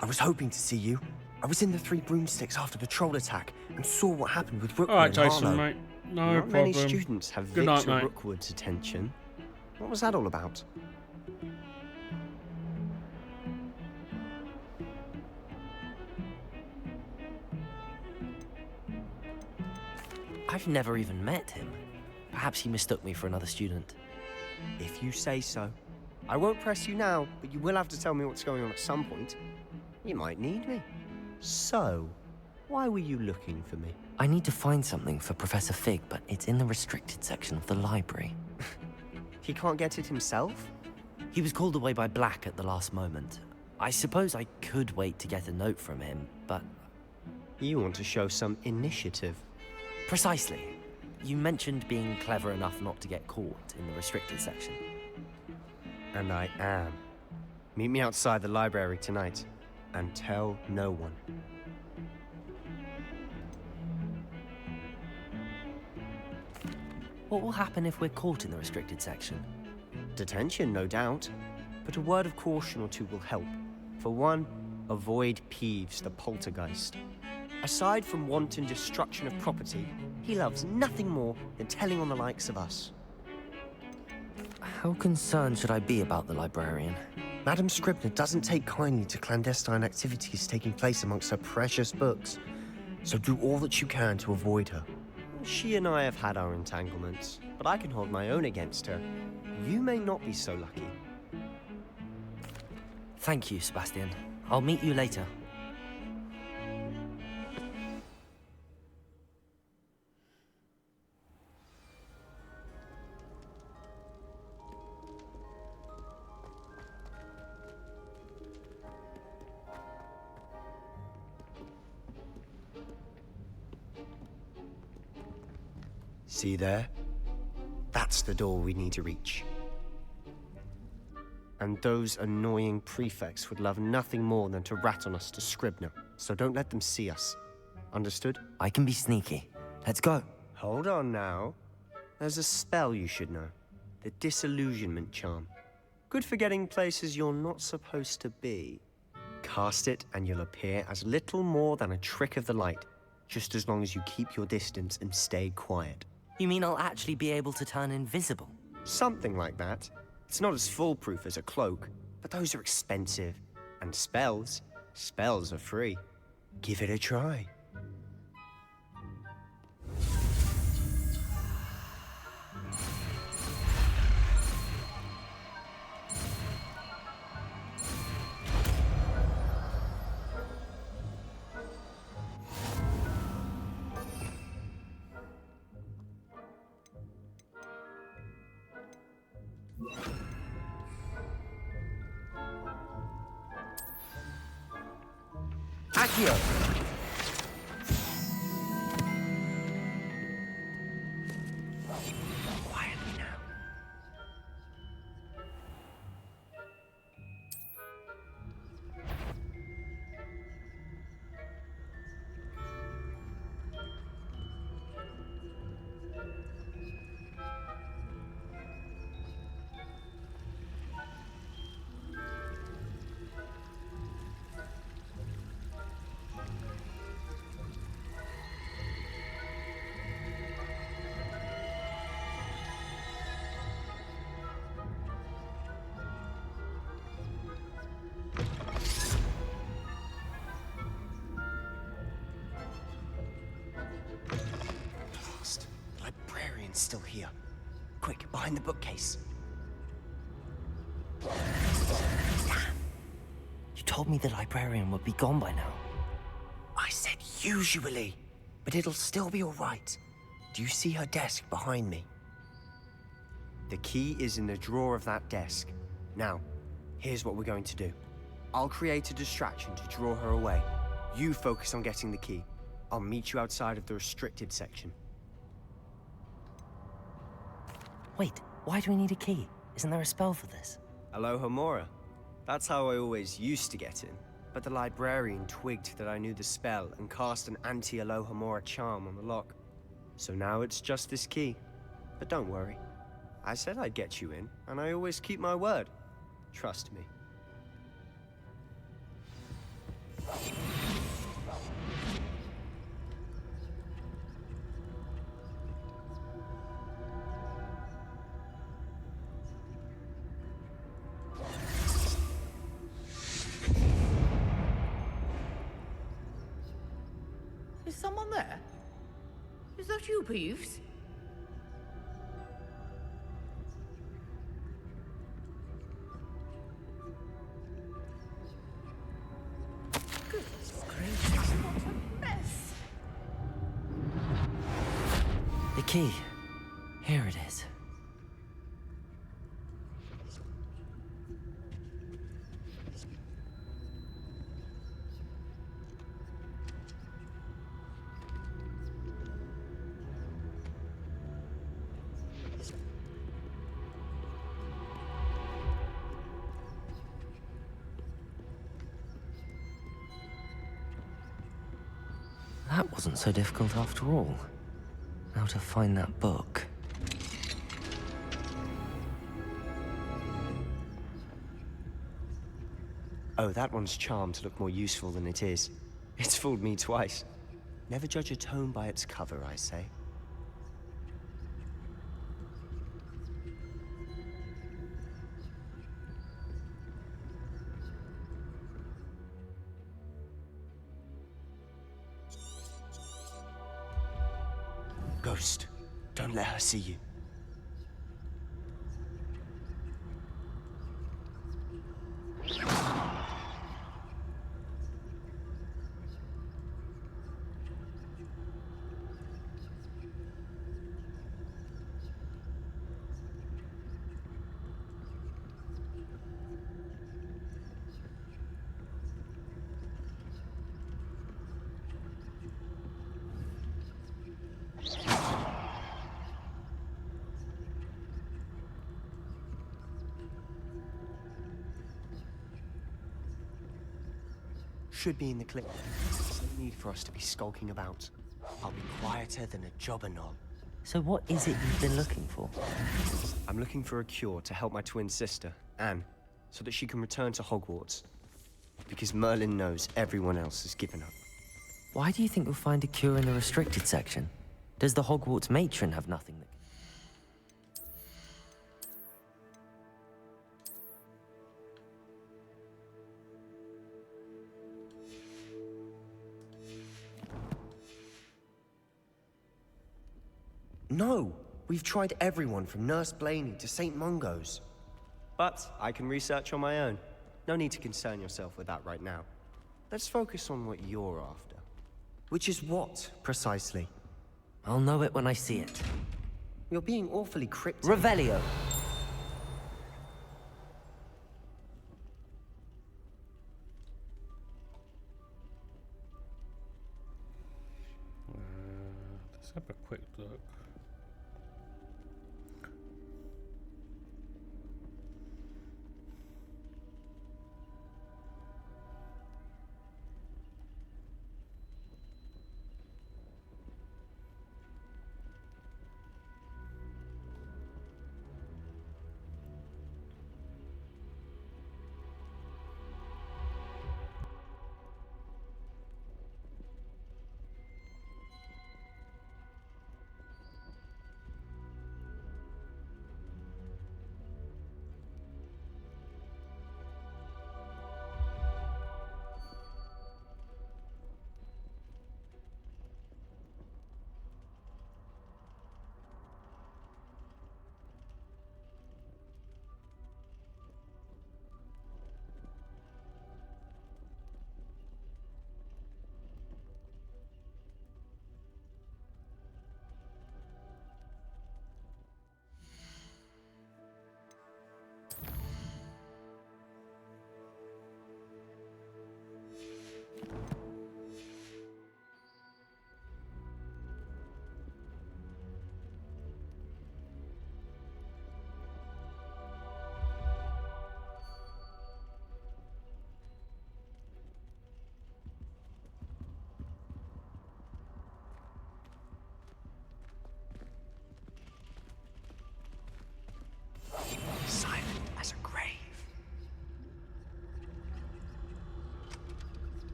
I was hoping to see you. I was in the Three Broomsticks after the troll attack and saw what happened with Rookwood. All right, and Jason, Harlow. mate. No Not problem. many students have Good Victor night, mate. Rookwood's attention. What was that all about? I've never even met him. Perhaps he mistook me for another student. If you say so. I won't press you now, but you will have to tell me what's going on at some point. You might need me. So, why were you looking for me? I need to find something for Professor Fig, but it's in the restricted section of the library. He can't get it himself? He was called away by Black at the last moment. I suppose I could wait to get a note from him, but... You want to show some initiative. Precisely. You mentioned being clever enough not to get caught in the restricted section. And I am. Meet me outside the library tonight, and tell no one. What will happen if we're caught in the restricted section? Detention, no doubt. But a word of caution or two will help. For one, avoid Peeves, the poltergeist. Aside from wanton destruction of property, he loves nothing more than telling on the likes of us. How concerned should I be about the librarian? Madam Scribner doesn't take kindly to clandestine activities taking place amongst her precious books, so do all that you can to avoid her. She and I have had our entanglements, but I can hold my own against her. You may not be so lucky. Thank you, Sebastian. I'll meet you later. See there? That's the door we need to reach. And those annoying prefects would love nothing more than to rat on us to Scribner, so don't let them see us. Understood? I can be sneaky. Let's go. Hold on now. There's a spell you should know. The Disillusionment Charm. Good for getting places you're not supposed to be. Cast it and you'll appear as little more than a trick of the light, just as long as you keep your distance and stay quiet. You mean I'll actually be able to turn invisible? Something like that. It's not as foolproof as a cloak, but those are expensive. And spells are free. Give it a try. Accio! Quietly now. Still here. Quick, behind the bookcase. told me the librarian would be gone by now. I said usually, but it'll still be all right. Do you see her desk behind me? The key is in the drawer of that desk. Now, here's what we're going to do. I'll create a distraction to draw her away. You focus on getting the key. I'll meet you outside of the restricted section. Wait, why do we need a key? Isn't there a spell for this? Alohomora. That's how I always used to get in. But the librarian twigged that I knew the spell and cast an anti-Alohomora charm on the lock. So now it's just this key. But don't worry. I said I'd get you in, and I always keep my word. Trust me. Is someone there? Is that you, Peeves? Goodness gracious, what a mess! The key. Here it is. That wasn't so difficult after all. Now to find that book. Oh, that one's charmed to look more useful than it is. It's fooled me twice. Never judge a tome by its cover, I say. Ghost, don't let her see you. Should be in the clip. There's no need for us to be skulking about. I'll be quieter than a jobber knoll. So what is it you've been looking for? I'm looking for a cure to help my twin sister, Anne, so that she can return to Hogwarts. Because Merlin knows everyone else has given up. Why do you think you'll find a cure in the restricted section? Does the Hogwarts matron have nothing that... No! We've tried everyone from Nurse Blaney to St. Mungo's. But I can research on my own. No need to concern yourself with that right now. Let's focus on what you're after. Which is what, precisely? I'll know it when I see it. You're being awfully cryptic. Revelio! Let's have a quick look.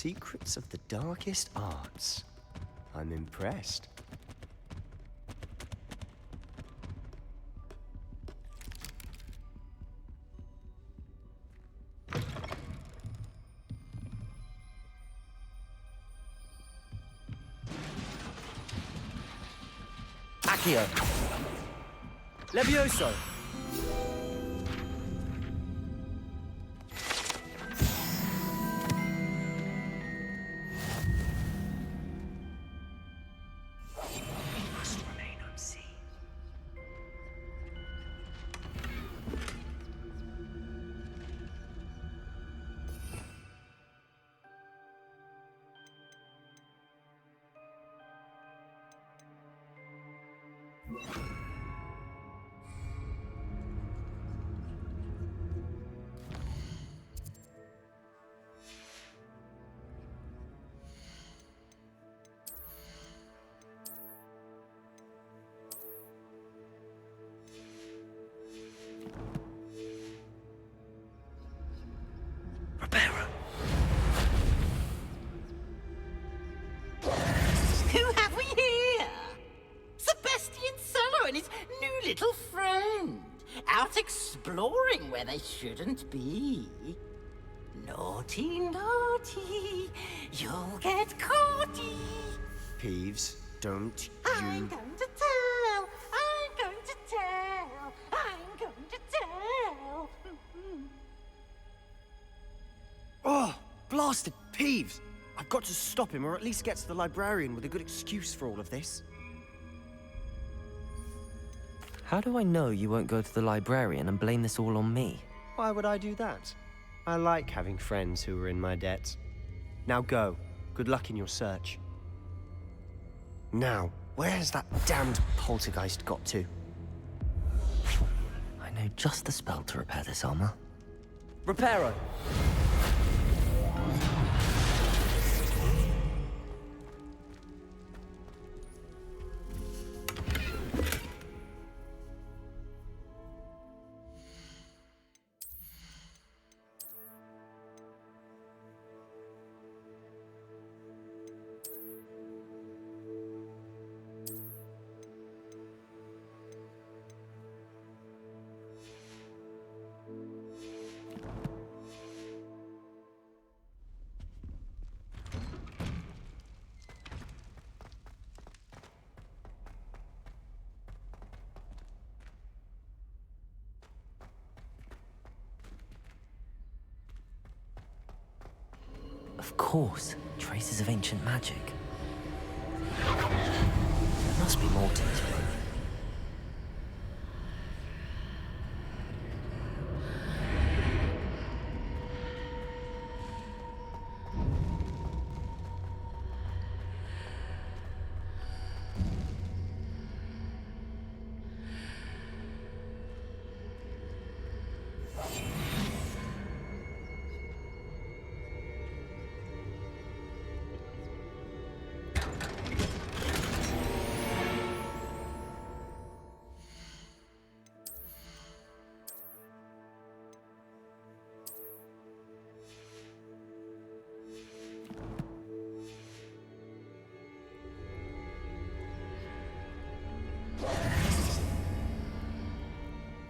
secrets of the darkest arts. I'm impressed. Accio. Levioso. Who have we here? Sebastian Solo and his new little friend. Out exploring where they shouldn't be. Naughty, naughty, you'll get caughty. Peeves, don't I'm you... going to tell, I'm going to tell, I'm going to tell. Oh, blasted Peeves! I've got to stop him, or at least get to the librarian with a good excuse for all of this. How do I know you won't go to the librarian and blame this all on me? Why would I do that? I like having friends who are in my debt. Now go. Good luck in your search. Now, where's that damned poltergeist got to? I know just the spell to repair this armor. Reparo! Of course, traces of ancient magic. There must be more to this book.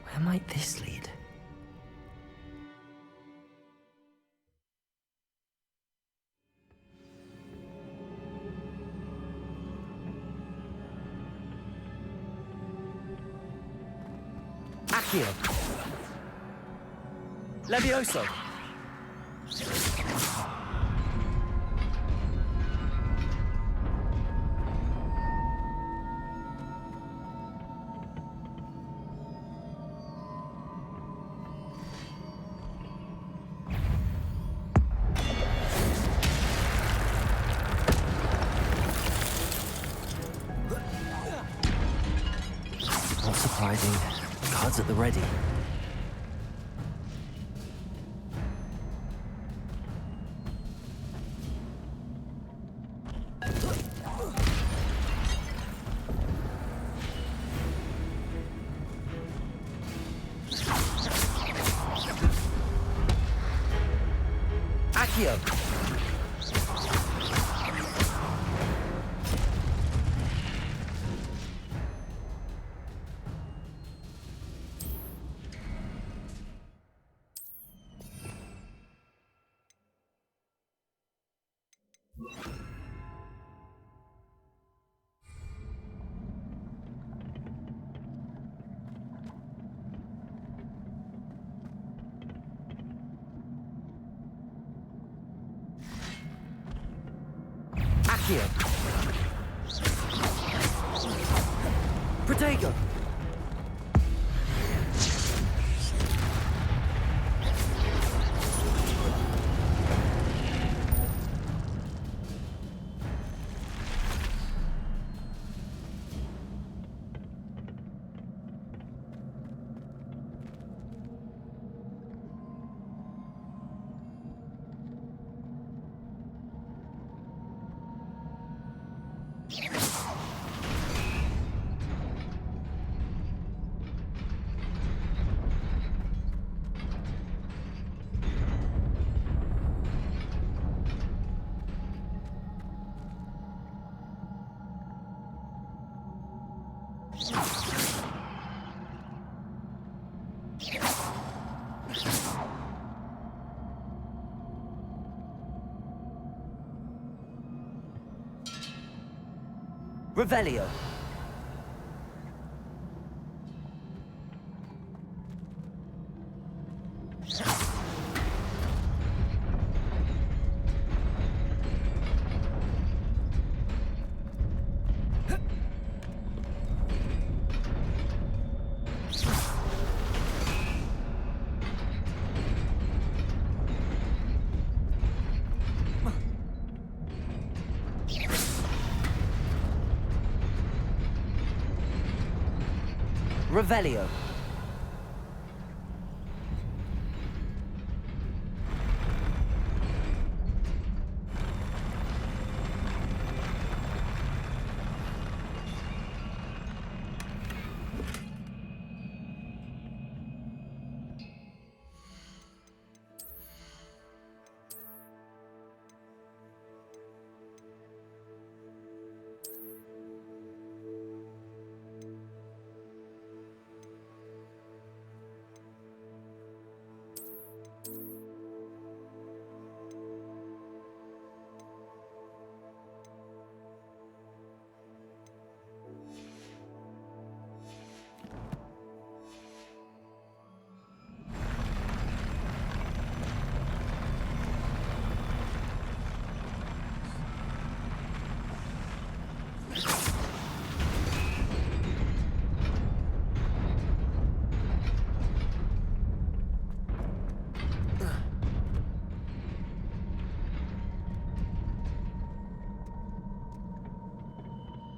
Where might this lead? Accio. Levioso. Not surprising. Cards at the ready. Accio. Accio. Protego. Revelio. Revelio.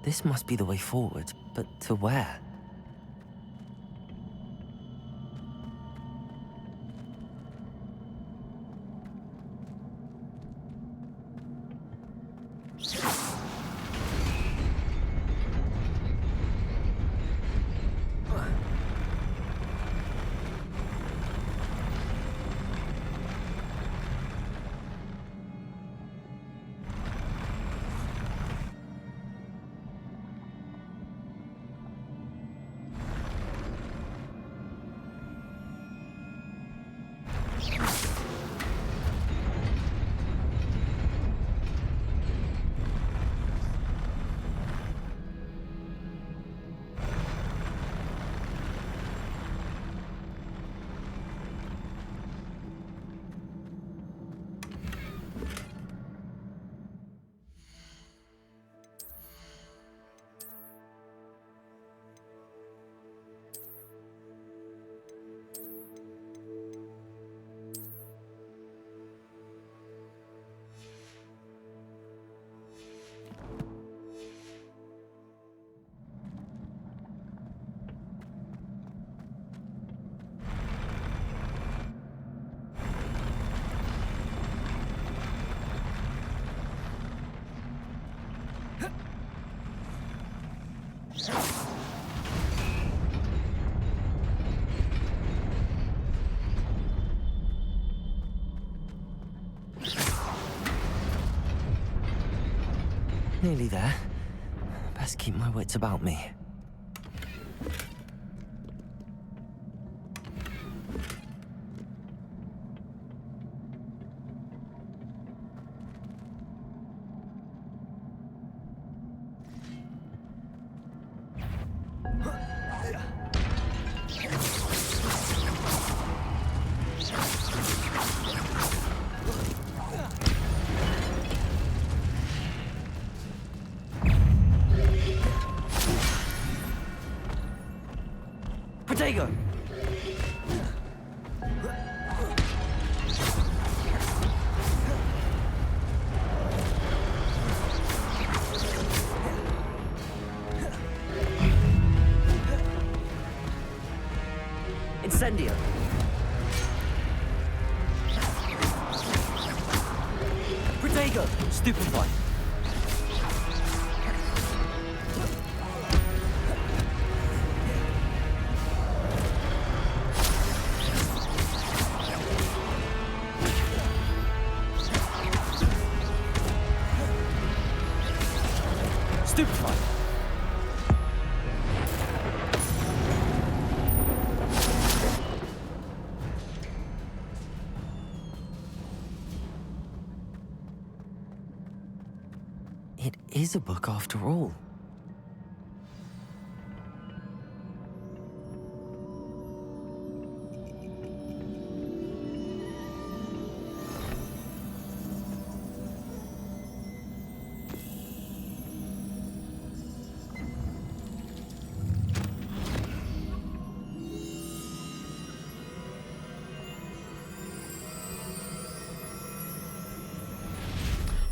This must be the way forward, but to where? Nearly there. Best keep my wits about me. Protego! Incendio! Protego! Stupefy! Stupefy! It is a book after all.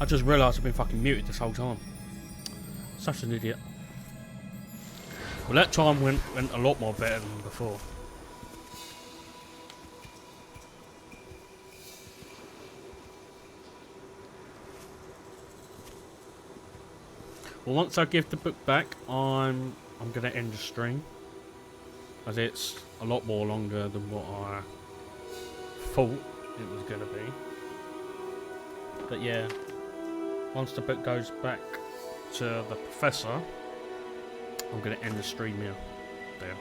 I just realised I've been fucking muted this whole time. Such an idiot. Well, that time went a lot more better than before. Well, once I give the book back, I'm gonna end the stream, as it's a lot more longer than what I thought it was gonna be. But yeah, once the book goes back to the professor, I'm gonna end the stream here. There.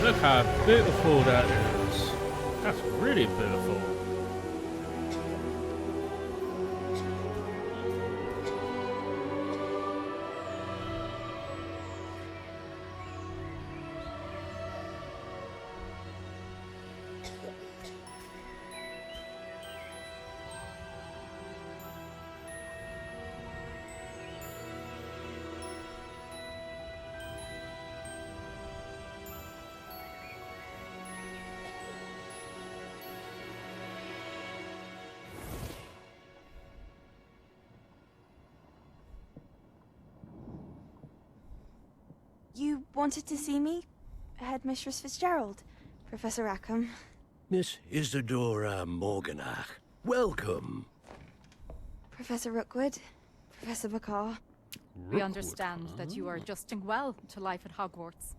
Look how beautiful that is. That's really beautiful. You wanted to see me? Headmistress Fitzgerald, Professor Rackham. Miss Isadora Morganach, welcome. Professor Rookwood, Professor McCaw. We understand that you are adjusting well to life at Hogwarts.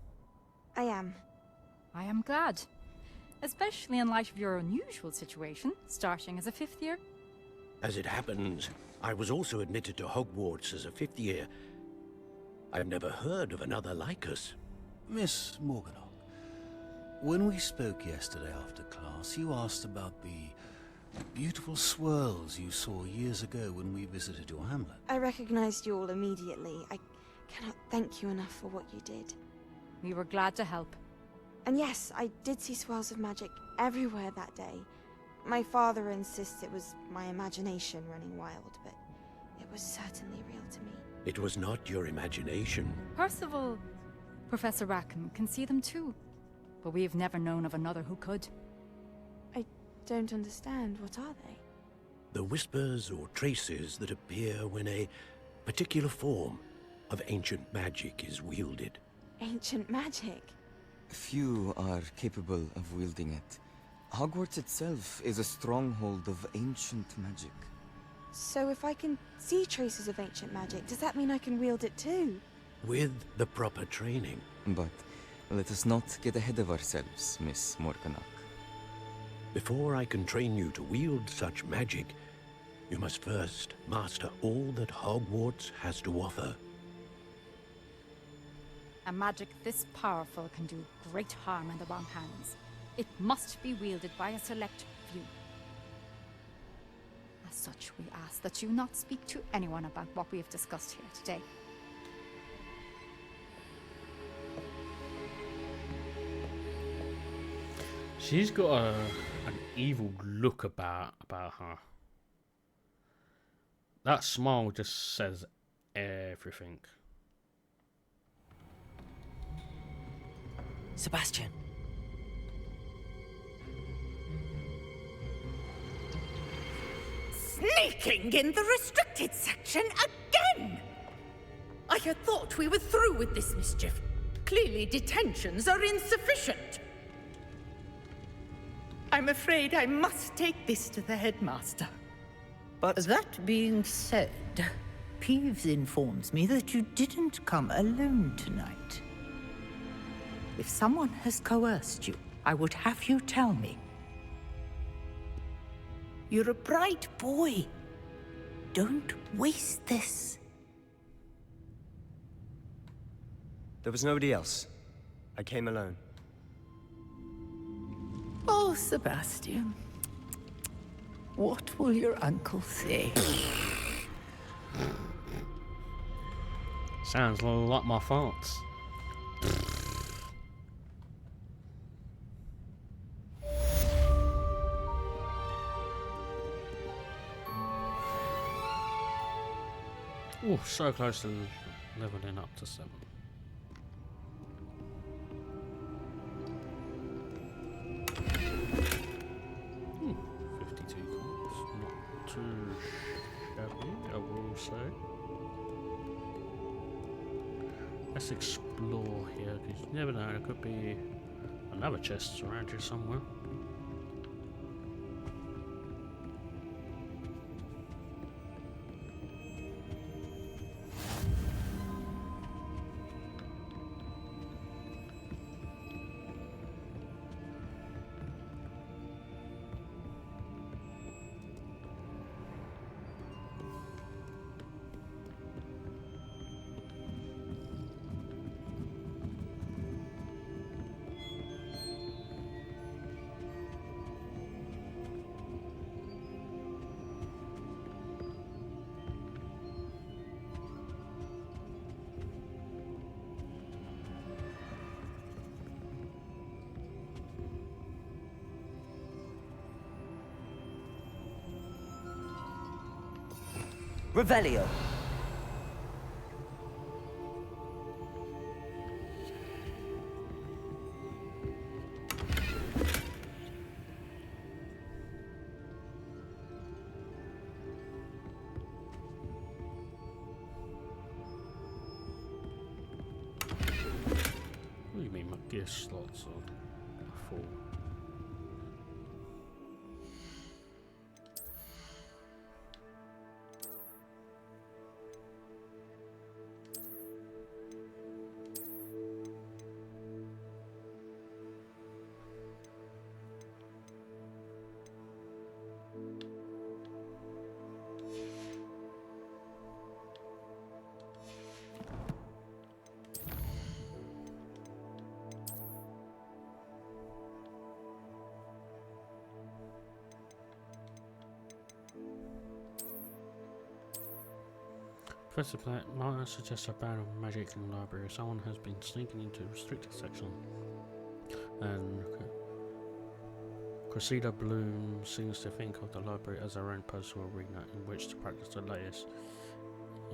I am. I am glad. Especially in light of your unusual situation, starting as a 5th year. As it happens, I was also admitted to Hogwarts as a 5th year. I've never heard of another like us. Miss Morganach, when we spoke yesterday after class, you asked about the beautiful swirls you saw years ago when we visited your hamlet. I recognized you all immediately. I cannot thank you enough for what you did. We were glad to help. And yes, I did see swirls of magic everywhere that day. My father insists it was my imagination running wild, but it was certainly real to me. It was not your imagination. Percival, Professor Rackham can see them too. But we have never known of another who could. I don't understand. What are they? The whispers or traces that appear when a particular form of ancient magic is wielded. Ancient magic? Few are capable of wielding it. Hogwarts itself is a stronghold of ancient magic. So if I can see traces of ancient magic, does that mean I can wield it too? With the proper training. But let us not get ahead of ourselves, Miss Morganach. Before I can train you to wield such magic, you must first master all that Hogwarts has to offer. A magic this powerful can do great harm in the wrong hands. It must be wielded by a select few. As such, we ask that you not speak to anyone about what we have discussed here today. She's got an evil look about her. That smile just says everything. Sebastian. Sneaking in the restricted section again! I had thought we were through with this mischief. Clearly detentions are insufficient. I'm afraid I must take this to the headmaster. But that being said, Peeves informs me that you didn't come alone tonight. If someone has coerced you, I would have you tell me. You're a bright boy. Don't waste this. There was nobody else. I came alone. Oh, Sebastian. What will your uncle say? Sounds a little like my farts. Oh, so close to leveling up to 7. I will say. Let's explore here, because you never know, there could be another chest around here somewhere. Revelio. What do you mean my gear slots are full? Professor Platt, Martin suggests a ban of magic in the library. Someone has been sneaking into the restricted section. And Cressida Bloom seems to think of the library as her own personal arena in which to practice the latest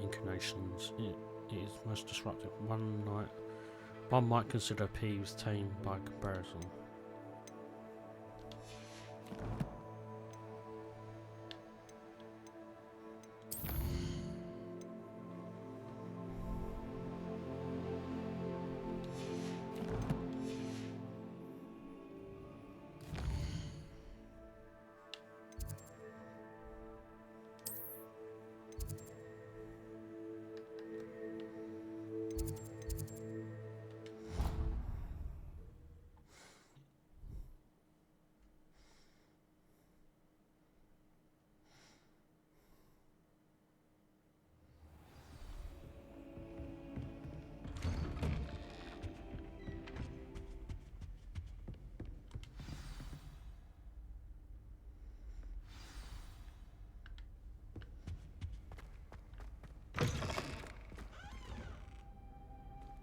incarnations. It is most disruptive. One might consider Peeves tame by comparison.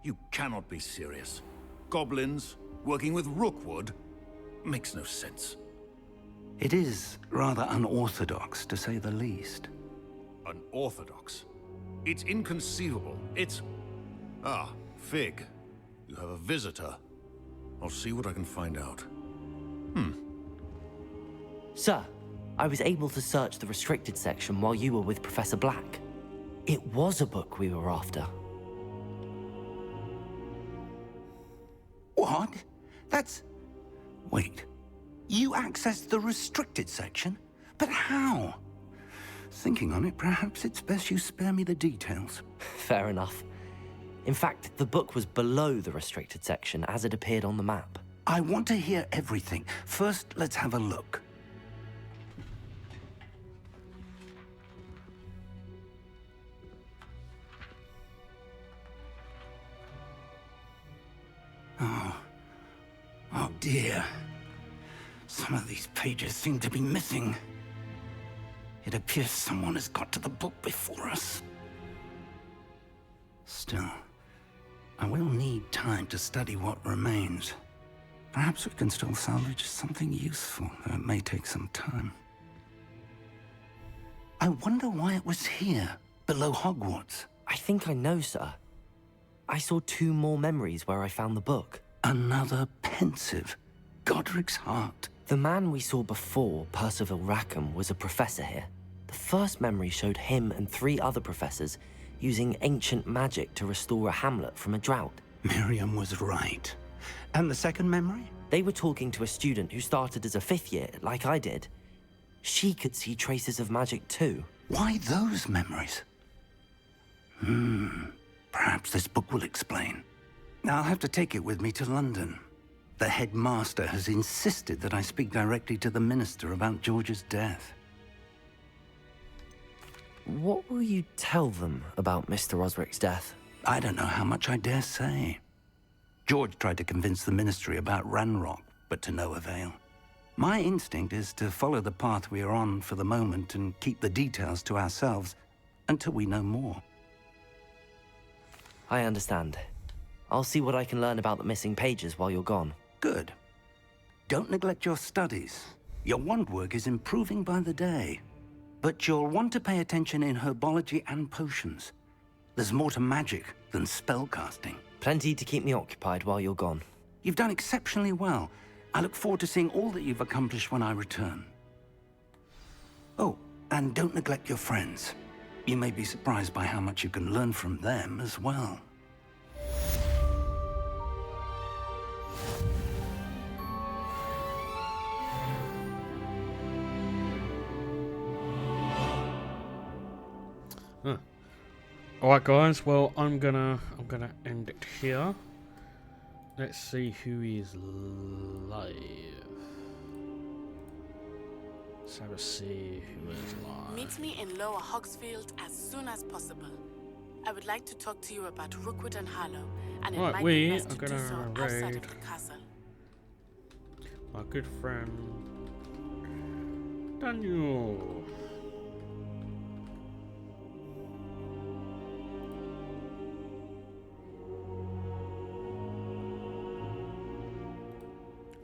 You cannot be serious. Goblins working with Rookwood makes no sense. It is rather unorthodox, to say the least. Unorthodox? It's inconceivable. It's... Ah, Fig. You have a visitor. I'll see what I can find out. Sir, I was able to search the restricted section while you were with Professor Black. It was a book we were after. What? That's... Wait. You accessed the restricted section? But how? Thinking on it, perhaps it's best you spare me the details. Fair enough. In fact, the book was below the restricted section as it appeared on the map. I want to hear everything. First, let's have a look. Oh dear. Some of these pages seem to be missing. It appears someone has got to the book before us. Still, I will need time to study what remains. Perhaps we can still salvage something useful, though it may take some time. I wonder why it was here, below Hogwarts. I think I know, sir. I saw 2 more memories where I found the book. Another pensive. Godric's heart. The man we saw before, Percival Rackham, was a professor here. The first memory showed him and 3 other professors using ancient magic to restore a hamlet from a drought. Miriam was right. And the second memory? They were talking to a student who started as a 5th year, like I did. She could see traces of magic too. Why those memories? Perhaps this book will explain. I'll have to take it with me to London. The headmaster has insisted that I speak directly to the minister about George's death. What will you tell them about Mr. Osric's death? I don't know how much I dare say. George tried to convince the ministry about Ranrock, but to no avail. My instinct is to follow the path we are on for the moment and keep the details to ourselves until we know more. I understand. I'll see what I can learn about the missing pages while you're gone. Good. Don't neglect your studies. Your wand work is improving by the day. But you'll want to pay attention in herbology and potions. There's more to magic than spellcasting. Plenty to keep me occupied while you're gone. You've done exceptionally well. I look forward to seeing all that you've accomplished when I return. Oh, and don't neglect your friends. You may be surprised by how much you can learn from them as well. Alright guys, well I'm gonna end it here. Let's see who is live. Let's have a see who is live. Meet me in Lower Hogsfield as soon as possible. I would like to talk to you about Rookwood and Harlow, and it might be best to do so outside of the castle. My good friend Daniel.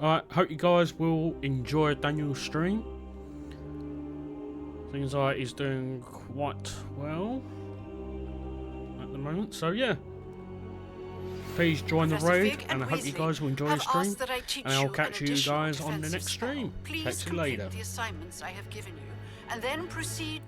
Alright, hope you guys will enjoy Daniel's stream. Seems like he's doing quite well at the moment, so yeah. Please join the raid, and I hope you guys will enjoy the stream. And I'll catch you guys on the next stream. Please catch you later. complete the assignments I have given you, and then proceed